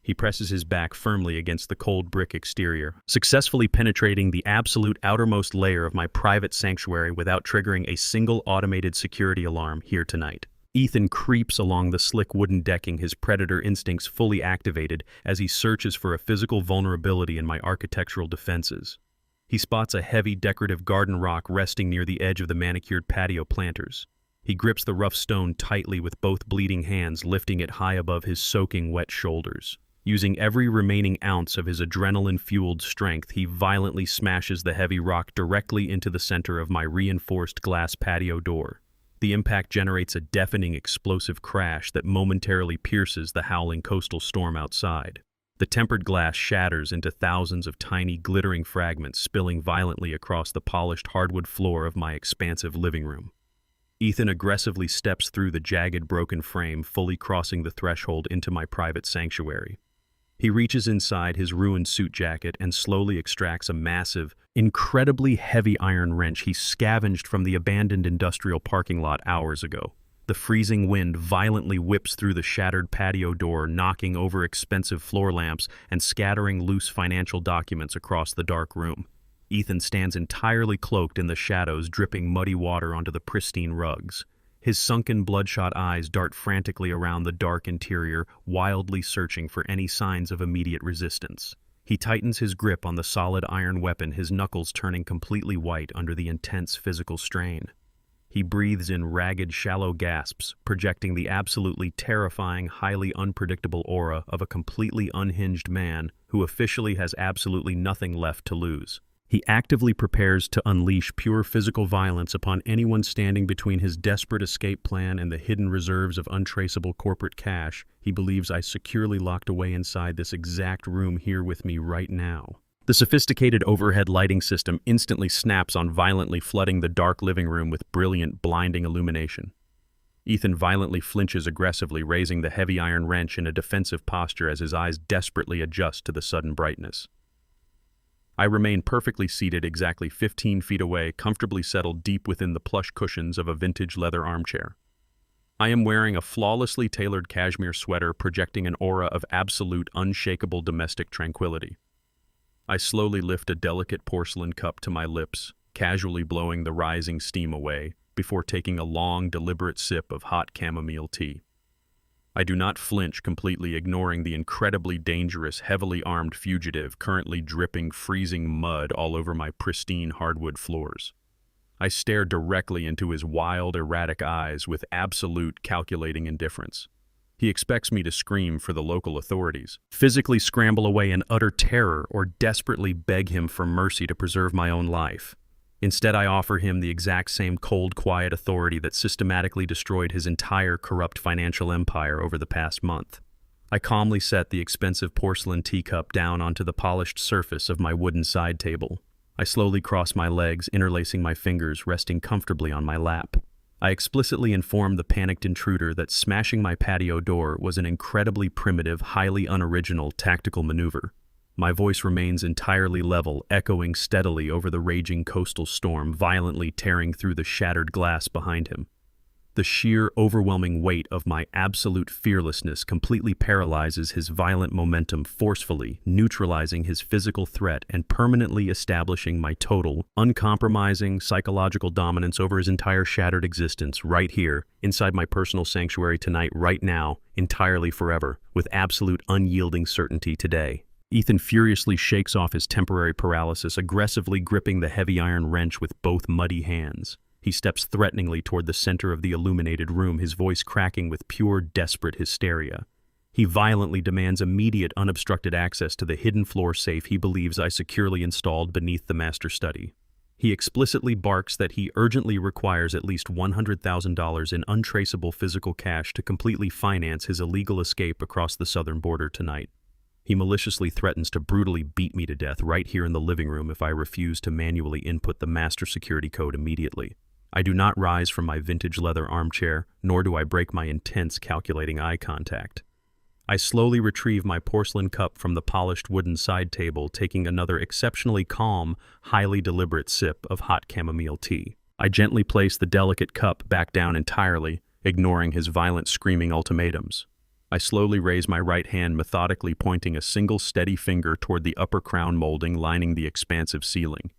He presses his back firmly against the cold brick exterior, successfully penetrating the absolute outermost layer of my private sanctuary without triggering a single automated security alarm here tonight. Ethan creeps along the slick wooden decking, his predator instincts fully activated as he searches for a physical vulnerability in my architectural defenses. He spots a heavy decorative garden rock resting near the edge of the manicured patio planters. He grips the rough stone tightly with both bleeding hands, lifting it high above his soaking wet shoulders. Using every remaining ounce of his adrenaline-fueled strength, he violently smashes the heavy rock directly into the center of my reinforced glass patio door. The impact generates a deafening explosive crash that momentarily pierces the howling coastal storm outside. The tempered glass shatters into thousands of tiny, glittering fragments, spilling violently across the polished hardwood floor of my expansive living room. Ethan aggressively steps through the jagged, broken frame, fully crossing the threshold into my private sanctuary. He reaches inside his ruined suit jacket and slowly extracts a massive, incredibly heavy iron wrench he scavenged from the abandoned industrial parking lot hours ago. The freezing wind violently whips through the shattered patio door, knocking over expensive floor lamps and scattering loose financial documents across the dark room. Ethan stands entirely cloaked in the shadows, dripping muddy water onto the pristine rugs. His sunken, bloodshot eyes dart frantically around the dark interior, wildly searching for any signs of immediate resistance. He tightens his grip on the solid iron weapon, his knuckles turning completely white under the intense physical strain. He breathes in ragged, shallow gasps, projecting the absolutely terrifying, highly unpredictable aura of a completely unhinged man who officially has absolutely nothing left to lose. He actively prepares to unleash pure physical violence upon anyone standing between his desperate escape plan and the hidden reserves of untraceable corporate cash he believes I securely locked away inside this exact room here with me right now. The sophisticated overhead lighting system instantly snaps on, violently flooding the dark living room with brilliant, blinding illumination. Ethan violently flinches aggressively, raising the heavy iron wrench in a defensive posture as his eyes desperately adjust to the sudden brightness. I remain perfectly seated exactly 15 feet away, comfortably settled deep within the plush cushions of a vintage leather armchair. I am wearing a flawlessly tailored cashmere sweater projecting an aura of absolute, unshakable domestic tranquility. I slowly lift a delicate porcelain cup to my lips, casually blowing the rising steam away, before taking a long, deliberate sip of hot chamomile tea. I do not flinch, completely ignoring the incredibly dangerous, heavily armed fugitive currently dripping freezing mud all over my pristine hardwood floors. I stare directly into his wild, erratic eyes with absolute, calculating indifference. He expects me to scream for the local authorities, physically scramble away in utter terror, or desperately beg him for mercy to preserve my own life. Instead, I offer him the exact same cold, quiet authority that systematically destroyed his entire corrupt financial empire over the past month. I calmly set the expensive porcelain teacup down onto the polished surface of my wooden side table. I slowly cross my legs, interlacing my fingers, resting comfortably on my lap. I explicitly inform the panicked intruder that smashing my patio door was an incredibly primitive, highly unoriginal tactical maneuver. My voice remains entirely level, echoing steadily over the raging coastal storm, violently tearing through the shattered glass behind him. The sheer, overwhelming weight of my absolute fearlessness completely paralyzes his violent momentum, forcefully neutralizing his physical threat and permanently establishing my total, uncompromising psychological dominance over his entire shattered existence right here, inside my personal sanctuary tonight, right now, entirely forever, with absolute unyielding certainty today. Ethan furiously shakes off his temporary paralysis, aggressively gripping the heavy iron wrench with both muddy hands. He steps threateningly toward the center of the illuminated room, his voice cracking with pure, desperate hysteria. He violently demands immediate, unobstructed access to the hidden floor safe he believes I securely installed beneath the master study. He explicitly barks that he urgently requires at least $100,000 in untraceable physical cash to completely finance his illegal escape across the southern border tonight. He maliciously threatens to brutally beat me to death right here in the living room if I refuse to manually input the master security code immediately. I do not rise from my vintage leather armchair, nor do I break my intense, calculating eye contact. I slowly retrieve my porcelain cup from the polished wooden side table, taking another exceptionally calm, highly deliberate sip of hot chamomile tea. I gently place the delicate cup back down entirely, ignoring his violent, screaming ultimatums. I slowly raise my right hand, methodically pointing a single steady finger toward the upper crown molding lining the expansive ceiling.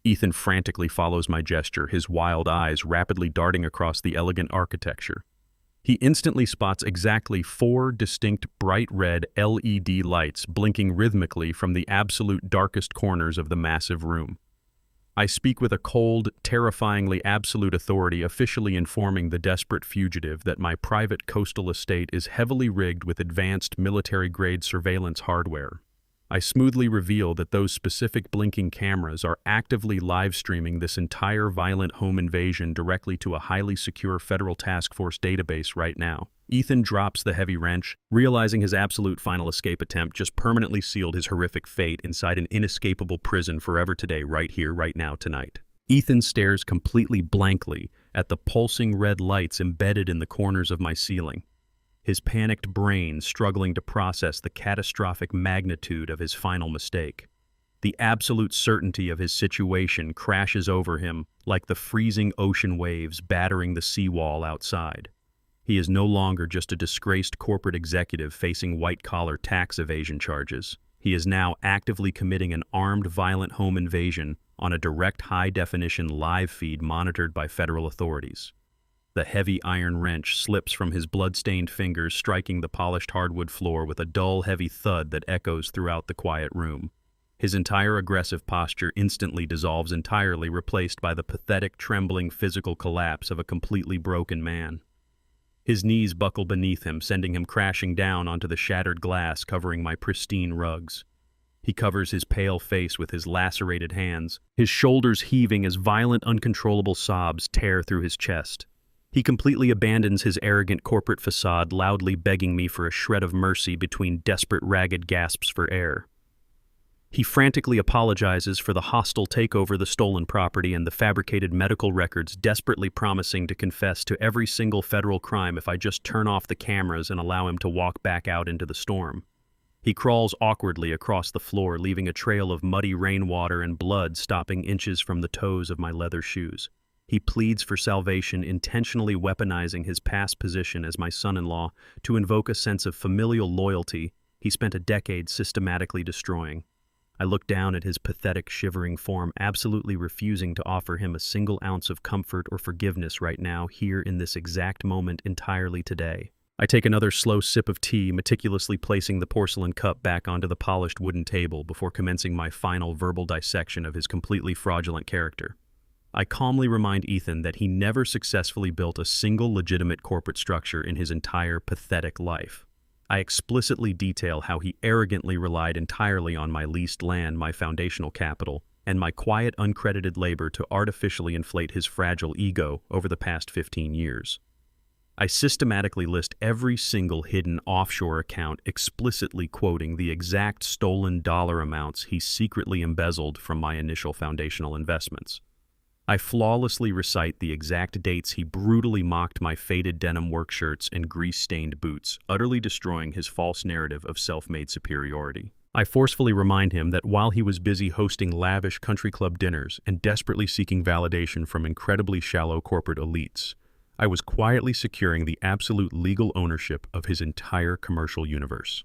Ethan frantically follows my gesture, his wild eyes rapidly darting across the elegant architecture. He instantly spots exactly 4 distinct bright red LED lights blinking rhythmically from the absolute darkest corners of the massive room. I speak with a cold, terrifyingly absolute authority, officially informing the desperate fugitive that my private coastal estate is heavily rigged with advanced military-grade surveillance hardware. I smoothly reveal that those specific blinking cameras are actively live-streaming this entire violent home invasion directly to a highly secure federal task force database right now. Ethan drops the heavy wrench, realizing his absolute final escape attempt just permanently sealed his horrific fate inside an inescapable prison forever today, right here, right now, tonight. Ethan stares completely blankly at the pulsing red lights embedded in the corners of my ceiling, his panicked brain struggling to process the catastrophic magnitude of his final mistake. The absolute certainty of his situation crashes over him like the freezing ocean waves battering the seawall outside. He is no longer just a disgraced corporate executive facing white-collar tax evasion charges. He is now actively committing an armed violent home invasion on a direct high-definition live feed monitored by federal authorities. The heavy iron wrench slips from his blood-stained fingers, striking the polished hardwood floor with a dull, heavy thud that echoes throughout the quiet room. His entire aggressive posture instantly dissolves entirely, replaced by the pathetic, trembling physical collapse of a completely broken man. His knees buckle beneath him, sending him crashing down onto the shattered glass covering my pristine rugs. He covers his pale face with his lacerated hands, his shoulders heaving as violent, uncontrollable sobs tear through his chest. He completely abandons his arrogant corporate facade, loudly begging me for a shred of mercy between desperate, ragged gasps for air. He frantically apologizes for the hostile takeover of the stolen property and the fabricated medical records, desperately promising to confess to every single federal crime if I just turn off the cameras and allow him to walk back out into the storm. He crawls awkwardly across the floor, leaving a trail of muddy rainwater and blood stopping inches from the toes of my leather shoes. He pleads for salvation, intentionally weaponizing his past position as my son-in-law to invoke a sense of familial loyalty he spent a decade systematically destroying. I look down at his pathetic, shivering form, absolutely refusing to offer him a single ounce of comfort or forgiveness right now, here in this exact moment, entirely today. I take another slow sip of tea, meticulously placing the porcelain cup back onto the polished wooden table before commencing my final verbal dissection of his completely fraudulent character. I calmly remind Ethan that he never successfully built a single legitimate corporate structure in his entire pathetic life. I explicitly detail how he arrogantly relied entirely on my leased land, my foundational capital, and my quiet, uncredited labor to artificially inflate his fragile ego over the past 15 years. I systematically list every single hidden offshore account, explicitly quoting the exact stolen dollar amounts he secretly embezzled from my initial foundational investments. I flawlessly recite the exact dates he brutally mocked my faded denim work shirts and grease-stained boots, utterly destroying his false narrative of self-made superiority. I forcefully remind him that while he was busy hosting lavish country club dinners and desperately seeking validation from incredibly shallow corporate elites, I was quietly securing the absolute legal ownership of his entire commercial universe.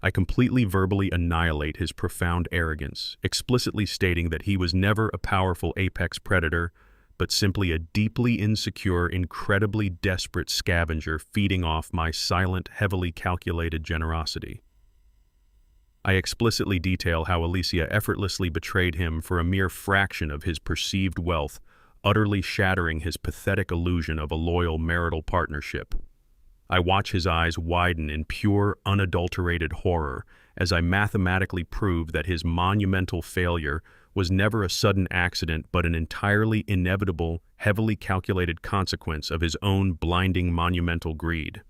I completely verbally annihilate his profound arrogance, explicitly stating that he was never a powerful apex predator, but simply a deeply insecure, incredibly desperate scavenger feeding off my silent, heavily calculated generosity. I explicitly detail how Alicia effortlessly betrayed him for a mere fraction of his perceived wealth, utterly shattering his pathetic illusion of a loyal marital partnership. I watch his eyes widen in pure, unadulterated horror as I mathematically prove that his monumental failure was never a sudden accident but an entirely inevitable, heavily calculated consequence of his own blinding monumental greed.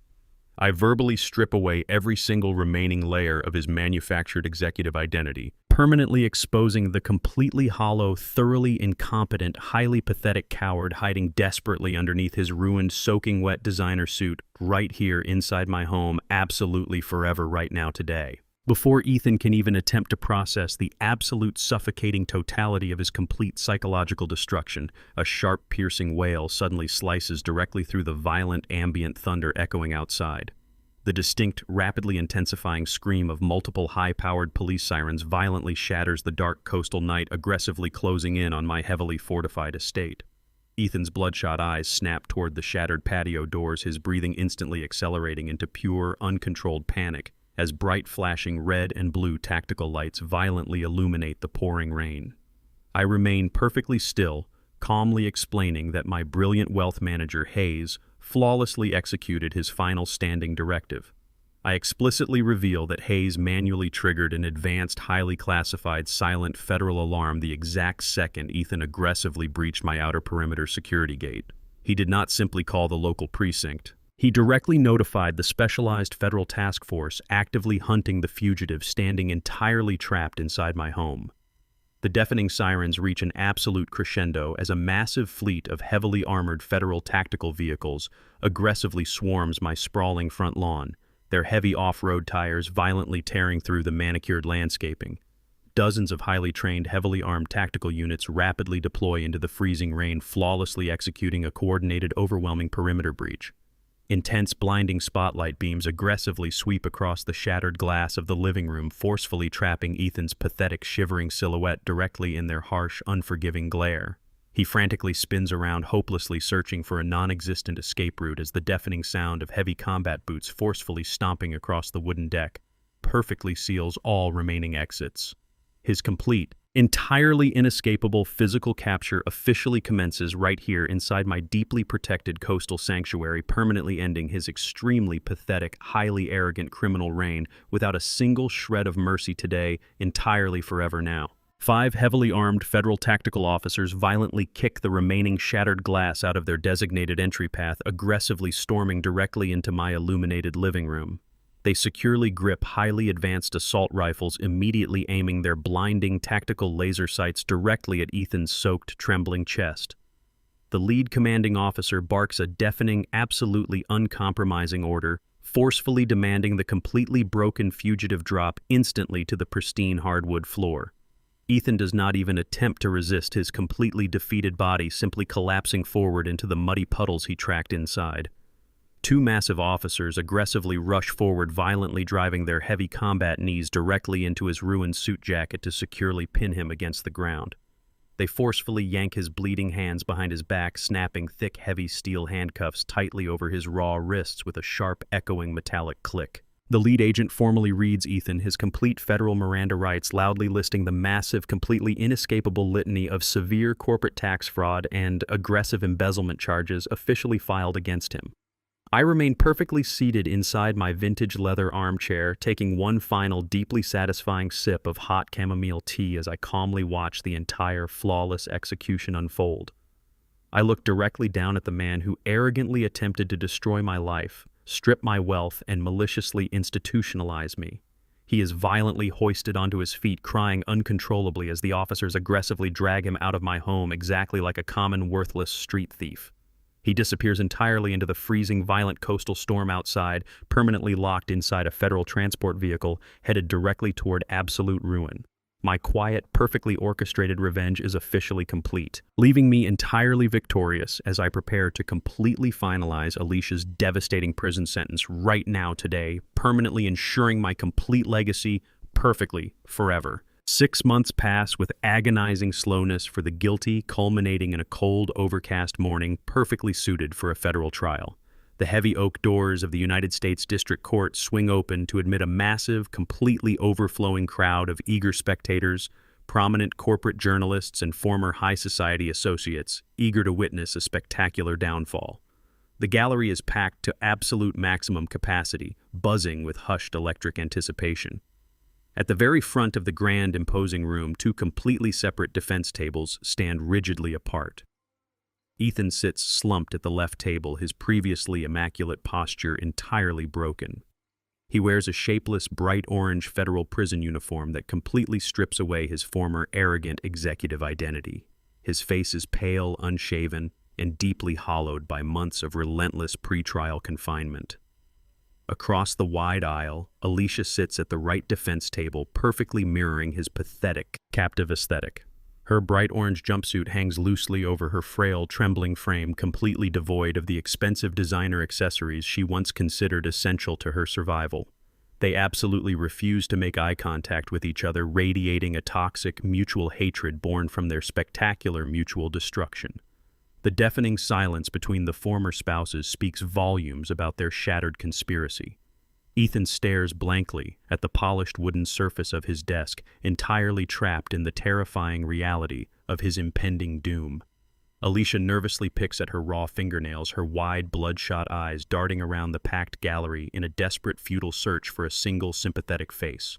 I verbally strip away every single remaining layer of his manufactured executive identity, permanently exposing the completely hollow, thoroughly incompetent, highly pathetic coward hiding desperately underneath his ruined, soaking wet designer suit right here inside my home, absolutely forever right now today. Before Ethan can even attempt to process the absolute suffocating totality of his complete psychological destruction, a sharp, piercing wail suddenly slices directly through the violent, ambient thunder echoing outside. The distinct, rapidly intensifying scream of multiple high-powered police sirens violently shatters the dark coastal night, aggressively closing in on my heavily fortified estate. Ethan's bloodshot eyes snap toward the shattered patio doors, his breathing instantly accelerating into pure, uncontrolled panic as bright flashing red and blue tactical lights violently illuminate the pouring rain. I remain perfectly still, calmly explaining that my brilliant wealth manager, Hayes, flawlessly executed his final standing directive. I explicitly reveal that Hayes manually triggered an advanced, highly classified, silent federal alarm the exact second Ethan aggressively breached my outer perimeter security gate. He did not simply call the local precinct. He directly notified the specialized federal task force actively hunting the fugitive standing entirely trapped inside my home. The deafening sirens reach an absolute crescendo as a massive fleet of heavily armored federal tactical vehicles aggressively swarms my sprawling front lawn, their heavy off-road tires violently tearing through the manicured landscaping. Dozens of highly trained, heavily armed tactical units rapidly deploy into the freezing rain, flawlessly executing a coordinated, overwhelming perimeter breach. Intense, blinding spotlight beams aggressively sweep across the shattered glass of the living room, forcefully trapping Ethan's pathetic, shivering silhouette directly in their harsh, unforgiving glare. He frantically spins around, hopelessly searching for a non-existent escape route as the deafening sound of heavy combat boots forcefully stomping across the wooden deck perfectly seals all remaining exits. His complete, entirely inescapable physical capture officially commences right here inside my deeply protected coastal sanctuary, permanently ending his extremely pathetic, highly arrogant criminal reign without a single shred of mercy today, entirely forever now. 5 heavily armed federal tactical officers violently kick the remaining shattered glass out of their designated entry path, aggressively storming directly into my illuminated living room. They securely grip highly advanced assault rifles, immediately aiming their blinding tactical laser sights directly at Ethan's soaked, trembling chest. The lead commanding officer barks a deafening, absolutely uncompromising order, forcefully demanding the completely broken fugitive drop instantly to the pristine hardwood floor. Ethan does not even attempt to resist his completely defeated body, simply collapsing forward into the muddy puddles he tracked inside. 2 massive officers aggressively rush forward, violently driving their heavy combat knees directly into his ruined suit jacket to securely pin him against the ground. They forcefully yank his bleeding hands behind his back, snapping thick, heavy steel handcuffs tightly over his raw wrists with a sharp, echoing metallic click. The lead agent formally reads Ethan his complete federal Miranda rights, loudly listing the massive, completely inescapable litany of severe corporate tax fraud and aggressive embezzlement charges officially filed against him. I remain perfectly seated inside my vintage leather armchair, taking one final deeply satisfying sip of hot chamomile tea as I calmly watch the entire flawless execution unfold. I look directly down at the man who arrogantly attempted to destroy my life, strip my wealth, and maliciously institutionalize me. He is violently hoisted onto his feet, crying uncontrollably as the officers aggressively drag him out of my home, exactly like a common, worthless street thief. He disappears entirely into the freezing, violent coastal storm outside, permanently locked inside a federal transport vehicle headed directly toward absolute ruin. My quiet, perfectly orchestrated revenge is officially complete, leaving me entirely victorious as I prepare to completely finalize Alicia's devastating prison sentence right now today, permanently ensuring my complete legacy perfectly forever. 6 months pass with agonizing slowness for the guilty, culminating in a cold, overcast morning perfectly suited for a federal trial. The heavy oak doors of the United States District Court swing open to admit a massive, completely overflowing crowd of eager spectators, prominent corporate journalists, and former high society associates, eager to witness a spectacular downfall. The gallery is packed to absolute maximum capacity, buzzing with hushed electric anticipation. At the very front of the grand, imposing room, 2 completely separate defense tables stand rigidly apart. Ethan sits slumped at the left table, his previously immaculate posture entirely broken. He wears a shapeless, bright orange federal prison uniform that completely strips away his former arrogant executive identity. His face is pale, unshaven, and deeply hollowed by months of relentless pretrial confinement. Across the wide aisle, Alicia sits at the right defense table, perfectly mirroring his pathetic, captive aesthetic. Her bright orange jumpsuit hangs loosely over her frail, trembling frame, completely devoid of the expensive designer accessories she once considered essential to her survival. They absolutely refuse to make eye contact with each other, radiating a toxic, mutual hatred born from their spectacular mutual destruction. The deafening silence between the former spouses speaks volumes about their shattered conspiracy. Ethan stares blankly at the polished wooden surface of his desk, entirely trapped in the terrifying reality of his impending doom. Alicia nervously picks at her raw fingernails, her wide, bloodshot eyes darting around the packed gallery in a desperate, futile search for a single sympathetic face.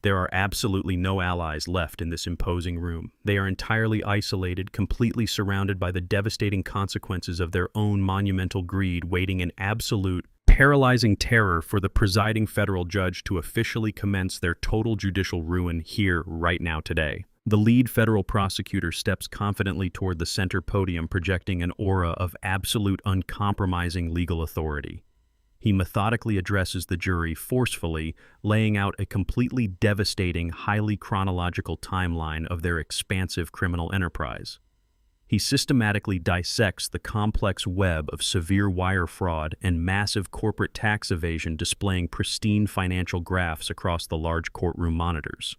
There are absolutely no allies left in this imposing room. They are entirely isolated, completely surrounded by the devastating consequences of their own monumental greed, waiting in absolute, paralyzing terror for the presiding federal judge to officially commence their total judicial ruin here, right now, today. The lead federal prosecutor steps confidently toward the center podium, projecting an aura of absolute, uncompromising legal authority. He methodically addresses the jury, forcefully laying out a completely devastating, highly chronological timeline of their expansive criminal enterprise. He systematically dissects the complex web of severe wire fraud and massive corporate tax evasion, displaying pristine financial graphs across the large courtroom monitors.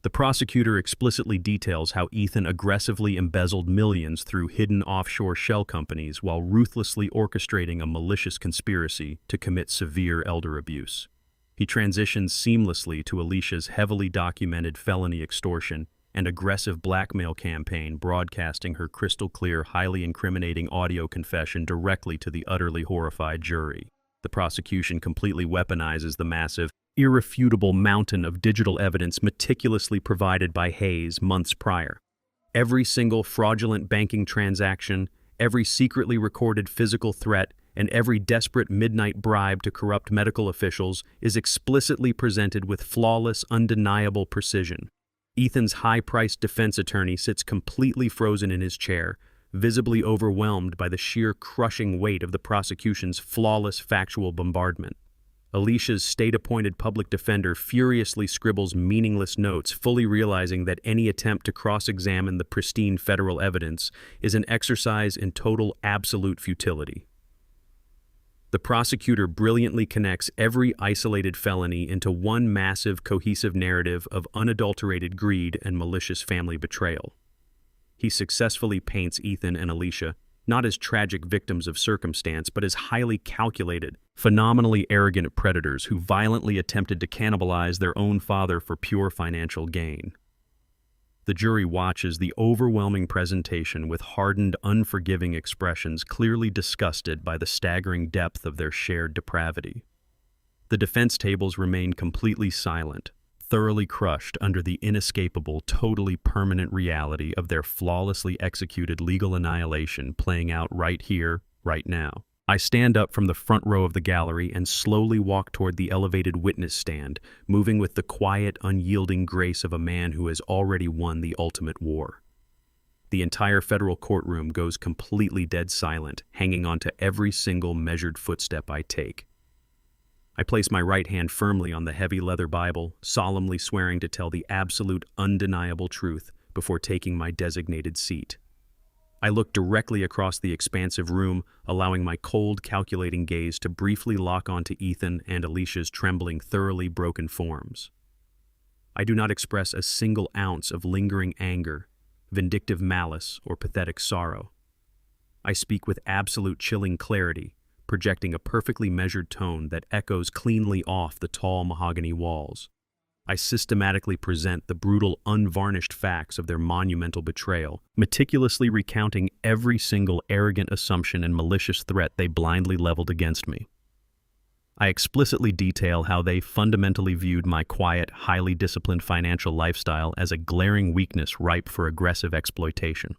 The prosecutor explicitly details how Ethan aggressively embezzled millions through hidden offshore shell companies while ruthlessly orchestrating a malicious conspiracy to commit severe elder abuse. He transitions seamlessly to Alicia's heavily documented felony extortion and aggressive blackmail campaign, broadcasting her crystal-clear, highly incriminating audio confession directly to the utterly horrified jury. The prosecution completely weaponizes the massive, irrefutable mountain of digital evidence meticulously provided by Hayes months prior. Every single fraudulent banking transaction, every secretly recorded physical threat, and every desperate midnight bribe to corrupt medical officials is explicitly presented with flawless, undeniable precision. Ethan's high-priced defense attorney sits completely frozen in his chair, visibly overwhelmed by the sheer crushing weight of the prosecution's flawless factual bombardment. Alicia's state-appointed public defender furiously scribbles meaningless notes, fully realizing that any attempt to cross-examine the pristine federal evidence is an exercise in total, absolute futility. The prosecutor brilliantly connects every isolated felony into one massive, cohesive narrative of unadulterated greed and malicious family betrayal. He successfully paints Ethan and Alicia not as tragic victims of circumstance, but as highly calculated, phenomenally arrogant predators who violently attempted to cannibalize their own father for pure financial gain. The jury watches the overwhelming presentation with hardened, unforgiving expressions, clearly disgusted by the staggering depth of their shared depravity. The defense tables remain completely silent, thoroughly crushed under the inescapable, totally permanent reality of their flawlessly executed legal annihilation playing out right here, right now. I stand up from the front row of the gallery and slowly walk toward the elevated witness stand, moving with the quiet, unyielding grace of a man who has already won the ultimate war. The entire federal courtroom goes completely dead silent, hanging on to every single measured footstep I take. I place my right hand firmly on the heavy leather Bible, solemnly swearing to tell the absolute, undeniable truth before taking my designated seat. I look directly across the expansive room, allowing my cold, calculating gaze to briefly lock onto Ethan and Alicia's trembling, thoroughly broken forms. I do not express a single ounce of lingering anger, vindictive malice, or pathetic sorrow. I speak with absolute chilling clarity, projecting a perfectly measured tone that echoes cleanly off the tall mahogany walls. I systematically present the brutal, unvarnished facts of their monumental betrayal, meticulously recounting every single arrogant assumption and malicious threat they blindly leveled against me. I explicitly detail how they fundamentally viewed my quiet, highly disciplined financial lifestyle as a glaring weakness ripe for aggressive exploitation.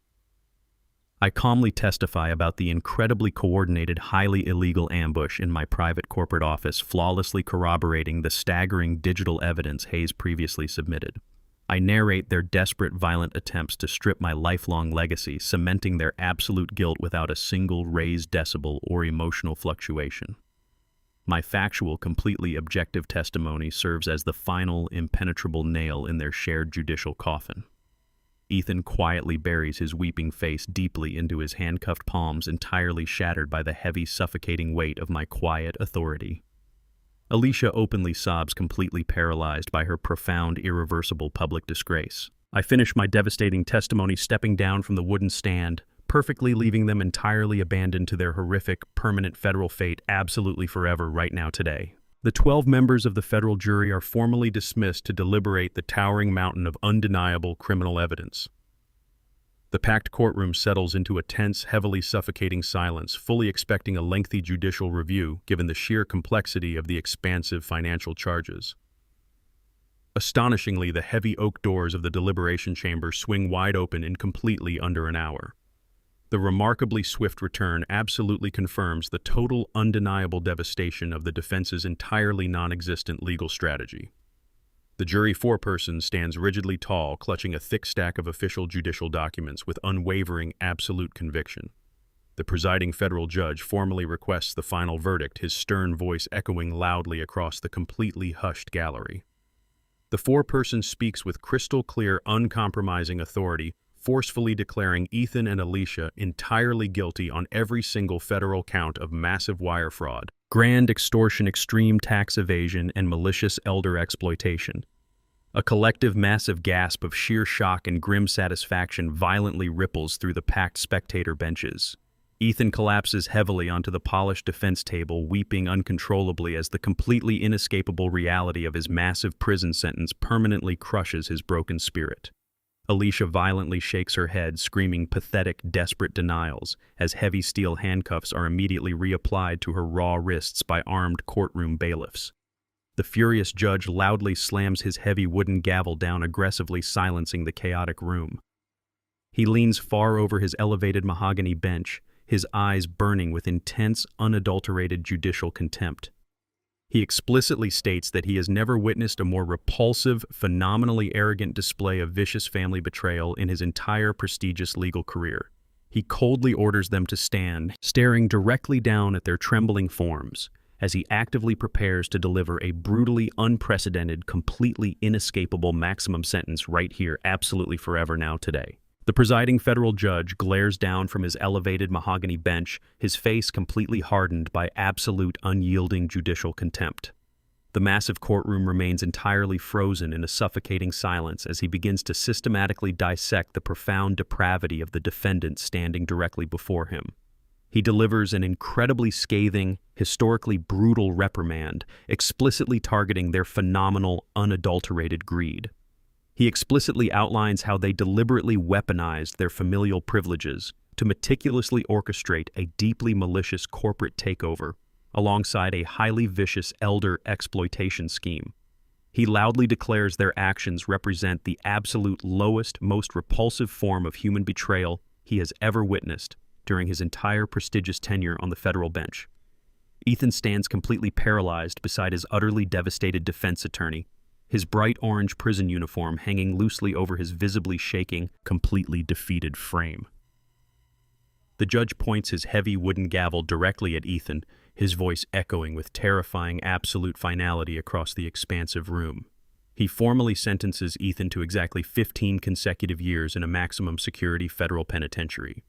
I calmly testify about the incredibly coordinated, highly illegal ambush in my private corporate office, flawlessly corroborating the staggering digital evidence Hayes previously submitted. I narrate their desperate, violent attempts to strip my lifelong legacy, cementing their absolute guilt without a single raised decibel or emotional fluctuation. My factual, completely objective testimony serves as the final, impenetrable nail in their shared judicial coffin. Ethan quietly buries his weeping face deeply into his handcuffed palms, entirely shattered by the heavy, suffocating weight of my quiet authority. Alicia openly sobs, completely paralyzed by her profound, irreversible public disgrace. I finish my devastating testimony stepping down from the wooden stand, perfectly leaving them entirely abandoned to their horrific, permanent federal fate, absolutely forever, right now, today. The 12 members of the federal jury are formally dismissed to deliberate the towering mountain of undeniable criminal evidence. The packed courtroom settles into a tense, heavily suffocating silence, fully expecting a lengthy judicial review given the sheer complexity of the expansive financial charges. Astonishingly, the heavy oak doors of the deliberation chamber swing wide open in completely under an hour. The remarkably swift return absolutely confirms the total, undeniable devastation of the defense's entirely non-existent legal strategy. The jury foreperson stands rigidly tall, clutching a thick stack of official judicial documents with unwavering, absolute conviction. The presiding federal judge formally requests the final verdict, his stern voice echoing loudly across the completely hushed gallery. The foreperson speaks with crystal-clear, uncompromising authority, forcefully declaring Ethan and Alicia entirely guilty on every single federal count of massive wire fraud, grand extortion, extreme tax evasion, and malicious elder exploitation. A collective massive gasp of sheer shock and grim satisfaction violently ripples through the packed spectator benches. Ethan collapses heavily onto the polished defense table, weeping uncontrollably as the completely inescapable reality of his massive prison sentence permanently crushes his broken spirit. Alicia violently shakes her head, screaming pathetic, desperate denials, as heavy steel handcuffs are immediately reapplied to her raw wrists by armed courtroom bailiffs. The furious judge loudly slams his heavy wooden gavel down, aggressively silencing the chaotic room. He leans far over his elevated mahogany bench, his eyes burning with intense, unadulterated judicial contempt. He explicitly states that he has never witnessed a more repulsive, phenomenally arrogant display of vicious family betrayal in his entire prestigious legal career. He coldly orders them to stand, staring directly down at their trembling forms, as he actively prepares to deliver a brutally unprecedented, completely inescapable maximum sentence right here, absolutely forever now today. The presiding federal judge glares down from his elevated mahogany bench, his face completely hardened by absolute unyielding judicial contempt. The massive courtroom remains entirely frozen in a suffocating silence as he begins to systematically dissect the profound depravity of the defendant standing directly before him. He delivers an incredibly scathing, historically brutal reprimand, explicitly targeting their phenomenal, unadulterated greed. He explicitly outlines how they deliberately weaponized their familial privileges to meticulously orchestrate a deeply malicious corporate takeover, alongside a highly vicious elder exploitation scheme. He loudly declares their actions represent the absolute lowest, most repulsive form of human betrayal he has ever witnessed during his entire prestigious tenure on the federal bench. Ethan stands completely paralyzed beside his utterly devastated defense attorney, his bright orange prison uniform hanging loosely over his visibly shaking, completely defeated frame. The judge points his heavy wooden gavel directly at Ethan, his voice echoing with terrifying absolute finality across the expansive room. He formally sentences Ethan to exactly 15 consecutive years in a maximum security federal penitentiary.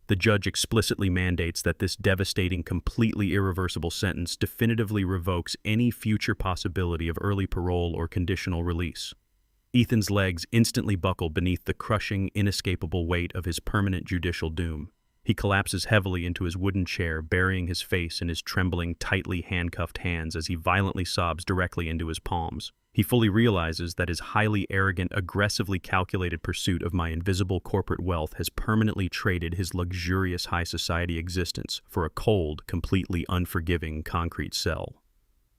The judge explicitly mandates that this devastating, completely irreversible sentence definitively revokes any future possibility of early parole or conditional release. Ethan's legs instantly buckle beneath the crushing, inescapable weight of his permanent judicial doom. He collapses heavily into his wooden chair, burying his face in his trembling, tightly handcuffed hands as he violently sobs directly into his palms. He fully realizes that his highly arrogant, aggressively calculated pursuit of my invisible corporate wealth has permanently traded his luxurious high society existence for a cold, completely unforgiving concrete cell.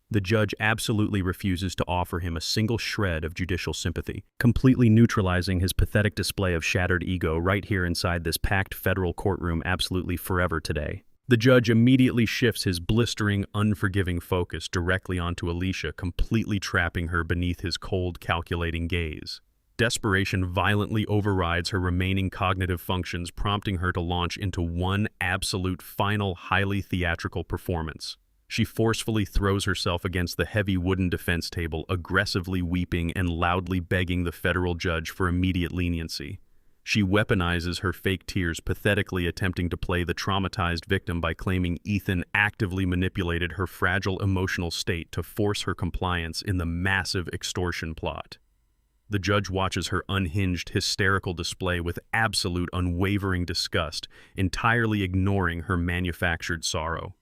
The judge absolutely refuses to offer him a single shred of judicial sympathy, completely neutralizing his pathetic display of shattered ego right here inside this packed federal courtroom absolutely forever today. The judge immediately shifts his blistering, unforgiving focus directly onto Alicia, completely trapping her beneath his cold, calculating gaze. Desperation violently overrides her remaining cognitive functions, prompting her to launch into one absolute, final, highly theatrical performance. She forcefully throws herself against the heavy wooden defense table, aggressively weeping and loudly begging the federal judge for immediate leniency. She weaponizes her fake tears, pathetically attempting to play the traumatized victim by claiming Ethan actively manipulated her fragile emotional state to force her compliance in the massive extortion plot. The judge watches her unhinged, hysterical display with absolute, unwavering disgust, entirely ignoring her manufactured sorrow.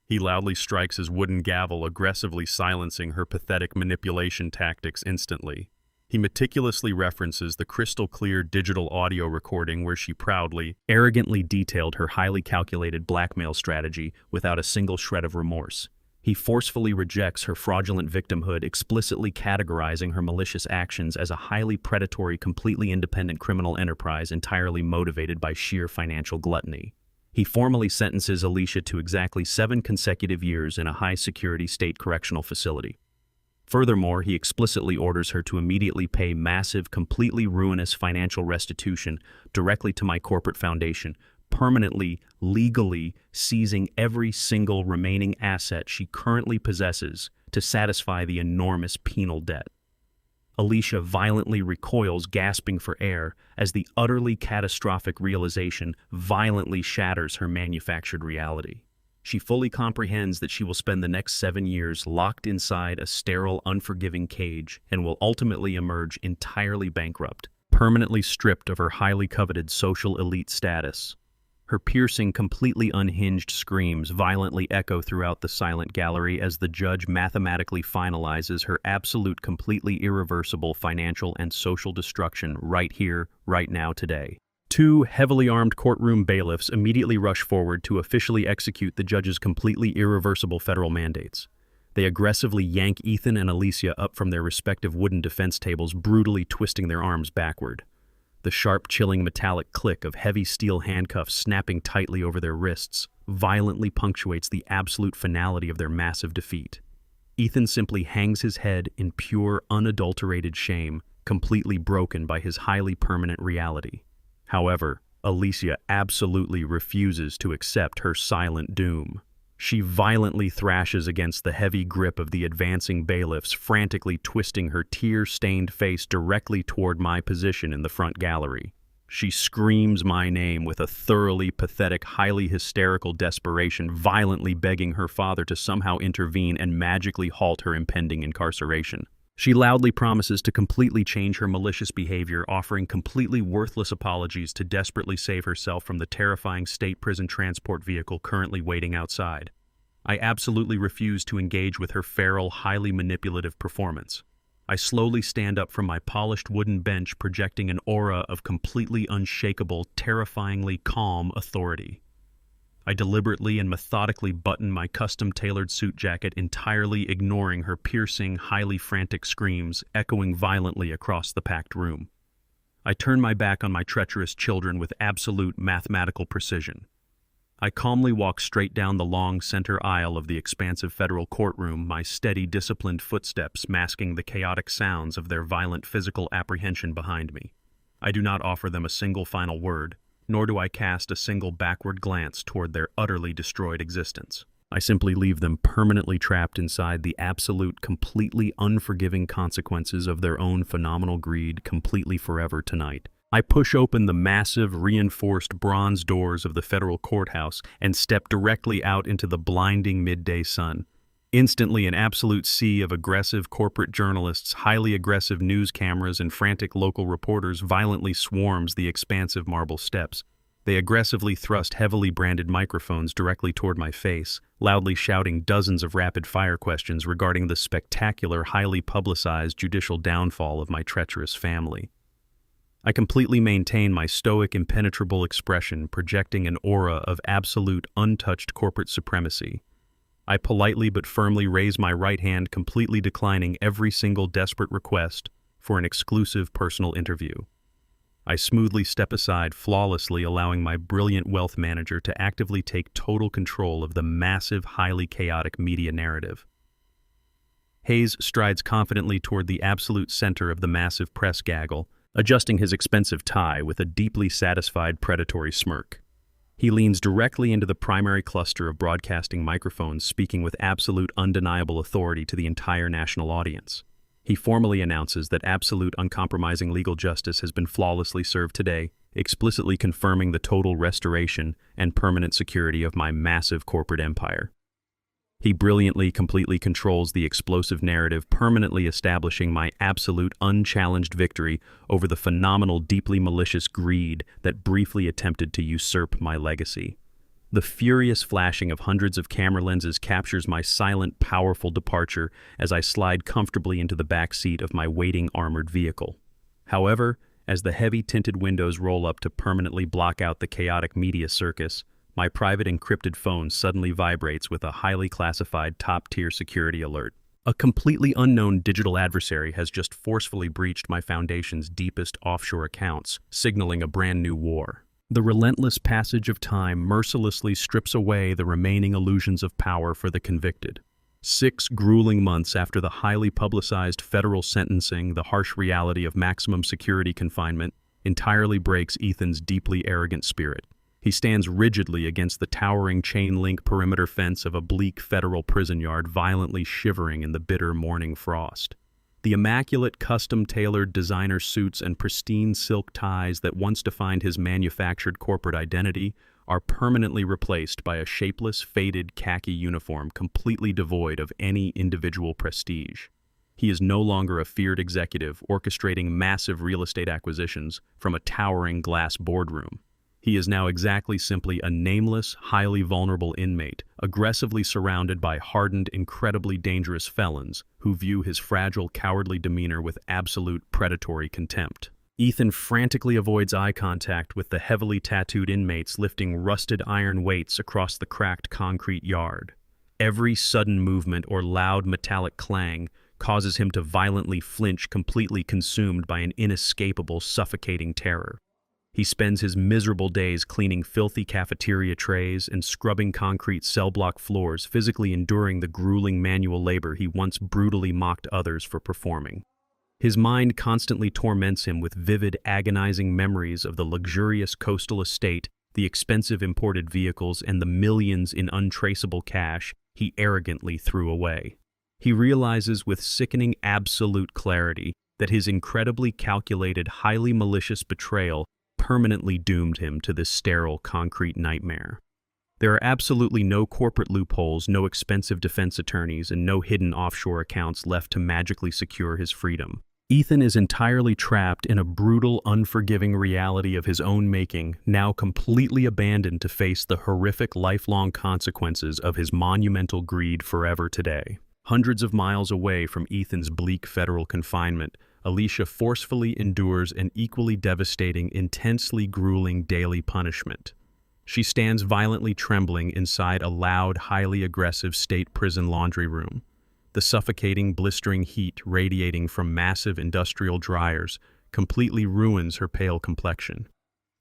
He loudly strikes his wooden gavel, aggressively silencing her pathetic manipulation tactics instantly. He meticulously references the crystal-clear digital audio recording where she proudly, arrogantly detailed her highly calculated blackmail strategy without a single shred of remorse. He forcefully rejects her fraudulent victimhood, explicitly categorizing her malicious actions as a highly predatory, completely independent criminal enterprise entirely motivated by sheer financial gluttony. He formally sentences Alicia to exactly 7 consecutive years in a high-security state correctional facility. Furthermore, he explicitly orders her to immediately pay massive, completely ruinous financial restitution directly to my corporate foundation, permanently, legally seizing every single remaining asset she currently possesses to satisfy the enormous penal debt. Alicia violently recoils, gasping for air, as the utterly catastrophic realization violently shatters her manufactured reality. She fully comprehends that she will spend the next 7 years locked inside a sterile, unforgiving cage and will ultimately emerge entirely bankrupt, permanently stripped of her highly coveted social elite status. Her piercing, completely unhinged screams violently echo throughout the silent gallery as the judge mathematically finalizes her absolute, completely irreversible financial and social destruction right here, right now, today. 2 heavily armed courtroom bailiffs immediately rush forward to officially execute the judge's completely irreversible federal mandates. They aggressively yank Ethan and Alicia up from their respective wooden defense tables, brutally twisting their arms backward. The sharp, chilling metallic click of heavy steel handcuffs snapping tightly over their wrists violently punctuates the absolute finality of their massive defeat. Ethan simply hangs his head in pure, unadulterated shame, completely broken by his highly permanent reality. However, Alicia absolutely refuses to accept her silent doom. She violently thrashes against the heavy grip of the advancing bailiffs, frantically twisting her tear-stained face directly toward my position in the front gallery. She screams my name with a thoroughly pathetic, highly hysterical desperation, violently begging her father to somehow intervene and magically halt her impending incarceration. She loudly promises to completely change her malicious behavior, offering completely worthless apologies to desperately save herself from the terrifying state prison transport vehicle currently waiting outside. I absolutely refuse to engage with her feral, highly manipulative performance. I slowly stand up from my polished wooden bench, projecting an aura of completely unshakable, terrifyingly calm authority. I deliberately and methodically button my custom-tailored suit jacket, entirely ignoring her piercing, highly frantic screams echoing violently across the packed room. I turn my back on my treacherous children with absolute mathematical precision. I calmly walk straight down the long center aisle of the expansive federal courtroom, my steady, disciplined footsteps masking the chaotic sounds of their violent physical apprehension behind me. I do not offer them a single final word, nor do I cast a single backward glance toward their utterly destroyed existence. I simply leave them permanently trapped inside the absolute, completely unforgiving consequences of their own phenomenal greed, completely forever tonight. I push open the massive, reinforced bronze doors of the federal courthouse and step directly out into the blinding midday sun. Instantly, an absolute sea of aggressive corporate journalists, highly aggressive news cameras, and frantic local reporters violently swarms the expansive marble steps. They aggressively thrust heavily branded microphones directly toward my face, loudly shouting dozens of rapid-fire questions regarding the spectacular, highly publicized judicial downfall of my treacherous family. I completely maintain my stoic, impenetrable expression, projecting an aura of absolute, untouched corporate supremacy. I politely but firmly raise my right hand, completely declining every single desperate request for an exclusive personal interview. I smoothly step aside, flawlessly allowing my brilliant wealth manager to actively take total control of the massive, highly chaotic media narrative. Hayes strides confidently toward the absolute center of the massive press gaggle, adjusting his expensive tie with a deeply satisfied, predatory smirk. He leans directly into the primary cluster of broadcasting microphones, speaking with absolute, undeniable authority to the entire national audience. He formally announces that absolute, uncompromising legal justice has been flawlessly served today, explicitly confirming the total restoration and permanent security of my massive corporate empire. He brilliantly, completely controls the explosive narrative, permanently establishing my absolute, unchallenged victory over the phenomenal, deeply malicious greed that briefly attempted to usurp my legacy. The furious flashing of hundreds of camera lenses captures my silent, powerful departure as I slide comfortably into the back seat of my waiting armored vehicle. However, as the heavy tinted windows roll up to permanently block out the chaotic media circus, my private encrypted phone suddenly vibrates with a highly classified top-tier security alert. A completely unknown digital adversary has just forcefully breached my foundation's deepest offshore accounts, signaling a brand new war. The relentless passage of time mercilessly strips away the remaining illusions of power for the convicted. 6 grueling months after the highly publicized federal sentencing, the harsh reality of maximum security confinement entirely breaks Ethan's deeply arrogant spirit. He stands rigidly against the towering chain-link perimeter fence of a bleak federal prison yard, violently shivering in the bitter morning frost. The immaculate, custom-tailored designer suits and pristine silk ties that once defined his manufactured corporate identity are permanently replaced by a shapeless, faded khaki uniform completely devoid of any individual prestige. He is no longer a feared executive orchestrating massive real estate acquisitions from a towering glass boardroom. He is now exactly simply a nameless, highly vulnerable inmate, aggressively surrounded by hardened, incredibly dangerous felons who view his fragile, cowardly demeanor with absolute predatory contempt. Ethan frantically avoids eye contact with the heavily tattooed inmates lifting rusted iron weights across the cracked concrete yard. Every sudden movement or loud metallic clang causes him to violently flinch, completely consumed by an inescapable, suffocating terror. He spends his miserable days cleaning filthy cafeteria trays and scrubbing concrete cell block floors, physically enduring the grueling manual labor he once brutally mocked others for performing. His mind constantly torments him with vivid, agonizing memories of the luxurious coastal estate, the expensive imported vehicles, and the millions in untraceable cash he arrogantly threw away. He realizes with sickening absolute clarity that his incredibly calculated, highly malicious betrayal permanently doomed him to this sterile concrete nightmare. There are absolutely no corporate loopholes, no expensive defense attorneys, and no hidden offshore accounts left to magically secure his freedom. Ethan is entirely trapped in a brutal, unforgiving reality of his own making, now completely abandoned to face the horrific lifelong consequences of his monumental greed forever today. Hundreds of miles away from Ethan's bleak federal confinement, Alicia forcefully endures an equally devastating, intensely grueling daily punishment. She stands violently trembling inside a loud, highly aggressive state prison laundry room. The suffocating, blistering heat radiating from massive industrial dryers completely ruins her pale complexion.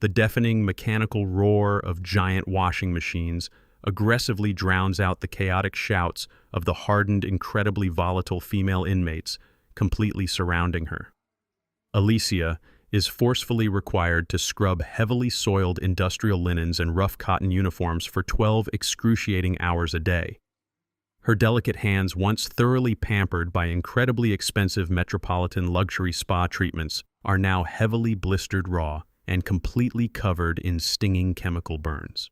The deafening mechanical roar of giant washing machines aggressively drowns out the chaotic shouts of the hardened, incredibly volatile female inmates completely surrounding her. Alicia is forcefully required to scrub heavily soiled industrial linens and rough cotton uniforms for 12 excruciating hours a day. Her delicate hands, once thoroughly pampered by incredibly expensive metropolitan luxury spa treatments, are now heavily blistered raw and completely covered in stinging chemical burns.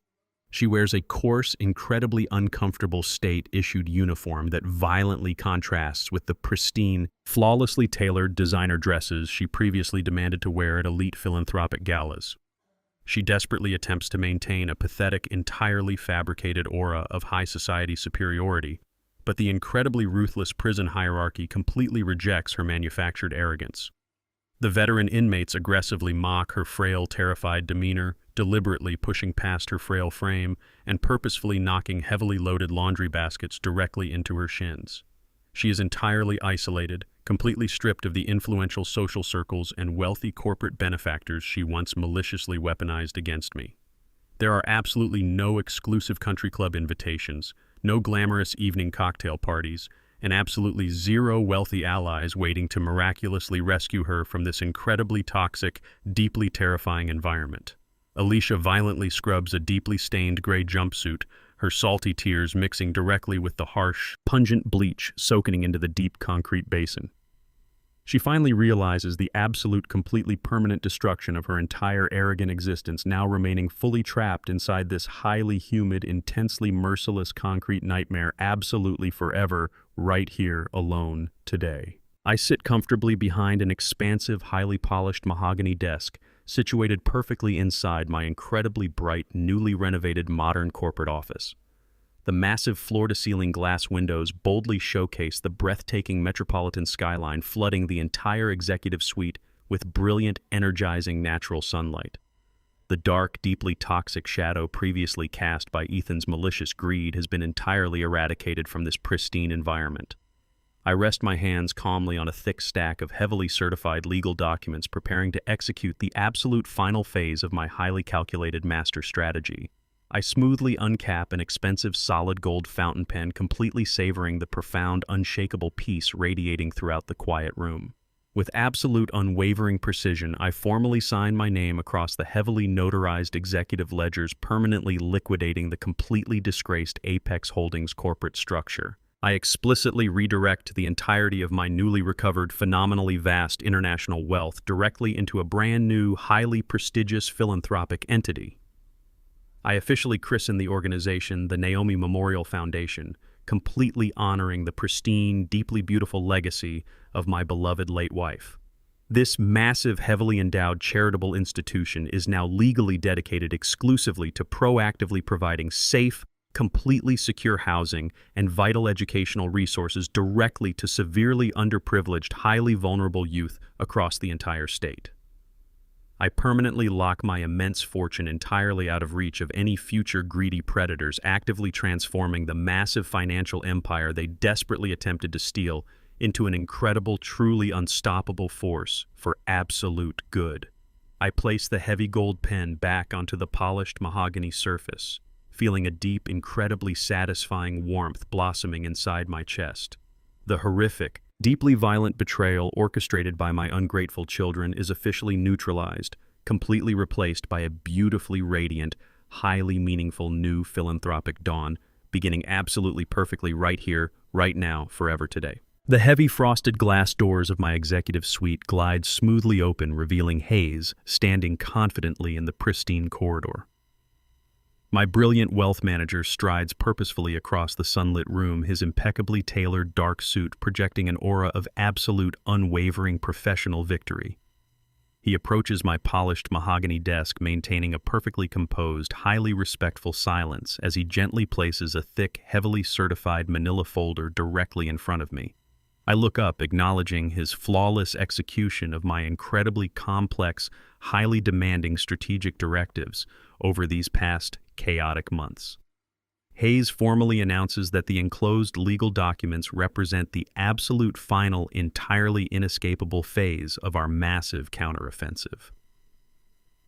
She wears a coarse, incredibly uncomfortable state-issued uniform that violently contrasts with the pristine, flawlessly tailored designer dresses she previously demanded to wear at elite philanthropic galas. She desperately attempts to maintain a pathetic, entirely fabricated aura of high society superiority, but the incredibly ruthless prison hierarchy completely rejects her manufactured arrogance. The veteran inmates aggressively mock her frail, terrified demeanor, deliberately pushing past her frail frame and purposefully knocking heavily loaded laundry baskets directly into her shins. She is entirely isolated, completely stripped of the influential social circles and wealthy corporate benefactors she once maliciously weaponized against me. There are absolutely no exclusive country club invitations, no glamorous evening cocktail parties, and absolutely zero wealthy allies waiting to miraculously rescue her from this incredibly toxic, deeply terrifying environment. Alicia violently scrubs a deeply stained gray jumpsuit, her salty tears mixing directly with the harsh, pungent bleach soaking into the deep concrete basin. She finally realizes the absolute, completely permanent destruction of her entire arrogant existence, now remaining fully trapped inside this highly humid, intensely merciless concrete nightmare, absolutely forever, right here, alone, today. I sit comfortably behind an expansive, highly polished mahogany desk, situated perfectly inside my incredibly bright, newly renovated modern corporate office. The massive floor-to-ceiling glass windows boldly showcase the breathtaking metropolitan skyline flooding the entire executive suite with brilliant, energizing natural sunlight. The dark, deeply toxic shadow previously cast by Ethan's malicious greed has been entirely eradicated from this pristine environment. I rest my hands calmly on a thick stack of heavily certified legal documents, preparing to execute the absolute final phase of my highly calculated master strategy. I smoothly uncap an expensive solid gold fountain pen, completely savoring the profound, unshakable peace radiating throughout the quiet room. With absolute unwavering precision, I formally sign my name across the heavily notarized executive ledgers, permanently liquidating the completely disgraced Apex Holdings corporate structure. I explicitly redirect the entirety of my newly recovered, phenomenally vast international wealth directly into a brand new, highly prestigious philanthropic entity. I officially christen the organization the Naomi Memorial Foundation, completely honoring the pristine, deeply beautiful legacy of my beloved late wife. This massive, heavily endowed charitable institution is now legally dedicated exclusively to proactively providing safe, completely secure housing and vital educational resources directly to severely underprivileged, highly vulnerable youth across the entire state. I permanently lock my immense fortune entirely out of reach of any future greedy predators actively transforming the massive financial empire they desperately attempted to steal into an incredible, truly unstoppable force for absolute good. I place the heavy gold pen back onto the polished mahogany surface, feeling a deep, incredibly satisfying warmth blossoming inside my chest. The horrific, deeply violent betrayal orchestrated by my ungrateful children is officially neutralized, completely replaced by a beautifully radiant, highly meaningful new philanthropic dawn, beginning absolutely perfectly right here, right now, forever today. The heavy frosted glass doors of my executive suite glide smoothly open, revealing Hayes standing confidently in the pristine corridor. My brilliant wealth manager strides purposefully across the sunlit room, his impeccably tailored dark suit projecting an aura of absolute, unwavering professional victory. He approaches my polished mahogany desk, maintaining a perfectly composed, highly respectful silence as he gently places a thick, heavily certified manila folder directly in front of me. I look up, acknowledging his flawless execution of my incredibly complex, highly demanding strategic directives over these past chaotic months. Hayes formally announces that the enclosed legal documents represent the absolute final, entirely inescapable phase of our massive counteroffensive.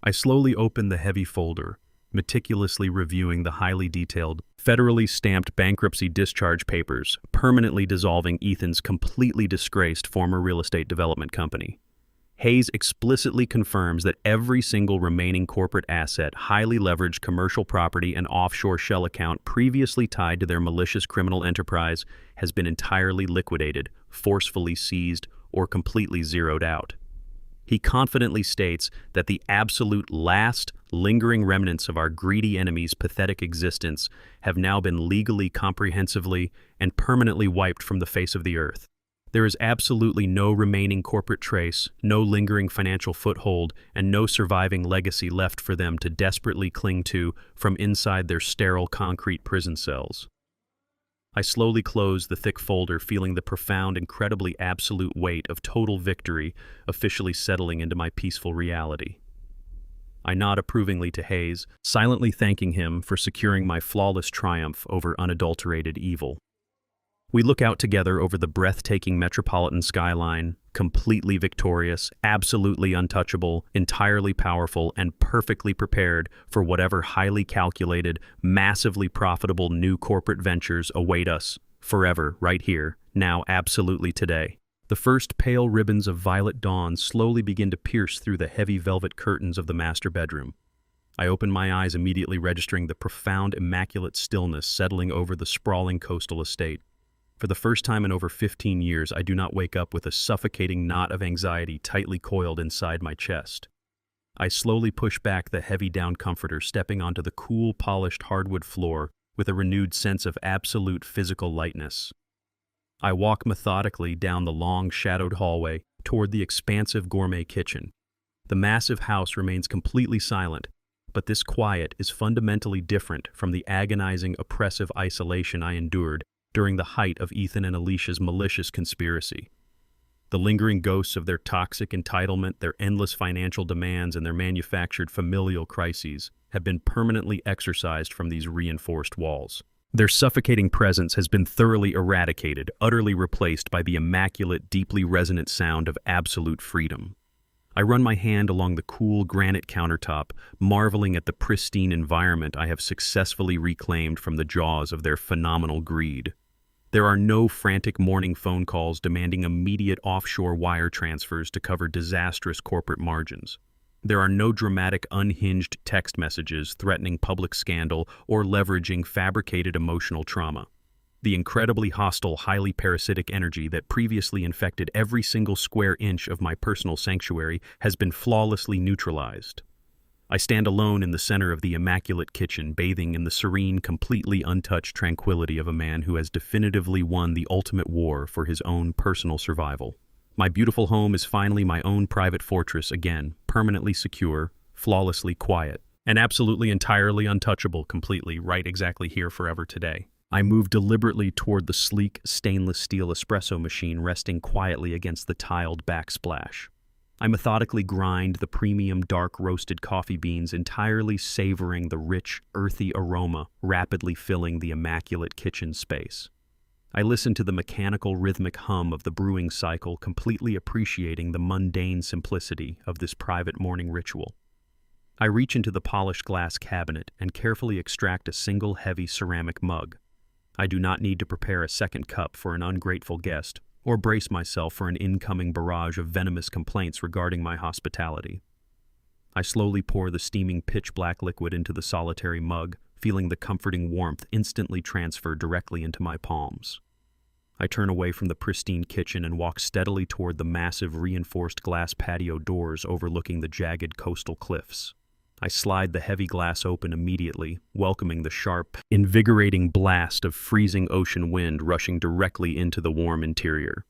I slowly open the heavy folder, meticulously reviewing the highly detailed, federally stamped bankruptcy discharge papers, permanently dissolving Ethan's completely disgraced former real estate development company. Hayes explicitly confirms that every single remaining corporate asset, highly leveraged commercial property, and offshore shell account previously tied to their malicious criminal enterprise has been entirely liquidated, forcefully seized, or completely zeroed out. He confidently states that the absolute last, lingering remnants of our greedy enemy's pathetic existence have now been legally, comprehensively, and permanently wiped from the face of the earth. There is absolutely no remaining corporate trace, no lingering financial foothold, and no surviving legacy left for them to desperately cling to from inside their sterile concrete prison cells. I slowly close the thick folder, feeling the profound, incredibly absolute weight of total victory officially settling into my peaceful reality. I nod approvingly to Hayes, silently thanking him for securing my flawless triumph over unadulterated evil. We look out together over the breathtaking metropolitan skyline, completely victorious, absolutely untouchable, entirely powerful, and perfectly prepared for whatever highly calculated, massively profitable new corporate ventures await us, forever, right here, now, absolutely today. The first pale ribbons of violet dawn slowly begin to pierce through the heavy velvet curtains of the master bedroom. I open my eyes, immediately registering the profound, immaculate stillness settling over the sprawling coastal estate. For the first time in over 15 years, I do not wake up with a suffocating knot of anxiety tightly coiled inside my chest. I slowly push back the heavy down comforter, stepping onto the cool, polished hardwood floor with a renewed sense of absolute physical lightness. I walk methodically down the long, shadowed hallway toward the expansive gourmet kitchen. The massive house remains completely silent, but this quiet is fundamentally different from the agonizing, oppressive isolation I endured during the height of Ethan and Alicia's malicious conspiracy. The lingering ghosts of their toxic entitlement, their endless financial demands, and their manufactured familial crises have been permanently exorcised from these reinforced walls. Their suffocating presence has been thoroughly eradicated, utterly replaced by the immaculate, deeply resonant sound of absolute freedom. I run my hand along the cool granite countertop, marveling at the pristine environment I have successfully reclaimed from the jaws of their phenomenal greed. There are no frantic morning phone calls demanding immediate offshore wire transfers to cover disastrous corporate margins. There are no dramatic, unhinged text messages threatening public scandal or leveraging fabricated emotional trauma. The incredibly hostile, highly parasitic energy that previously infected every single square inch of my personal sanctuary has been flawlessly neutralized. I stand alone in the center of the immaculate kitchen, bathing in the serene, completely untouched tranquility of a man who has definitively won the ultimate war for his own personal survival. My beautiful home is finally my own private fortress again, permanently secure, flawlessly quiet, and absolutely entirely untouchable, completely right exactly here forever today. I move deliberately toward the sleek, stainless steel espresso machine resting quietly against the tiled backsplash. I methodically grind the premium dark roasted coffee beans, entirely savoring the rich, earthy aroma rapidly filling the immaculate kitchen space. I listen to the mechanical rhythmic hum of the brewing cycle, completely appreciating the mundane simplicity of this private morning ritual. I reach into the polished glass cabinet and carefully extract a single heavy ceramic mug. I do not need to prepare a second cup for an ungrateful guest, or brace myself for an incoming barrage of venomous complaints regarding my hospitality. I slowly pour the steaming pitch-black liquid into the solitary mug, feeling the comforting warmth instantly transferred directly into my palms. I turn away from the pristine kitchen and walk steadily toward the massive reinforced glass patio doors overlooking the jagged coastal cliffs. I slide the heavy glass open immediately, welcoming the sharp, invigorating blast of freezing ocean wind rushing directly into the warm interior.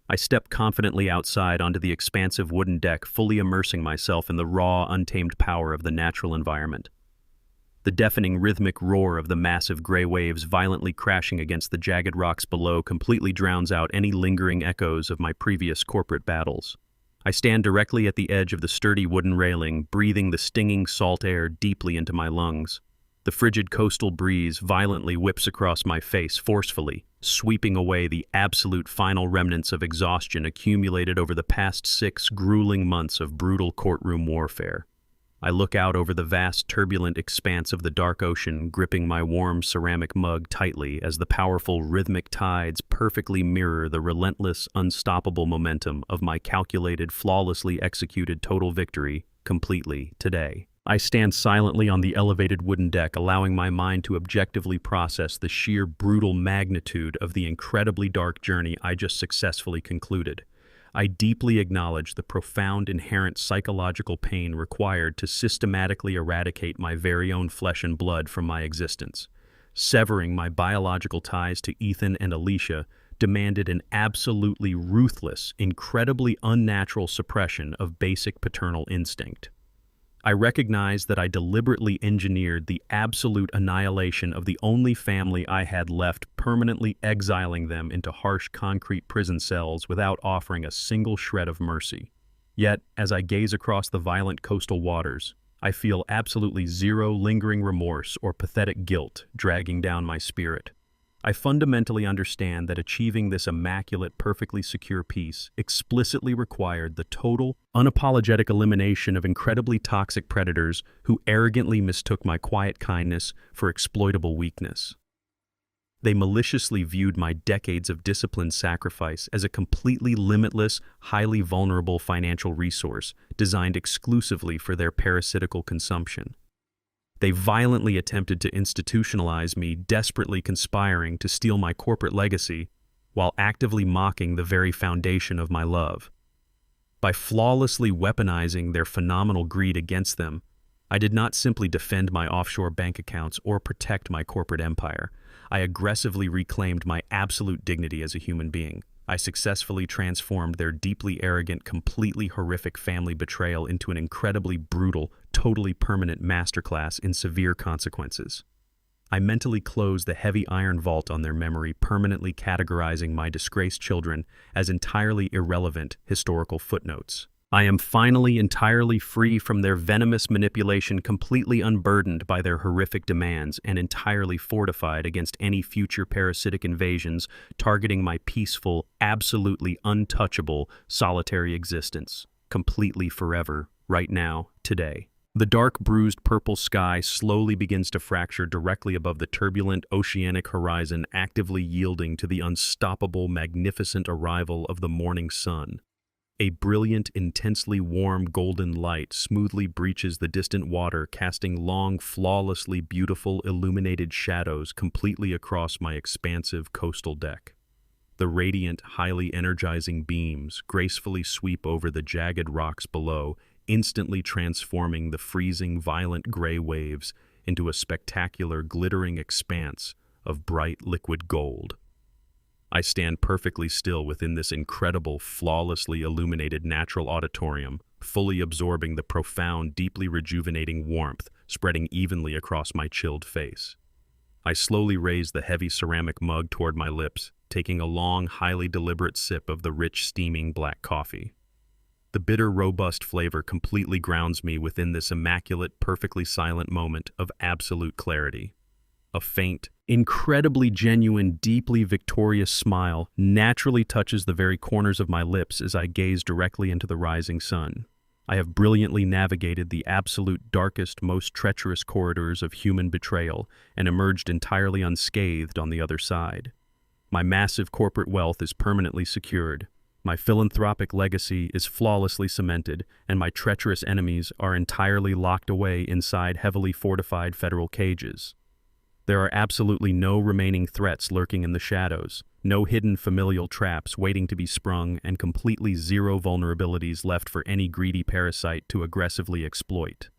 I step confidently outside onto the expansive wooden deck, fully immersing myself in the raw, untamed power of the natural environment. The deafening rhythmic roar of the massive gray waves violently crashing against the jagged rocks below completely drowns out any lingering echoes of my previous corporate battles. I stand directly at the edge of the sturdy wooden railing, breathing the stinging salt air deeply into my lungs. The frigid coastal breeze violently whips across my face forcefully, sweeping away the absolute final remnants of exhaustion accumulated over the past 6 grueling months of brutal courtroom warfare. I look out over the vast, turbulent expanse of the dark ocean, gripping my warm ceramic mug tightly as the powerful rhythmic tides perfectly mirror the relentless, unstoppable momentum of my calculated, flawlessly executed total victory completely today. I stand silently on the elevated wooden deck, allowing my mind to objectively process the sheer brutal magnitude of the incredibly dark journey I just successfully concluded. I deeply acknowledge the profound inherent psychological pain required to systematically eradicate my very own flesh and blood from my existence. Severing my biological ties to Ethan and Alicia demanded an absolutely ruthless, incredibly unnatural suppression of basic paternal instinct. I recognize that I deliberately engineered the absolute annihilation of the only family I had left, permanently exiling them into harsh concrete prison cells without offering a single shred of mercy. Yet, as I gaze across the violent coastal waters, I feel absolutely zero lingering remorse or pathetic guilt dragging down my spirit. I fundamentally understand that achieving this immaculate, perfectly secure peace explicitly required the total, unapologetic elimination of incredibly toxic predators who arrogantly mistook my quiet kindness for exploitable weakness. They maliciously viewed my decades of disciplined sacrifice as a completely limitless, highly vulnerable financial resource designed exclusively for their parasitical consumption. They violently attempted to institutionalize me, desperately conspiring to steal my corporate legacy while actively mocking the very foundation of my love. By flawlessly weaponizing their phenomenal greed against them, I did not simply defend my offshore bank accounts or protect my corporate empire. I aggressively reclaimed my absolute dignity as a human being. I successfully transformed their deeply arrogant, completely horrific family betrayal into an incredibly brutal, totally permanent masterclass in severe consequences. I mentally closed the heavy iron vault on their memory, permanently categorizing my disgraced children as entirely irrelevant historical footnotes. I am finally entirely free from their venomous manipulation, completely unburdened by their horrific demands, and entirely fortified against any future parasitic invasions targeting my peaceful, absolutely untouchable, solitary existence, completely forever, right now, today. The dark, bruised purple sky slowly begins to fracture directly above the turbulent oceanic horizon, actively yielding to the unstoppable, magnificent arrival of the morning sun. A brilliant, intensely warm golden light smoothly breaches the distant water, casting long, flawlessly beautiful illuminated shadows completely across my expansive coastal deck. The radiant, highly energizing beams gracefully sweep over the jagged rocks below, instantly transforming the freezing, violent gray waves into a spectacular, glittering expanse of bright, liquid gold. I stand perfectly still within this incredible, flawlessly illuminated natural auditorium, fully absorbing the profound, deeply rejuvenating warmth spreading evenly across my chilled face. I slowly raise the heavy ceramic mug toward my lips, taking a long, highly deliberate sip of the rich, steaming black coffee. The bitter, robust flavor completely grounds me within this immaculate, perfectly silent moment of absolute clarity. A faint, incredibly genuine, deeply victorious smile naturally touches the very corners of my lips as I gaze directly into the rising sun. I have brilliantly navigated the absolute darkest, most treacherous corridors of human betrayal and emerged entirely unscathed on the other side. My massive corporate wealth is permanently secured. My philanthropic legacy is flawlessly cemented, and my treacherous enemies are entirely locked away inside heavily fortified federal cages. There are absolutely no remaining threats lurking in the shadows, no hidden familial traps waiting to be sprung, and completely zero vulnerabilities left for any greedy parasite to aggressively exploit.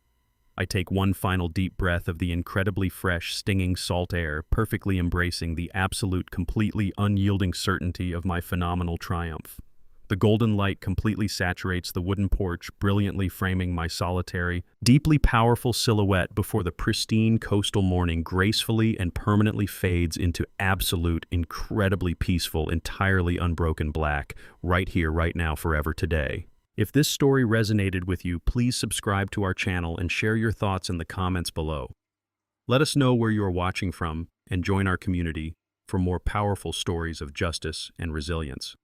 I take one final deep breath of the incredibly fresh, stinging salt air, perfectly embracing the absolute, completely unyielding certainty of my phenomenal triumph. The golden light completely saturates the wooden porch, brilliantly framing my solitary, deeply powerful silhouette before the pristine coastal morning gracefully and permanently fades into absolute, incredibly peaceful, entirely unbroken black, right here, right now, forever today. If this story resonated with you, please subscribe to our channel and share your thoughts in the comments below. Let us know where you are watching from and join our community for more powerful stories of justice and resilience.